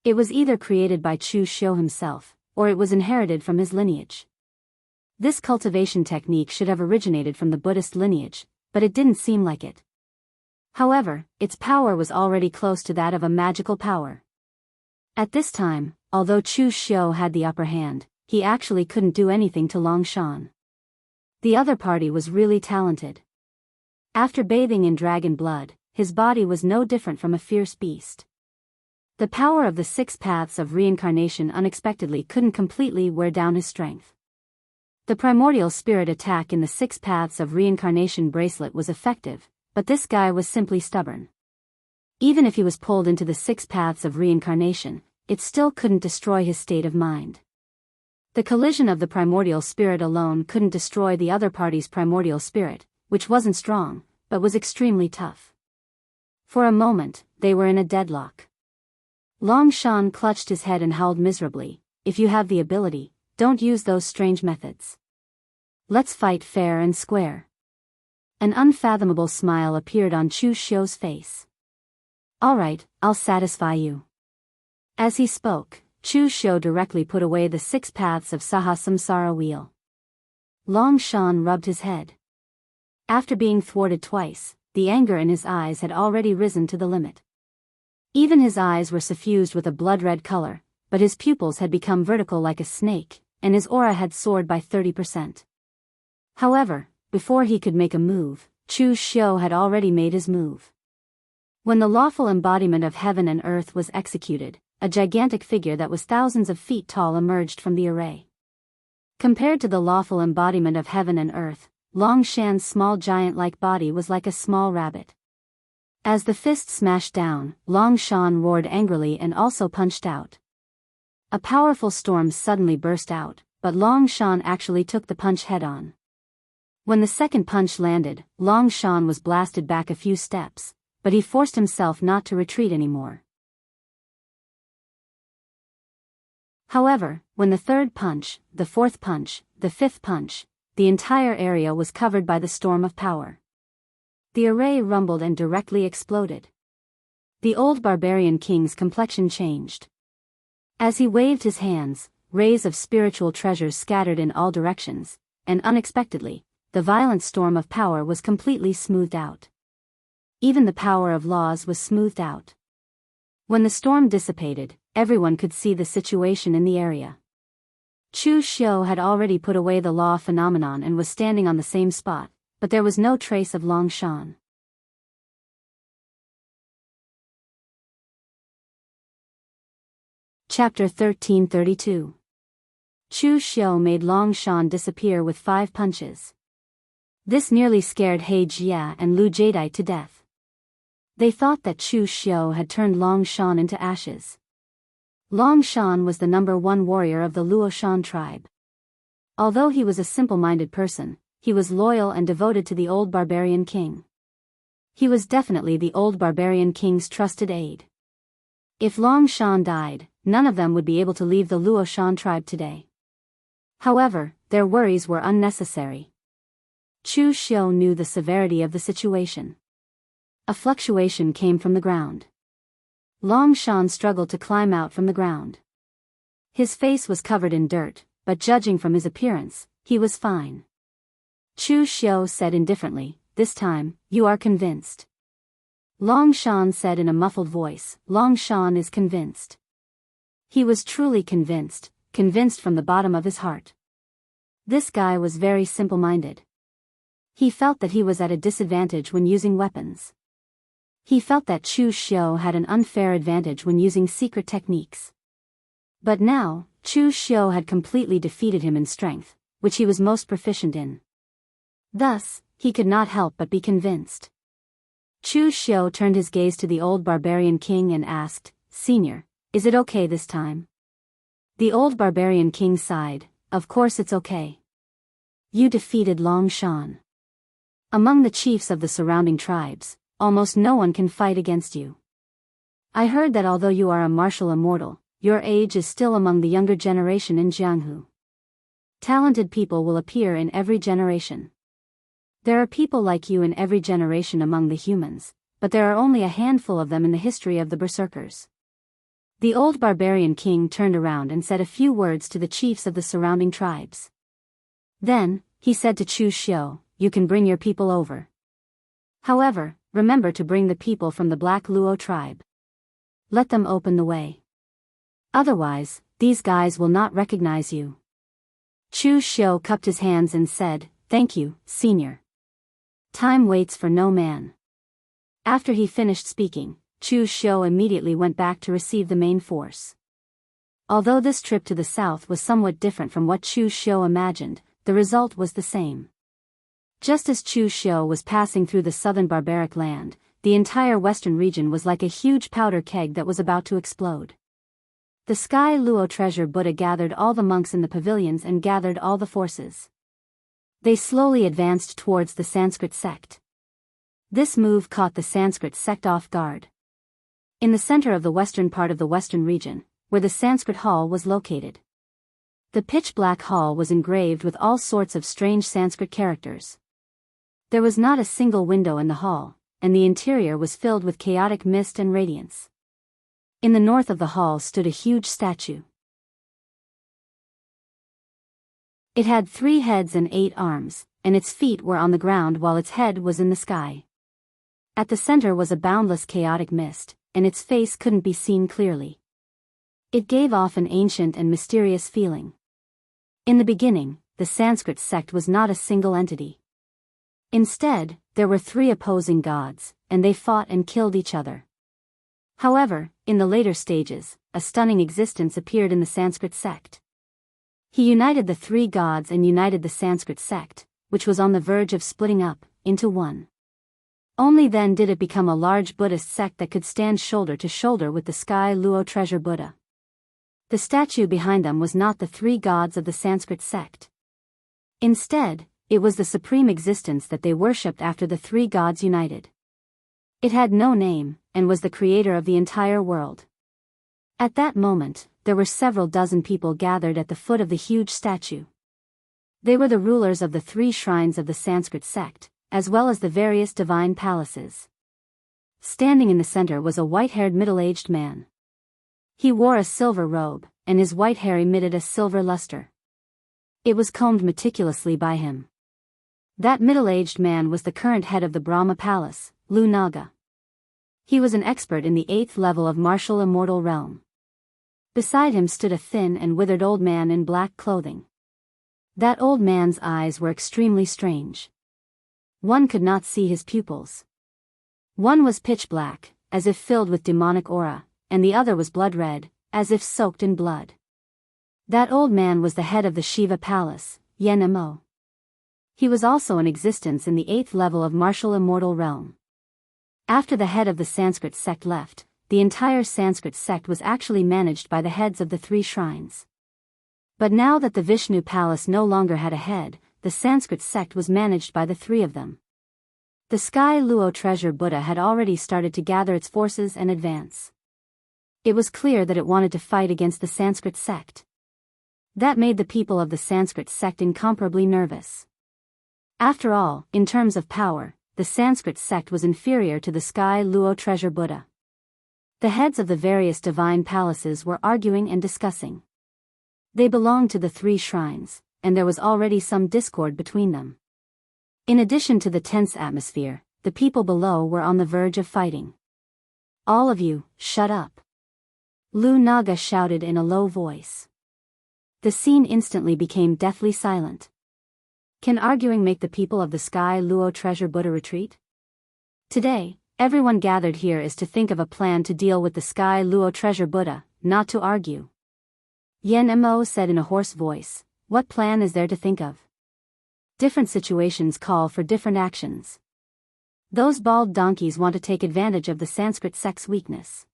It was either created by Chu Xiu himself, or it was inherited from his lineage. This cultivation technique should have originated from the Buddhist lineage, but it didn't seem like it. However, its power was already close to that of a magical power. At this time, although Chu Xiu had the upper hand, he actually couldn't do anything to Long Shan. The other party was really talented. After bathing in dragon blood, his body was no different from a fierce beast. The power of the 6 paths of reincarnation unexpectedly couldn't completely wear down his strength. The primordial spirit attack in the 6 paths of reincarnation bracelet was effective, but this guy was simply stubborn. Even if he was pulled into the 6 paths of reincarnation, it still couldn't destroy his state of mind. The collision of the primordial spirit alone couldn't destroy the other party's primordial spirit, which wasn't strong, but was extremely tough. For a moment, they were in a deadlock. Long Shan clutched his head and howled miserably, "If you have the ability, don't use those strange methods. Let's fight fair and square." An unfathomable smile appeared on Chu Xiu's face. "All right, I'll satisfy you." As he spoke, Chu Xiu directly put away the 6 paths of Saha Samsara wheel. Long Shan rubbed his head. After being thwarted twice, the anger in his eyes had already risen to the limit. Even his eyes were suffused with a blood-red color, but his pupils had become vertical like a snake, and his aura had soared by 30%. However, before he could make a move, Chu Xiu had already made his move. When the lawful embodiment of heaven and earth was executed, a gigantic figure that was thousands of feet tall emerged from the array. Compared to the lawful embodiment of heaven and earth, Long Shan's small giant-like body was like a small rabbit. As the fist smashed down, Long Shan roared angrily and also punched out. A powerful storm suddenly burst out, but Long Shan actually took the punch head-on. When the second punch landed, Long Shan was blasted back a few steps, but he forced himself not to retreat anymore. However, when the third punch, the fourth punch, the fifth punch, the entire area was covered by the storm of power. The array rumbled and directly exploded. The old barbarian king's complexion changed. As he waved his hands, rays of spiritual treasures scattered in all directions, and unexpectedly, the violent storm of power was completely smoothed out. Even the power of laws was smoothed out. When the storm dissipated, everyone could see the situation in the area. Chu Xiu had already put away the law phenomenon and was standing on the same spot, but there was no trace of Long Shan. Chapter 1332. Chu Xiu made Long Shan disappear with 5 punches. This nearly scared He Jia and Lu Jadai to death. They thought that Chu Xiu had turned Long Shan into ashes. Long Shan was the #1 warrior of the Luoshan tribe. Although he was a simple-minded person, he was loyal and devoted to the old barbarian king. He was definitely the old barbarian king's trusted aide. If Long Shan died, none of them would be able to leave the Luoshan tribe today. However, their worries were unnecessary. Chu Xiu knew the severity of the situation. A fluctuation came from the ground. Long Shan struggled to climb out from the ground. His face was covered in dirt, but judging from his appearance, he was fine. Chu Xiu said indifferently, "This time, you are convinced." Long Shan said in a muffled voice, "Long Shan is convinced." He was truly convinced from the bottom of his heart. This guy was very simple-minded. He felt that he was at a disadvantage when using weapons. He felt that Chu Xiu had an unfair advantage when using secret techniques. But now, Chu Xiu had completely defeated him in strength, which he was most proficient in. Thus, he could not help but be convinced. Chu Xiu turned his gaze to the old barbarian king and asked, "Senior, is it okay this time?" The old barbarian king sighed, "Of course it's okay. You defeated Long Shan. Among the chiefs of the surrounding tribes, almost no one can fight against you. I heard that although you are a martial immortal, your age is still among the younger generation in Jianghu. Talented people will appear in every generation. There are people like you in every generation among the humans, but there are only a handful of them in the history of the berserkers. The old barbarian king turned around and said a few words to the chiefs of the surrounding tribes. Then, he said to Chu Xiu, you can bring your people over. However, remember to bring the people from the Black Luo tribe. Let them open the way. Otherwise, these guys will not recognize you. Chu Xiu cupped his hands and said, thank you, senior. Time waits for no man. After he finished speaking, Chu Xiu immediately went back to receive the main force. Although this trip to the south was somewhat different from what Chu Xiu imagined, the result was the same. Just as Chu Xiu was passing through the southern barbaric land, the entire western region was like a huge powder keg that was about to explode. The Sky Luo treasure Buddha gathered all the monks in the pavilions and gathered all the forces. They slowly advanced towards the Sanskrit sect. This move caught the Sanskrit sect off guard. In the center of the western part of the western region, where the Sanskrit hall was located. The pitch-black hall was engraved with all sorts of strange Sanskrit characters. There was not a single window in the hall, and the interior was filled with chaotic mist and radiance. In the north of the hall stood a huge statue. It had 3 heads and 8 arms, and its feet were on the ground while its head was in the sky. At the center was a boundless chaotic mist, and its face couldn't be seen clearly. It gave off an ancient and mysterious feeling. In the beginning, the Sanskrit sect was not a single entity. Instead, there were 3 opposing gods, and they fought and killed each other. However, in the later stages, a stunning existence appeared in the Sanskrit sect. He united the 3 gods and united the Sanskrit sect, which was on the verge of splitting up, into one. Only then did it become a large Buddhist sect that could stand shoulder to shoulder with the Sky Luo treasure Buddha. The statue behind them was not the 3 gods of the Sanskrit sect. Instead, it was the supreme existence that they worshipped after the 3 gods united. It had no name, and was the creator of the entire world. At that moment, there were several dozen people gathered at the foot of the huge statue. They were the rulers of the 3 shrines of the Sanskrit sect, as well as the various divine palaces. Standing in the center was a white-haired middle-aged man. He wore a silver robe, and his white hair emitted a silver luster. It was combed meticulously by him. That middle-aged man was the current head of the Brahma Palace, Lu Naga. He was an expert in the 8th level of martial immortal realm. Beside him stood a thin and withered old man in black clothing. That old man's eyes were extremely strange. One could not see his pupils. One was pitch black, as if filled with demonic aura, and the other was blood red, as if soaked in blood. That old man was the head of the Shiva Palace, Yen Mo. He was also in existence in the 8th level of martial immortal realm. After the head of the Sanskrit sect left, the entire Sanskrit sect was actually managed by the heads of the 3 shrines. But now that the Vishnu Palace no longer had a head, the Sanskrit sect was managed by the 3 of them. The Sky Luo treasure Buddha had already started to gather its forces and advance. It was clear that it wanted to fight against the Sanskrit sect. That made the people of the Sanskrit sect incomparably nervous. After all, in terms of power, the Sanskrit sect was inferior to the Sky Luo treasure Buddha. The heads of the various divine palaces were arguing and discussing. They belonged to the 3 shrines, and there was already some discord between them. In addition to the tense atmosphere, the people below were on the verge of fighting. All of you, shut up. Lu Naga shouted in a low voice. The scene instantly became deathly silent. Can arguing make the people of the Sky Luo treasure Buddha retreat? Today, everyone gathered here is to think of a plan to deal with the Sky Luo treasure Buddha, not to argue. Yen Mo said in a hoarse voice, what plan is there to think of? Different situations call for different actions. Those bald donkeys want to take advantage of the Sanskrit sect's weakness.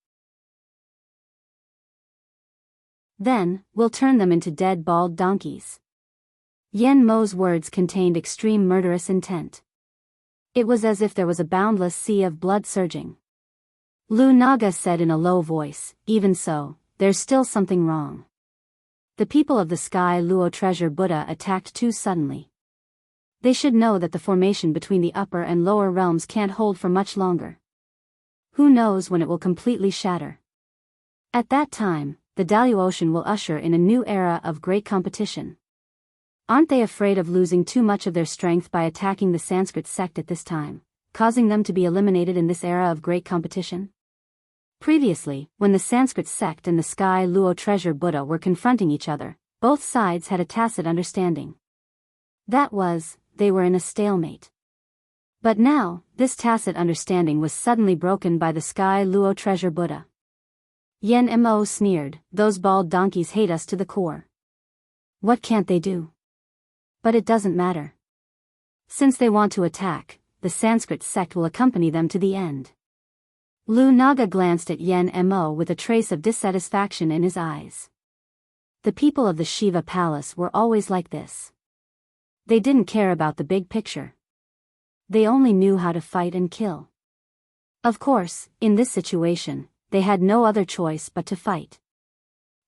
Then, we'll turn them into dead bald donkeys. Yen Mo's words contained extreme murderous intent. It was as if there was a boundless sea of blood surging. Lu Naga said in a low voice, "Even so, there's still something wrong. The people of the sky Luo treasure Buddha attacked too suddenly. They should know that the formation between the upper and lower realms can't hold for much longer. Who knows when it will completely shatter. At that time, the Daoist Ocean will usher in a new era of great competition. Aren't they afraid of losing too much of their strength by attacking the Sanskrit sect at this time, causing them to be eliminated in this era of great competition?" Previously, when the Sanskrit sect and the Sky Luo treasure Buddha were confronting each other, both sides had a tacit understanding. That was, they were in a stalemate. But now, this tacit understanding was suddenly broken by the Sky Luo treasure Buddha. Yen Mo sneered, "Those bald donkeys hate us to the core. What can't they do? But it doesn't matter. Since they want to attack, the Sanskrit sect will accompany them to the end." Lu Naga glanced at Yen Mo with a trace of dissatisfaction in his eyes. The people of the Shiva Palace were always like this. They didn't care about the big picture. They only knew how to fight and kill. Of course, in this situation, they had no other choice but to fight.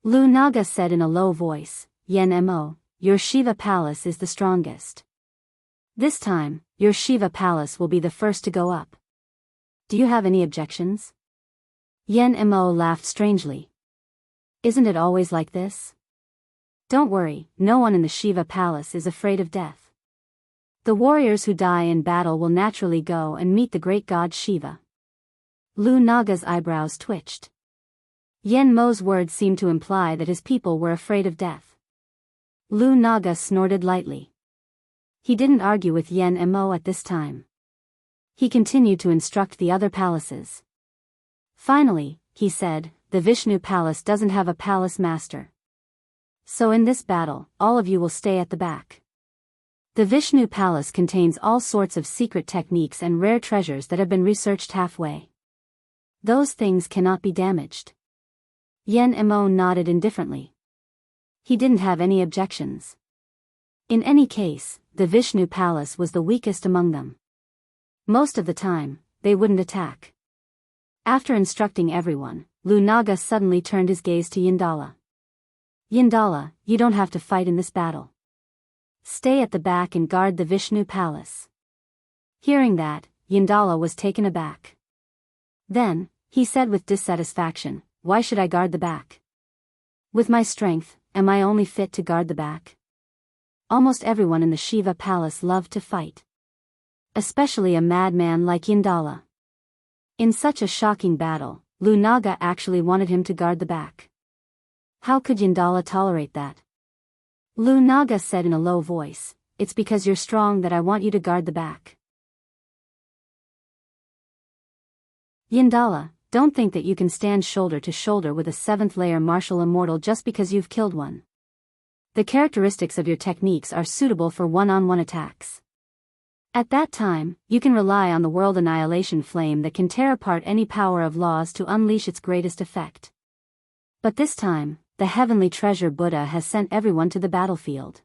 Lu Naga said in a low voice, "Yen Mo, your Shiva Palace is the strongest. This time, your Shiva Palace will be the first to go up. Do you have any objections?" Yen Mo laughed strangely. "Isn't it always like this? Don't worry, no one in the Shiva Palace is afraid of death. The warriors who die in battle will naturally go and meet the great god Shiva." Lu Naga's eyebrows twitched. Yen Mo's words seemed to imply that his people were afraid of death. Lu Naga snorted lightly. He didn't argue with Yen Mo at this time. He continued to instruct the other palaces. Finally, he said, "The Vishnu Palace doesn't have a palace master. So in this battle, all of you will stay at the back. The Vishnu Palace contains all sorts of secret techniques and rare treasures that have been researched halfway. Those things cannot be damaged." Yen Mo nodded indifferently. He didn't have any objections. In any case, the Vishnu Palace was the weakest among them. Most of the time, they wouldn't attack. After instructing everyone, Lu Naga suddenly turned his gaze to Yindala. "Yindala, you don't have to fight in this battle. Stay at the back and guard the Vishnu Palace." Hearing that, Yindala was taken aback. Then, he said with dissatisfaction, "Why should I guard the back? With my strength, am I only fit to guard the back? Almost everyone in the Shiva Palace loved to fight. Especially a madman like Yindala. In such a shocking battle, Lu Naga actually wanted him to guard the back. How could Yindala tolerate that? Lu Naga said in a low voice, "It's because you're strong that I want you to guard the back." Yindala, don't think that you can stand shoulder to shoulder with a 7th layer martial immortal just because you've killed one. The characteristics of your techniques are suitable for one-on-one attacks. At that time, you can rely on the world annihilation flame that can tear apart any power of laws to unleash its greatest effect. But this time, the heavenly treasure Buddha has sent everyone to the battlefield.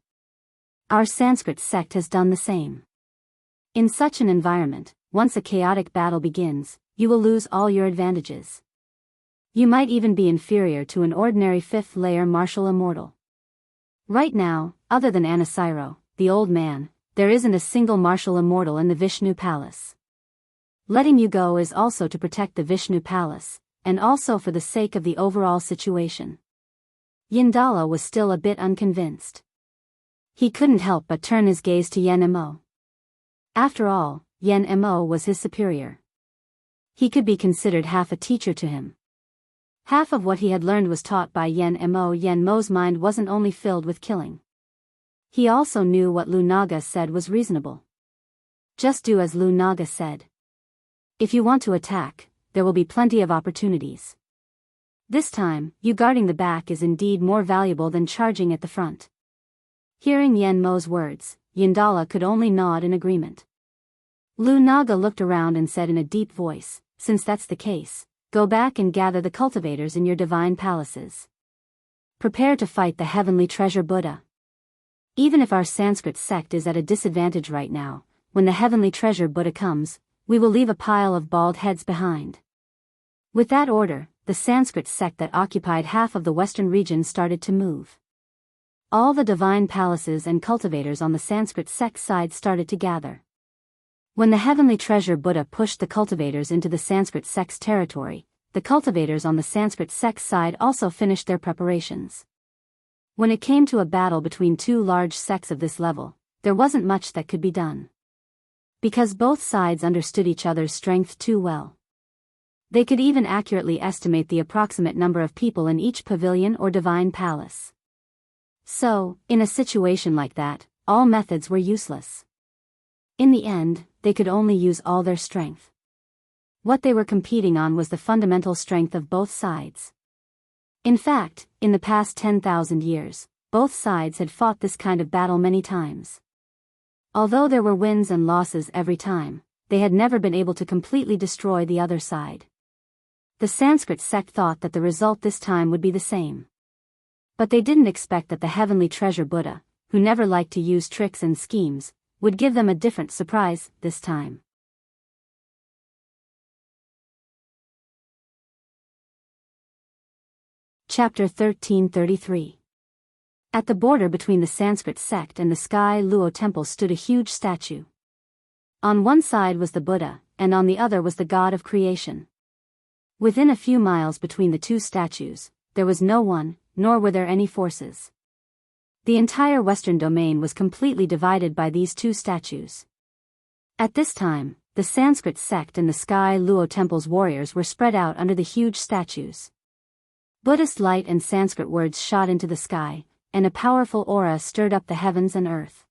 Our Sanskrit sect has done the same. In such an environment, once a chaotic battle begins, you will lose all your advantages. You might even be inferior to an ordinary 5th layer martial immortal. Right now, other than Anasiro, the old man, there isn't a single martial immortal in the Vishnu Palace. Letting you go is also to protect the Vishnu Palace, and also for the sake of the overall situation." Yindala was still a bit unconvinced. He couldn't help but turn his gaze to Yen Mo. After all, Yen Mo was his superior. He could be considered half a teacher to him. Half of what he had learned was taught by Yen Mo. Yen Mo's mind wasn't only filled with killing. He also knew what Lu Naga said was reasonable. Just do as Lu Naga said. If you want to attack, there will be plenty of opportunities. This time, you guarding the back is indeed more valuable than charging at the front. Hearing Yen Mo's words, Yindala could only nod in agreement. Lu Naga looked around and said in a deep voice, "Since that's the case, go back and gather the cultivators in your divine palaces. Prepare to fight the heavenly treasure Buddha." Even if our Sanskrit sect is at a disadvantage right now, when the heavenly treasure Buddha comes, we will leave a pile of bald heads behind. With that order, the Sanskrit sect that occupied half of the western region started to move. All the divine palaces and cultivators on the Sanskrit sect side started to gather. When the heavenly treasure Buddha pushed the cultivators into the Sanskrit sect's territory, the cultivators on the Sanskrit sect side also finished their preparations. When it came to a battle between two large sects of this level, there wasn't much that could be done. Because both sides understood each other's strength too well. They could even accurately estimate the approximate number of people in each pavilion or divine palace. So, in a situation like that, all methods were useless. In the end, they could only use all their strength. What they were competing on was the fundamental strength of both sides. In fact, in the past 10,000 years, both sides had fought this kind of battle many times. Although there were wins and losses every time, they had never been able to completely destroy the other side. The Sanskrit sect thought that the result this time would be the same. But they didn't expect that the heavenly treasure Buddha, who never liked to use tricks and schemes, would give them a different surprise this time. Chapter 1333. At the border between the Sanskrit sect and the Sky Luo Temple stood a huge statue. On one side was the Buddha, and on the other was the god of creation. Within a few miles between the two statues, there was no one, nor were there any forces. The entire western domain was completely divided by these two statues. At this time, the Sanskrit sect and the Sky Luo Temple's warriors were spread out under the huge statues. Buddhist light and Sanskrit words shot into the sky, and a powerful aura stirred up the heavens and earth.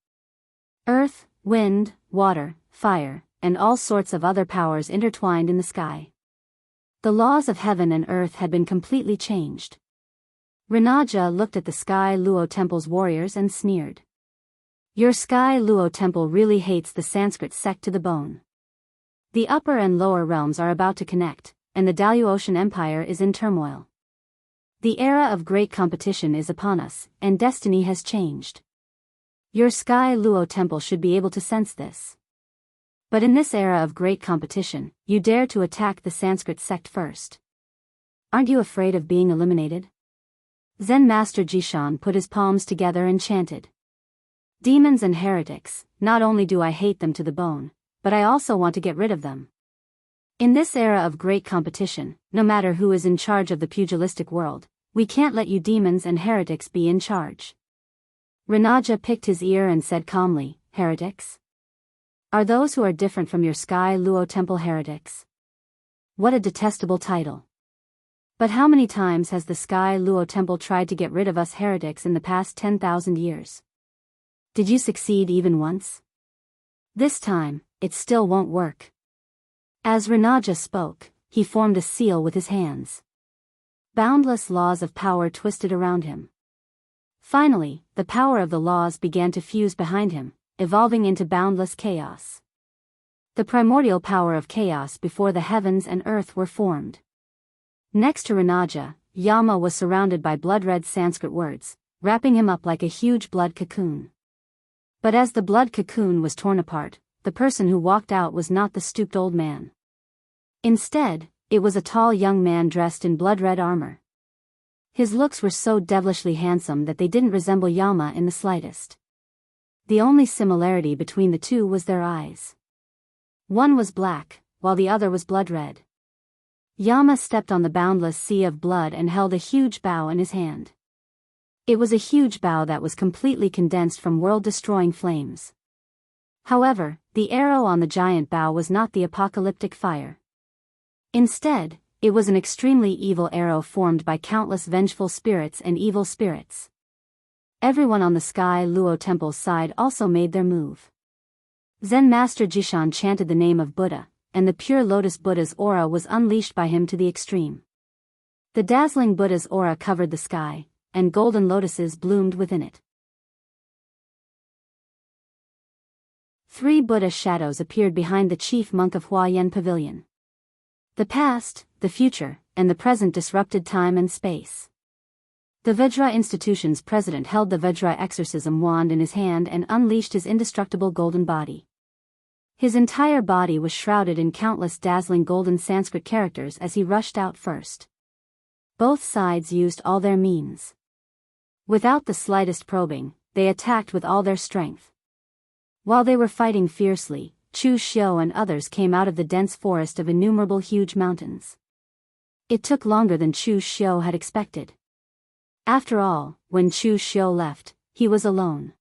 Earth, wind, water, fire, and all sorts of other powers intertwined in the sky. The laws of heaven and earth had been completely changed. Rinaja looked at the Sky Luo Temple's warriors and sneered. Your Sky Luo Temple really hates the Sanskrit sect to the bone. The upper and lower realms are about to connect, and the Daoist Empire is in turmoil. The era of great competition is upon us, and destiny has changed. Your Sky Luo Temple should be able to sense this. But in this era of great competition, you dare to attack the Sanskrit sect first. Aren't you afraid of being eliminated? Zen Master Jishan put his palms together and chanted. Demons and heretics, not only do I hate them to the bone, but I also want to get rid of them. In this era of great competition, no matter who is in charge of the pugilistic world, we can't let you demons and heretics be in charge. Rinaja picked his ear and said calmly, heretics? Are those who are different from your Sky Luo Temple heretics? What a detestable title. But how many times has the Sky Luo Temple tried to get rid of us heretics in the past 10,000 years? Did you succeed even once? This time, it still won't work. As Rinaja spoke, he formed a seal with his hands. Boundless laws of power twisted around him. Finally, the power of the laws began to fuse behind him, evolving into boundless chaos. The primordial power of chaos before the heavens and earth were formed. Next to Rinaja, Yama was surrounded by blood-red Sanskrit words, wrapping him up like a huge blood cocoon. But as the blood cocoon was torn apart, the person who walked out was not the stooped old man. Instead, it was a tall young man dressed in blood-red armor. His looks were so devilishly handsome that they didn't resemble Yama in the slightest. The only similarity between the two was their eyes. One was black, while the other was blood-red. Yama stepped on the boundless sea of blood and held a huge bow in his hand. It was a huge bow that was completely condensed from world-destroying flames. However, the arrow on the giant bow was not the apocalyptic fire. Instead, it was an extremely evil arrow formed by countless vengeful spirits and evil spirits. Everyone on the Sky Luo Temple's side also made their move. Zen Master Jishan chanted the name of Buddha, and the pure lotus Buddha's aura was unleashed by him to the extreme. The dazzling Buddha's aura covered the sky, and golden lotuses bloomed within it. 3 Buddha shadows appeared behind the chief monk of Huayan Pavilion. The past, the future, and the present disrupted time and space. The Vajra institution's president held the Vajra exorcism wand in his hand and unleashed his indestructible golden body. His entire body was shrouded in countless dazzling golden Sanskrit characters as he rushed out first. Both sides used all their means. Without the slightest probing, they attacked with all their strength. While they were fighting fiercely, Chu Xiu and others came out of the dense forest of innumerable huge mountains. It took longer than Chu Xiu had expected. After all, when Chu Xiu left, he was alone.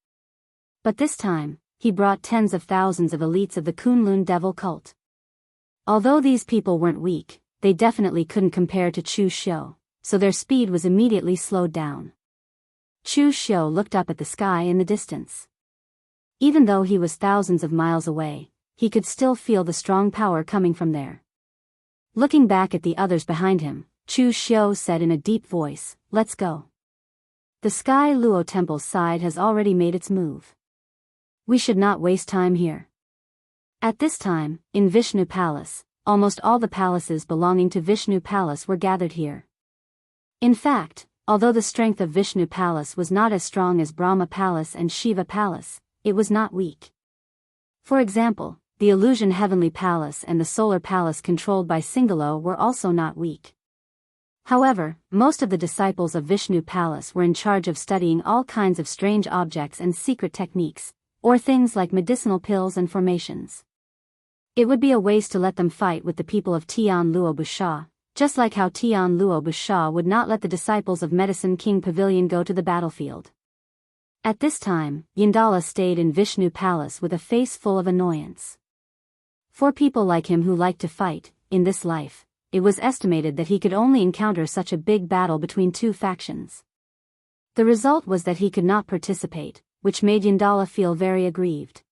But this time, he brought tens of thousands of elites of the Kunlun devil cult. Although these people weren't weak, they definitely couldn't compare to Chu Xiu, so their speed was immediately slowed down. Chu Xiu looked up at the sky in the distance. Even though he was thousands of miles away, he could still feel the strong power coming from there. Looking back at the others behind him, Chu Xiu said in a deep voice, "Let's go. The Sky Luo Temple's side has already made its move. We should not waste time here." At this time, in Vishnu Palace, almost all the palaces belonging to Vishnu Palace were gathered here. In fact, although the strength of Vishnu Palace was not as strong as Brahma Palace and Shiva Palace, it was not weak. For example, the Illusion Heavenly Palace and the Solar Palace controlled by Singalo were also not weak. However, most of the disciples of Vishnu Palace were in charge of studying all kinds of strange objects and secret techniques, or things like medicinal pills and formations. It would be a waste to let them fight with the people of Tian Luo Busha, just like how Tian Luo Busha would not let the disciples of Medicine King Pavilion go to the battlefield. At this time, Yindala stayed in Vishnu Palace with a face full of annoyance. For people like him who liked to fight, in this life, it was estimated that he could only encounter such a big battle between two factions. The result was that he could not participate, which made Yindala feel very aggrieved.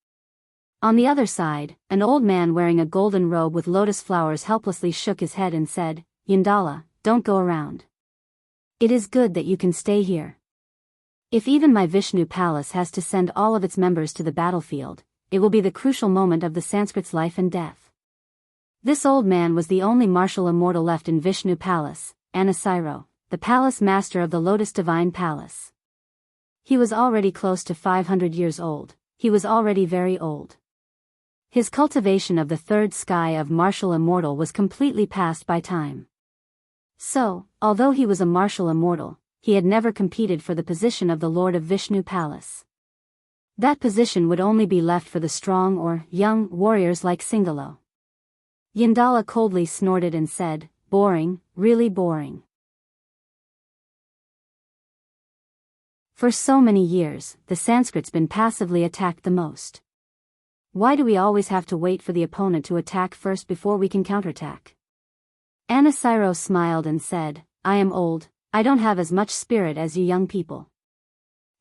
On the other side, an old man wearing a golden robe with lotus flowers helplessly shook his head and said, "Yindala, don't go around. It is good that you can stay here. If even my Vishnu Palace has to send all of its members to the battlefield, it will be the crucial moment of the Sanskrit's life and death." This old man was the only martial immortal left in Vishnu Palace, Anasiro, the palace master of the Lotus Divine Palace. He was already close to 500 years old, he was already very old. His cultivation of the third sky of martial immortal was completely passed by time. So, although he was a martial immortal, he had never competed for the position of the Lord of Vishnu Palace. That position would only be left for the strong or young warriors like Singalo. Yindala coldly snorted and said, "Boring, really boring." For so many years, the Sanskrit's been passively attacked the most. Why do we always have to wait for the opponent to attack first before we can counterattack? Anasiro smiled and said, "I am old, I don't have as much spirit as you young people.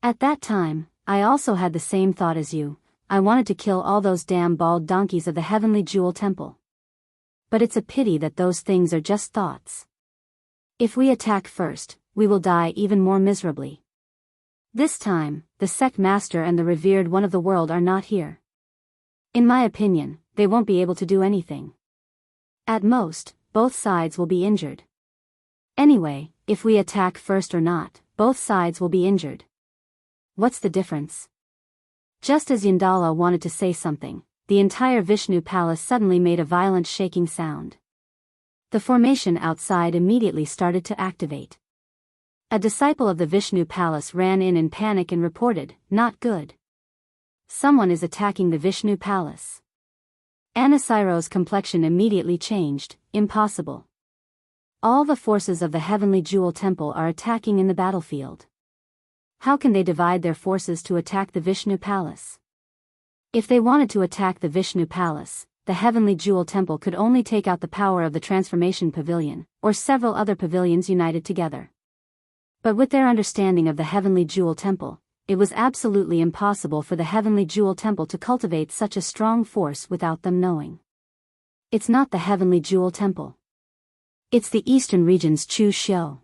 At that time, I also had the same thought as you, I wanted to kill all those damn bald donkeys of the Heavenly Jewel Temple. But it's a pity that those things are just thoughts. If we attack first, we will die even more miserably. This time, the sect master and the revered one of the world are not here. In my opinion, they won't be able to do anything. At most, both sides will be injured. Anyway, if we attack first or not, both sides will be injured. What's the difference?" Just as Yindala wanted to say something, the entire Vishnu Palace suddenly made a violent shaking sound. The formation outside immediately started to activate. A disciple of the Vishnu Palace ran in panic and reported, "Not good. Someone is attacking the Vishnu Palace." Anasiro's complexion immediately changed. "Impossible. All the forces of the Heavenly Jewel Temple are attacking in the battlefield. How can they divide their forces to attack the Vishnu Palace? If they wanted to attack the Vishnu Palace, the Heavenly Jewel Temple could only take out the power of the Transformation Pavilion, or several other pavilions united together. But with their understanding of the Heavenly Jewel Temple, it was absolutely impossible for the Heavenly Jewel Temple to cultivate such a strong force without them knowing. It's not the Heavenly Jewel Temple. It's the Eastern region's Chu Xiu."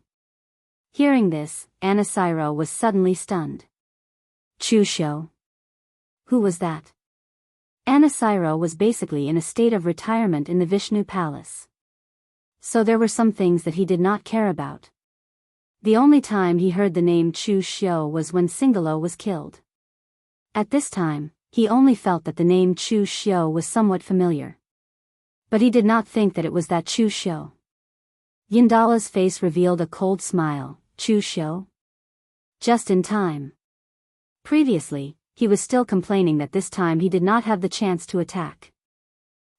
Hearing this, Anasiro was suddenly stunned. Chu Xiu? Who was that? Anasiro was basically in a state of retirement in the Vishnu Palace. So there were some things that he did not care about. The only time he heard the name Chu Xiu was when Singalo was killed. At this time, he only felt that the name Chu Xiu was somewhat familiar. But he did not think that it was that Chu Xiu. Yindala's face revealed a cold smile. Chu Xiu? Just in time. Previously, he was still complaining that this time he did not have the chance to attack.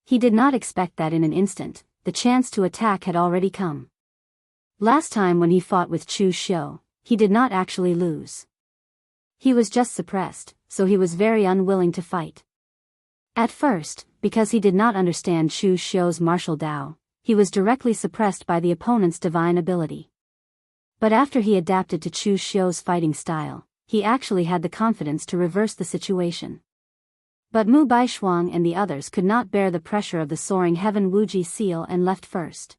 He did not expect that in an instant, the chance to attack had already come. Last time when he fought with Chu Xiu, he did not actually lose. He was just suppressed, so he was very unwilling to fight. At first, because he did not understand Chu Xiu's martial Dao, he was directly suppressed by the opponent's divine ability. But after he adapted to Chu Xiu's fighting style, he actually had the confidence to reverse the situation. But Mu Baishuang and the others could not bear the pressure of the soaring heaven Wuji seal and left first.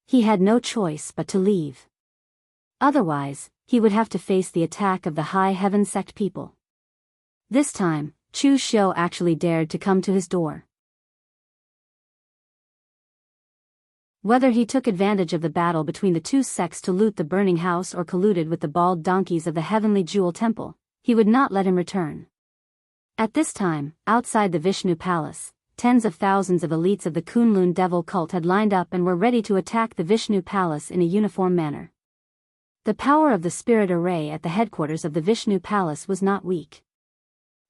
He had no choice but to leave. Otherwise, he would have to face the attack of the High Heaven sect people. This time, Chu Xiu actually dared to come to his door. Whether he took advantage of the battle between the two sects to loot the burning house or colluded with the bald donkeys of the Heavenly Jewel Temple, he would not let him return. At this time, outside the Vishnu Palace, tens of thousands of elites of the Kunlun Devil cult had lined up and were ready to attack the Vishnu Palace in a uniform manner. The power of the spirit array at the headquarters of the Vishnu Palace was not weak.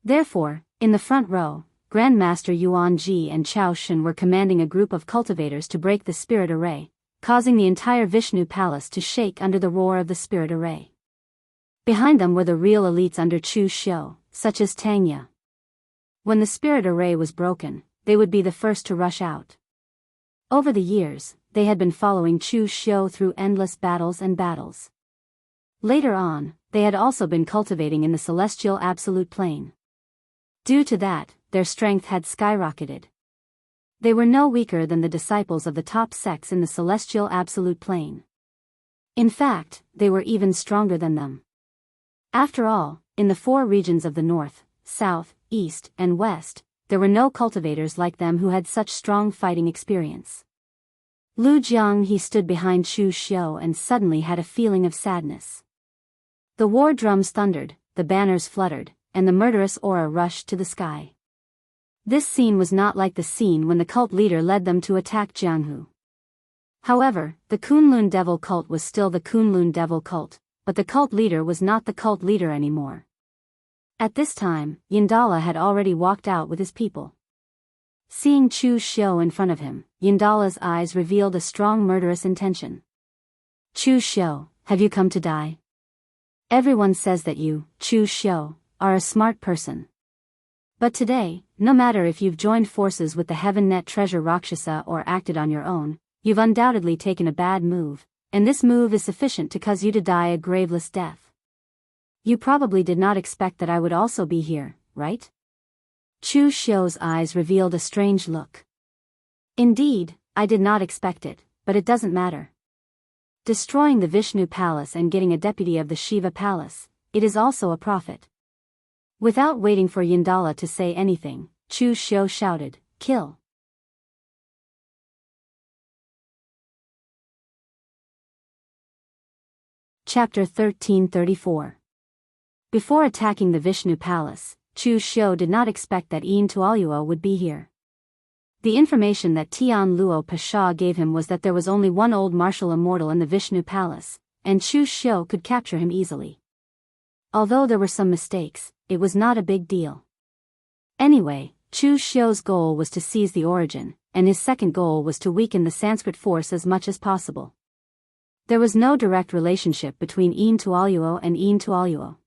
Therefore, in the front row, Grandmaster Yuan Ji and Chao Shen were commanding a group of cultivators to break the spirit array, causing the entire Vishnu Palace to shake under the roar of the spirit array. Behind them were the real elites under Chu Xiu, such as Tangya. When the spirit array was broken, they would be the first to rush out. Over the years, they had been following Chu Xiu through endless battles and battles. Later on, they had also been cultivating in the celestial absolute plane. Due to that, their strength had skyrocketed. They were no weaker than the disciples of the top sects in the celestial absolute plane. In fact, they were even stronger than them. After all, in the four regions of the north, south, east, and west, there were no cultivators like them who had such strong fighting experience. Lu Jianghu stood behind Chu Xiu and suddenly had a feeling of sadness. The war drums thundered, the banners fluttered, and the murderous aura rushed to the sky. This scene was not like the scene when the cult leader led them to attack Jianghu. However, the Kunlun Devil cult was still the Kunlun Devil cult, but the cult leader was not the cult leader anymore. At this time, Yindala had already walked out with his people. Seeing Chu Xiu in front of him, Yindala's eyes revealed a strong murderous intention. Chu Xiu, have you come to die? Everyone says that you, Chu Xiu, are a smart person. But today, no matter if you've joined forces with the Heaven Net Treasure Rakshasa or acted on your own, you've undoubtedly taken a bad move, and this move is sufficient to cause you to die a graveless death. You probably did not expect that I would also be here, right? Chu Xiu's eyes revealed a strange look. Indeed, I did not expect it, but it doesn't matter. Destroying the Vishnu Palace and getting a deputy of the Shiva Palace, it is also a profit. Without waiting for Yindala to say anything, Chu Xiu shouted, "Kill!" Chapter 1334. Before attacking the Vishnu Palace, Chu Xiu did not expect that Yin Tuoluo would be here. The information that Tian Luo Pasha gave him was that there was only one old martial immortal in the Vishnu Palace, and Chu Xiu could capture him easily. Although there were some mistakes, it was not a big deal. Anyway, Chu Xiu's goal was to seize the origin, and his second goal was to weaken the Sanskrit force as much as possible. There was no direct relationship between Yin Tuoluo and Yin Tuoluo.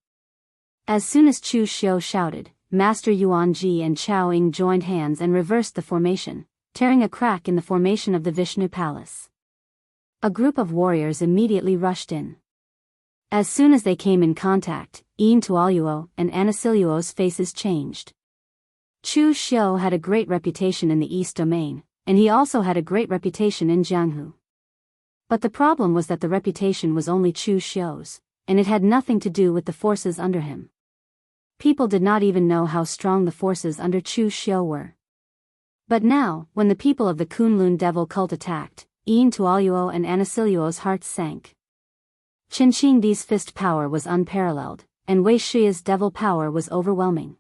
As soon as Chu Xiu shouted, Master Yuan Ji and Chao Ying joined hands and reversed the formation, tearing a crack in the formation of the Vishnu Palace. A group of warriors immediately rushed in. As soon as they came in contact, Yin Tuoluo and Anasiluo's faces changed. Chu Xiu had a great reputation in the East Domain, and he also had a great reputation in Jianghu. But the problem was that the reputation was only Chu Xiu's, and it had nothing to do with the forces under him. People did not even know how strong the forces under Chu Xiu were. But now, when the people of the Kunlun Devil cult attacked, Yin Tuoluo and Anasiluo's hearts sank. Qinqingdi's fist power was unparalleled, and Wei Shiya's devil power was overwhelming.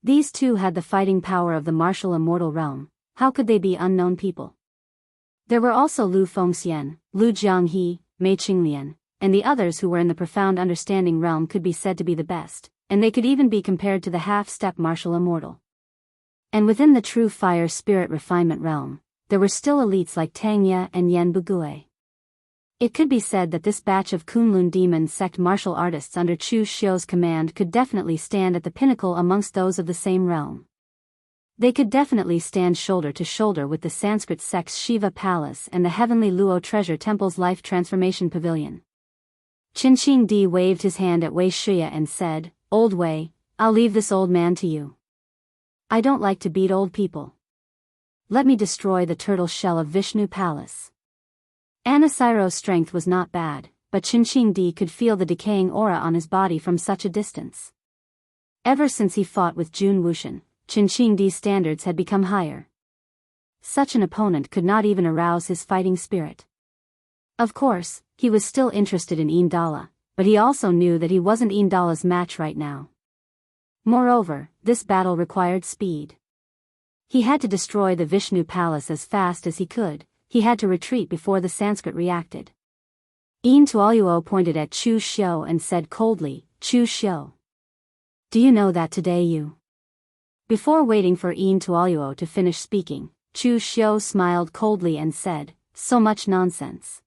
These two had the fighting power of the martial immortal realm. How could they be unknown people? There were also Lu Fengxian, Lu Jianghe, Mei Qinglian, and the others who were in the profound understanding realm could be said to be the best, and they could even be compared to the half-step martial immortal. And within the true fire spirit refinement realm, there were still elites like Tang Ye and Yan Bugui. It could be said that this batch of Kunlun demon sect martial artists under Chu Xiu's command could definitely stand at the pinnacle amongst those of the same realm. They could definitely stand shoulder to shoulder with the Sanskrit sect's Shiva Palace and the heavenly Luo Treasure Temple's Life Transformation Pavilion. Qinqingdi waved his hand at Wei Shiya and said, "Old Wei, I'll leave this old man to you. I don't like to beat old people. Let me destroy the turtle shell of Vishnu Palace." Anasiro's strength was not bad, but Qinqingdi could feel the decaying aura on his body from such a distance. Ever since he fought with Jun Wuxian, Qinqingdi's standards had become higher. Such an opponent could not even arouse his fighting spirit. Of course, he was still interested in Indala, but he also knew that he wasn't Indala's match right now. Moreover, this battle required speed. He had to destroy the Vishnu Palace as fast as he could. He had to retreat before the Sanskrit reacted. Yin Tuoluo pointed at Chu Xiu and said coldly, "Chu Xiu. Do you know that today you..." Before waiting for Yin Tuoluo to finish speaking, Chu Xiu smiled coldly and said, "So much nonsense.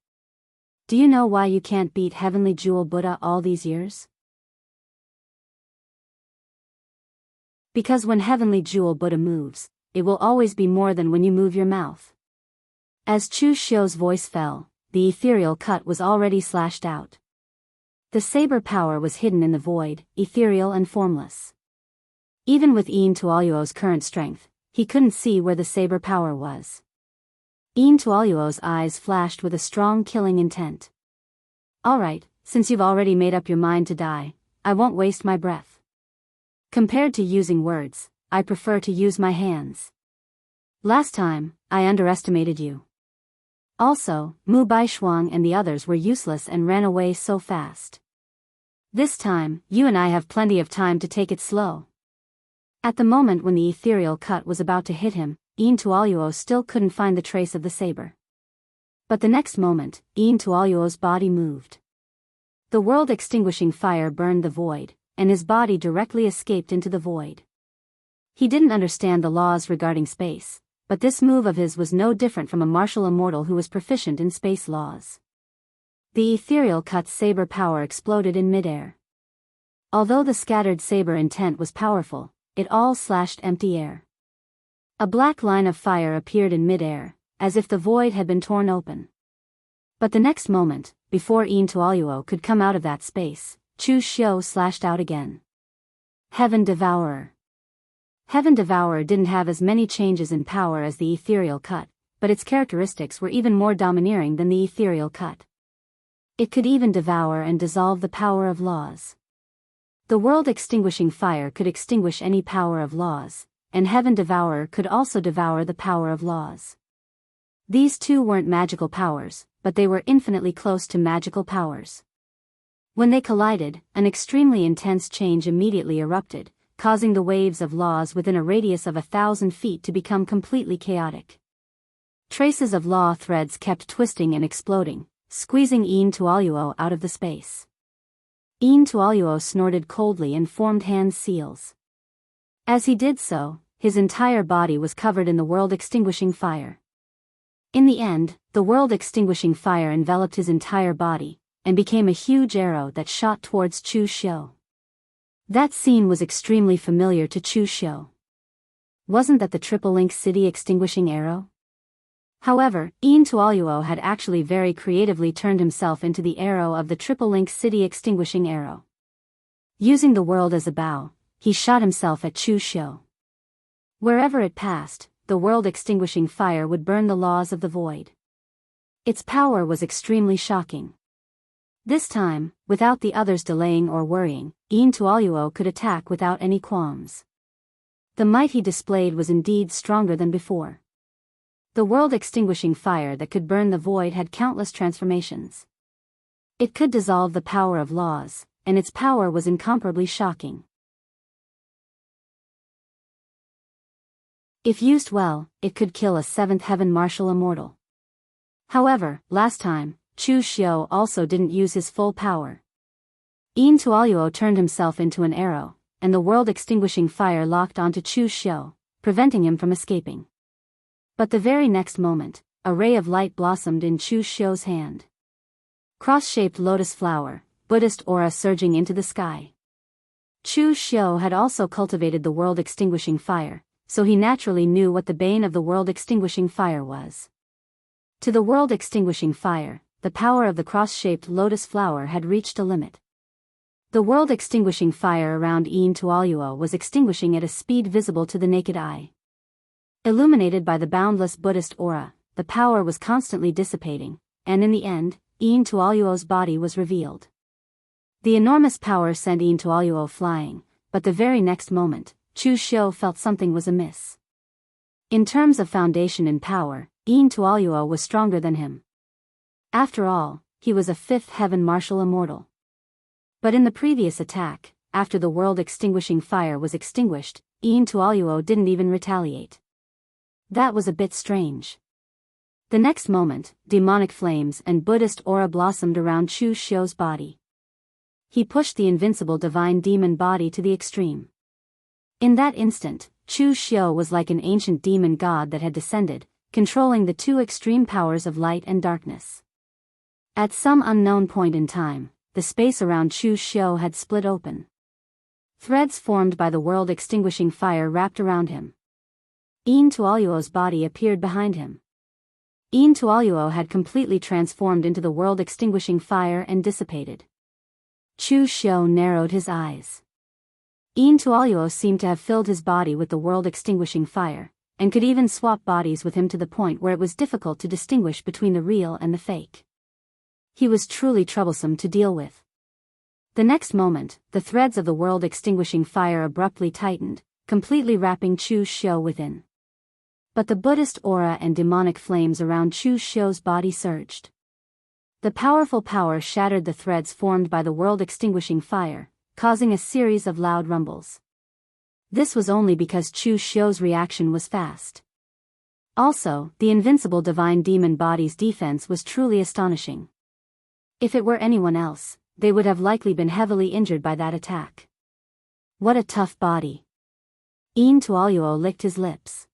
Do you know why you can't beat Heavenly Jewel Buddha all these years? Because when Heavenly Jewel Buddha moves, it will always be more than when you move your mouth." As Chu Xiu's voice fell, the ethereal cut was already slashed out. The saber power was hidden in the void, ethereal and formless. Even with Yin Tuoluo's current strength, he couldn't see where the saber power was. Yin Tuoluo's eyes flashed with a strong killing intent. "Alright, since you've already made up your mind to die, I won't waste my breath. Compared to using words, I prefer to use my hands. Last time, I underestimated you. Also, Mu Baishuang and the others were useless and ran away so fast. This time, you and I have plenty of time to take it slow." At the moment when the ethereal cut was about to hit him, Yin Tuoluo still couldn't find the trace of the saber. But the next moment, Yin Tuoluo's body moved. The world-extinguishing fire burned the void, and his body directly escaped into the void. He didn't understand the laws regarding space, but this move of his was no different from a martial immortal who was proficient in space laws. The ethereal cut's saber power exploded in midair. Although the scattered saber intent was powerful, it all slashed empty air. A black line of fire appeared in midair, as if the void had been torn open. But the next moment, before Yin Tuoluo could come out of that space, Chu Xiu slashed out again. Heaven Devourer. Heaven Devourer didn't have as many changes in power as the ethereal cut, but its characteristics were even more domineering than the ethereal cut. It could even devour and dissolve the power of laws. The world-extinguishing fire could extinguish any power of laws, and Heaven Devourer could also devour the power of laws. These two weren't magical powers, but they were infinitely close to magical powers. When they collided, an extremely intense change immediately erupted, causing the waves of laws within a radius of 1,000 feet to become completely chaotic. Traces of law threads kept twisting and exploding, squeezing Yin Tuoluo out of the space. Yin Tuoluo snorted coldly and formed hand seals. As he did so, his entire body was covered in the world-extinguishing fire. In the end, the world-extinguishing fire enveloped his entire body, and became a huge arrow that shot towards Chu Xiu. That scene was extremely familiar to Chu Xiu. Wasn't that the Triple Link City extinguishing arrow? However, Yin Tuoluo had actually very creatively turned himself into the arrow of the Triple Link City extinguishing arrow. Using the world as a bow, he shot himself at Chu Xiu. Wherever it passed, the world-extinguishing fire would burn the laws of the void. Its power was extremely shocking. This time, without the others delaying or worrying, Yin Tuoluo could attack without any qualms. The might he displayed was indeed stronger than before. The world-extinguishing fire that could burn the void had countless transformations. It could dissolve the power of laws, and its power was incomparably shocking. If used well, it could kill a seventh heaven martial immortal. However, last time, Chu Xiu also didn't use his full power. Yin Tuoluo turned himself into an arrow, and the world-extinguishing fire locked onto Chu Xiu, preventing him from escaping. But the very next moment, a ray of light blossomed in Chu Xiu's hand. Cross-shaped lotus flower, Buddhist aura surging into the sky. Chu Xiu had also cultivated the world-extinguishing fire, so he naturally knew what the bane of the world-extinguishing fire was. To the world-extinguishing fire, the power of the cross-shaped lotus flower had reached a limit. The world-extinguishing fire around Yin Tuoluo was extinguishing at a speed visible to the naked eye. Illuminated by the boundless Buddhist aura, the power was constantly dissipating, and in the end, Yin Tuoluo's body was revealed. The enormous power sent Yin Tuoluo flying, but the very next moment, Chu Xiu felt something was amiss. In terms of foundation and power, Yin Tuoluo was stronger than him. After all, he was a fifth heaven martial immortal. But in the previous attack, after the world-extinguishing fire was extinguished, Yin Tuoluo didn't even retaliate. That was a bit strange. The next moment, demonic flames and Buddhist aura blossomed around Chu Xiu's body. He pushed the invincible divine demon body to the extreme. In that instant, Chu Xiu was like an ancient demon god that had descended, controlling the two extreme powers of light and darkness. At some unknown point in time, the space around Chu Xiu had split open. Threads formed by the world-extinguishing fire wrapped around him. Yin Tuoluo's body appeared behind him. Yin Tuoluo had completely transformed into the world-extinguishing fire and dissipated. Chu Xiu narrowed his eyes. Yin Tuoluo seemed to have filled his body with the world-extinguishing fire, and could even swap bodies with him to the point where it was difficult to distinguish between the real and the fake. He was truly troublesome to deal with. The next moment, the threads of the world-extinguishing fire abruptly tightened, completely wrapping Chu Xiu within. But the Buddhist aura and demonic flames around Chu Xiu's body surged. The powerful power shattered the threads formed by the world-extinguishing fire, causing a series of loud rumbles. This was only because Chu Xiu's reaction was fast. Also, the invincible divine demon body's defense was truly astonishing. If it were anyone else, they would have likely been heavily injured by that attack. What a tough body. Yin Tuoluo licked his lips.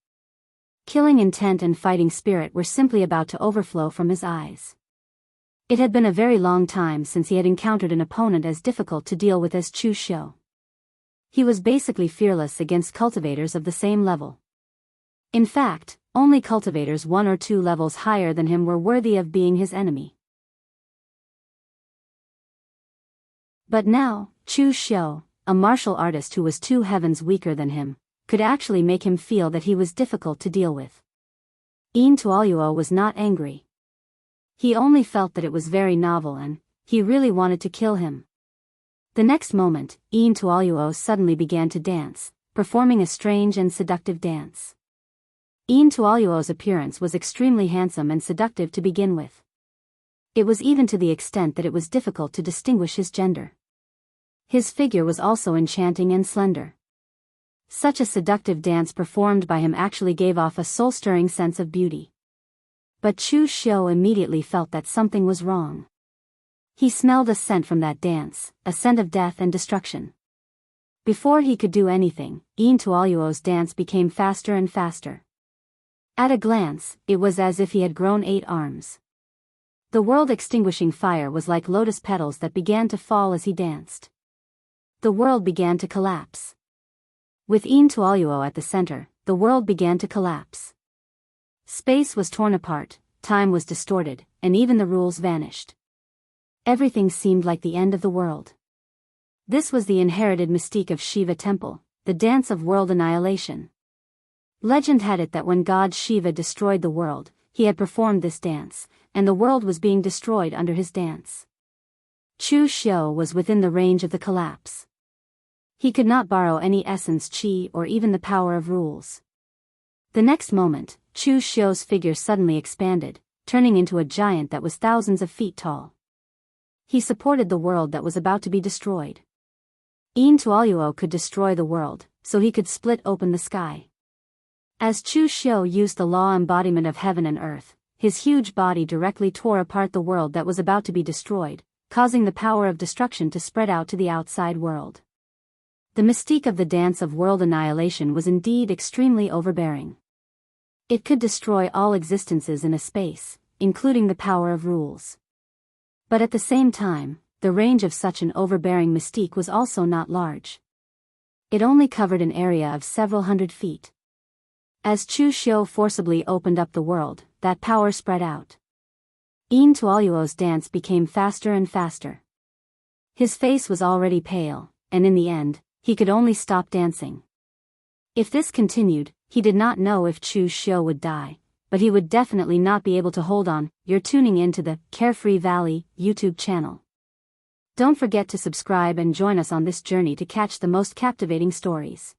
Killing intent and fighting spirit were simply about to overflow from his eyes. It had been a very long time since he had encountered an opponent as difficult to deal with as Chu Xiu. He was basically fearless against cultivators of the same level. In fact, only cultivators 1 or 2 levels higher than him were worthy of being his enemy. But now, Chu Xiu, a martial artist who was 2 heavens weaker than him, could actually make him feel that he was difficult to deal with. Yin Tuoluo was not angry. He only felt that it was very novel and he really wanted to kill him. The next moment, Yin Tuoluo suddenly began to dance, performing a strange and seductive dance. Yin Tuoluo's appearance was extremely handsome and seductive to begin with. It was even to the extent that it was difficult to distinguish his gender. His figure was also enchanting and slender. Such a seductive dance performed by him actually gave off a soul-stirring sense of beauty. But Chu Xiu immediately felt that something was wrong. He smelled a scent from that dance, a scent of death and destruction. Before he could do anything, Yin Tuoluo's dance became faster and faster. At a glance, it was as if he had grown 8 arms. The world-extinguishing fire was like lotus petals that began to fall as he danced. The world began to collapse. With Yin Tuoluo at the center, the world began to collapse. Space was torn apart, time was distorted, and even the rules vanished. Everything seemed like the end of the world. This was the inherited mystique of Shiva Temple, the dance of world annihilation. Legend had it that when god Shiva destroyed the world, he had performed this dance, and the world was being destroyed under his dance. Chu Xiu was within the range of the collapse. He could not borrow any essence qi or even the power of rules. The next moment, Chu Xiu's figure suddenly expanded, turning into a giant that was thousands of feet tall. He supported the world that was about to be destroyed. Yin Tuoluo could destroy the world, so he could split open the sky. As Chu Xiu used the law embodiment of heaven and earth, his huge body directly tore apart the world that was about to be destroyed, causing the power of destruction to spread out to the outside world. The mystique of the dance of world annihilation was indeed extremely overbearing. It could destroy all existences in a space, including the power of rules. But at the same time, the range of such an overbearing mystique was also not large. It only covered an area of several hundred feet. As Chu Xiu forcibly opened up the world, that power spread out. Yin Tuoluo's dance became faster and faster. His face was already pale, and in the end, he could only stop dancing. If this continued, he did not know if Chu Xiu would die, but he would definitely not be able to hold on. You're tuning in to the Carefree Valley YouTube channel. Don't forget to subscribe and join us on this journey to catch the most captivating stories.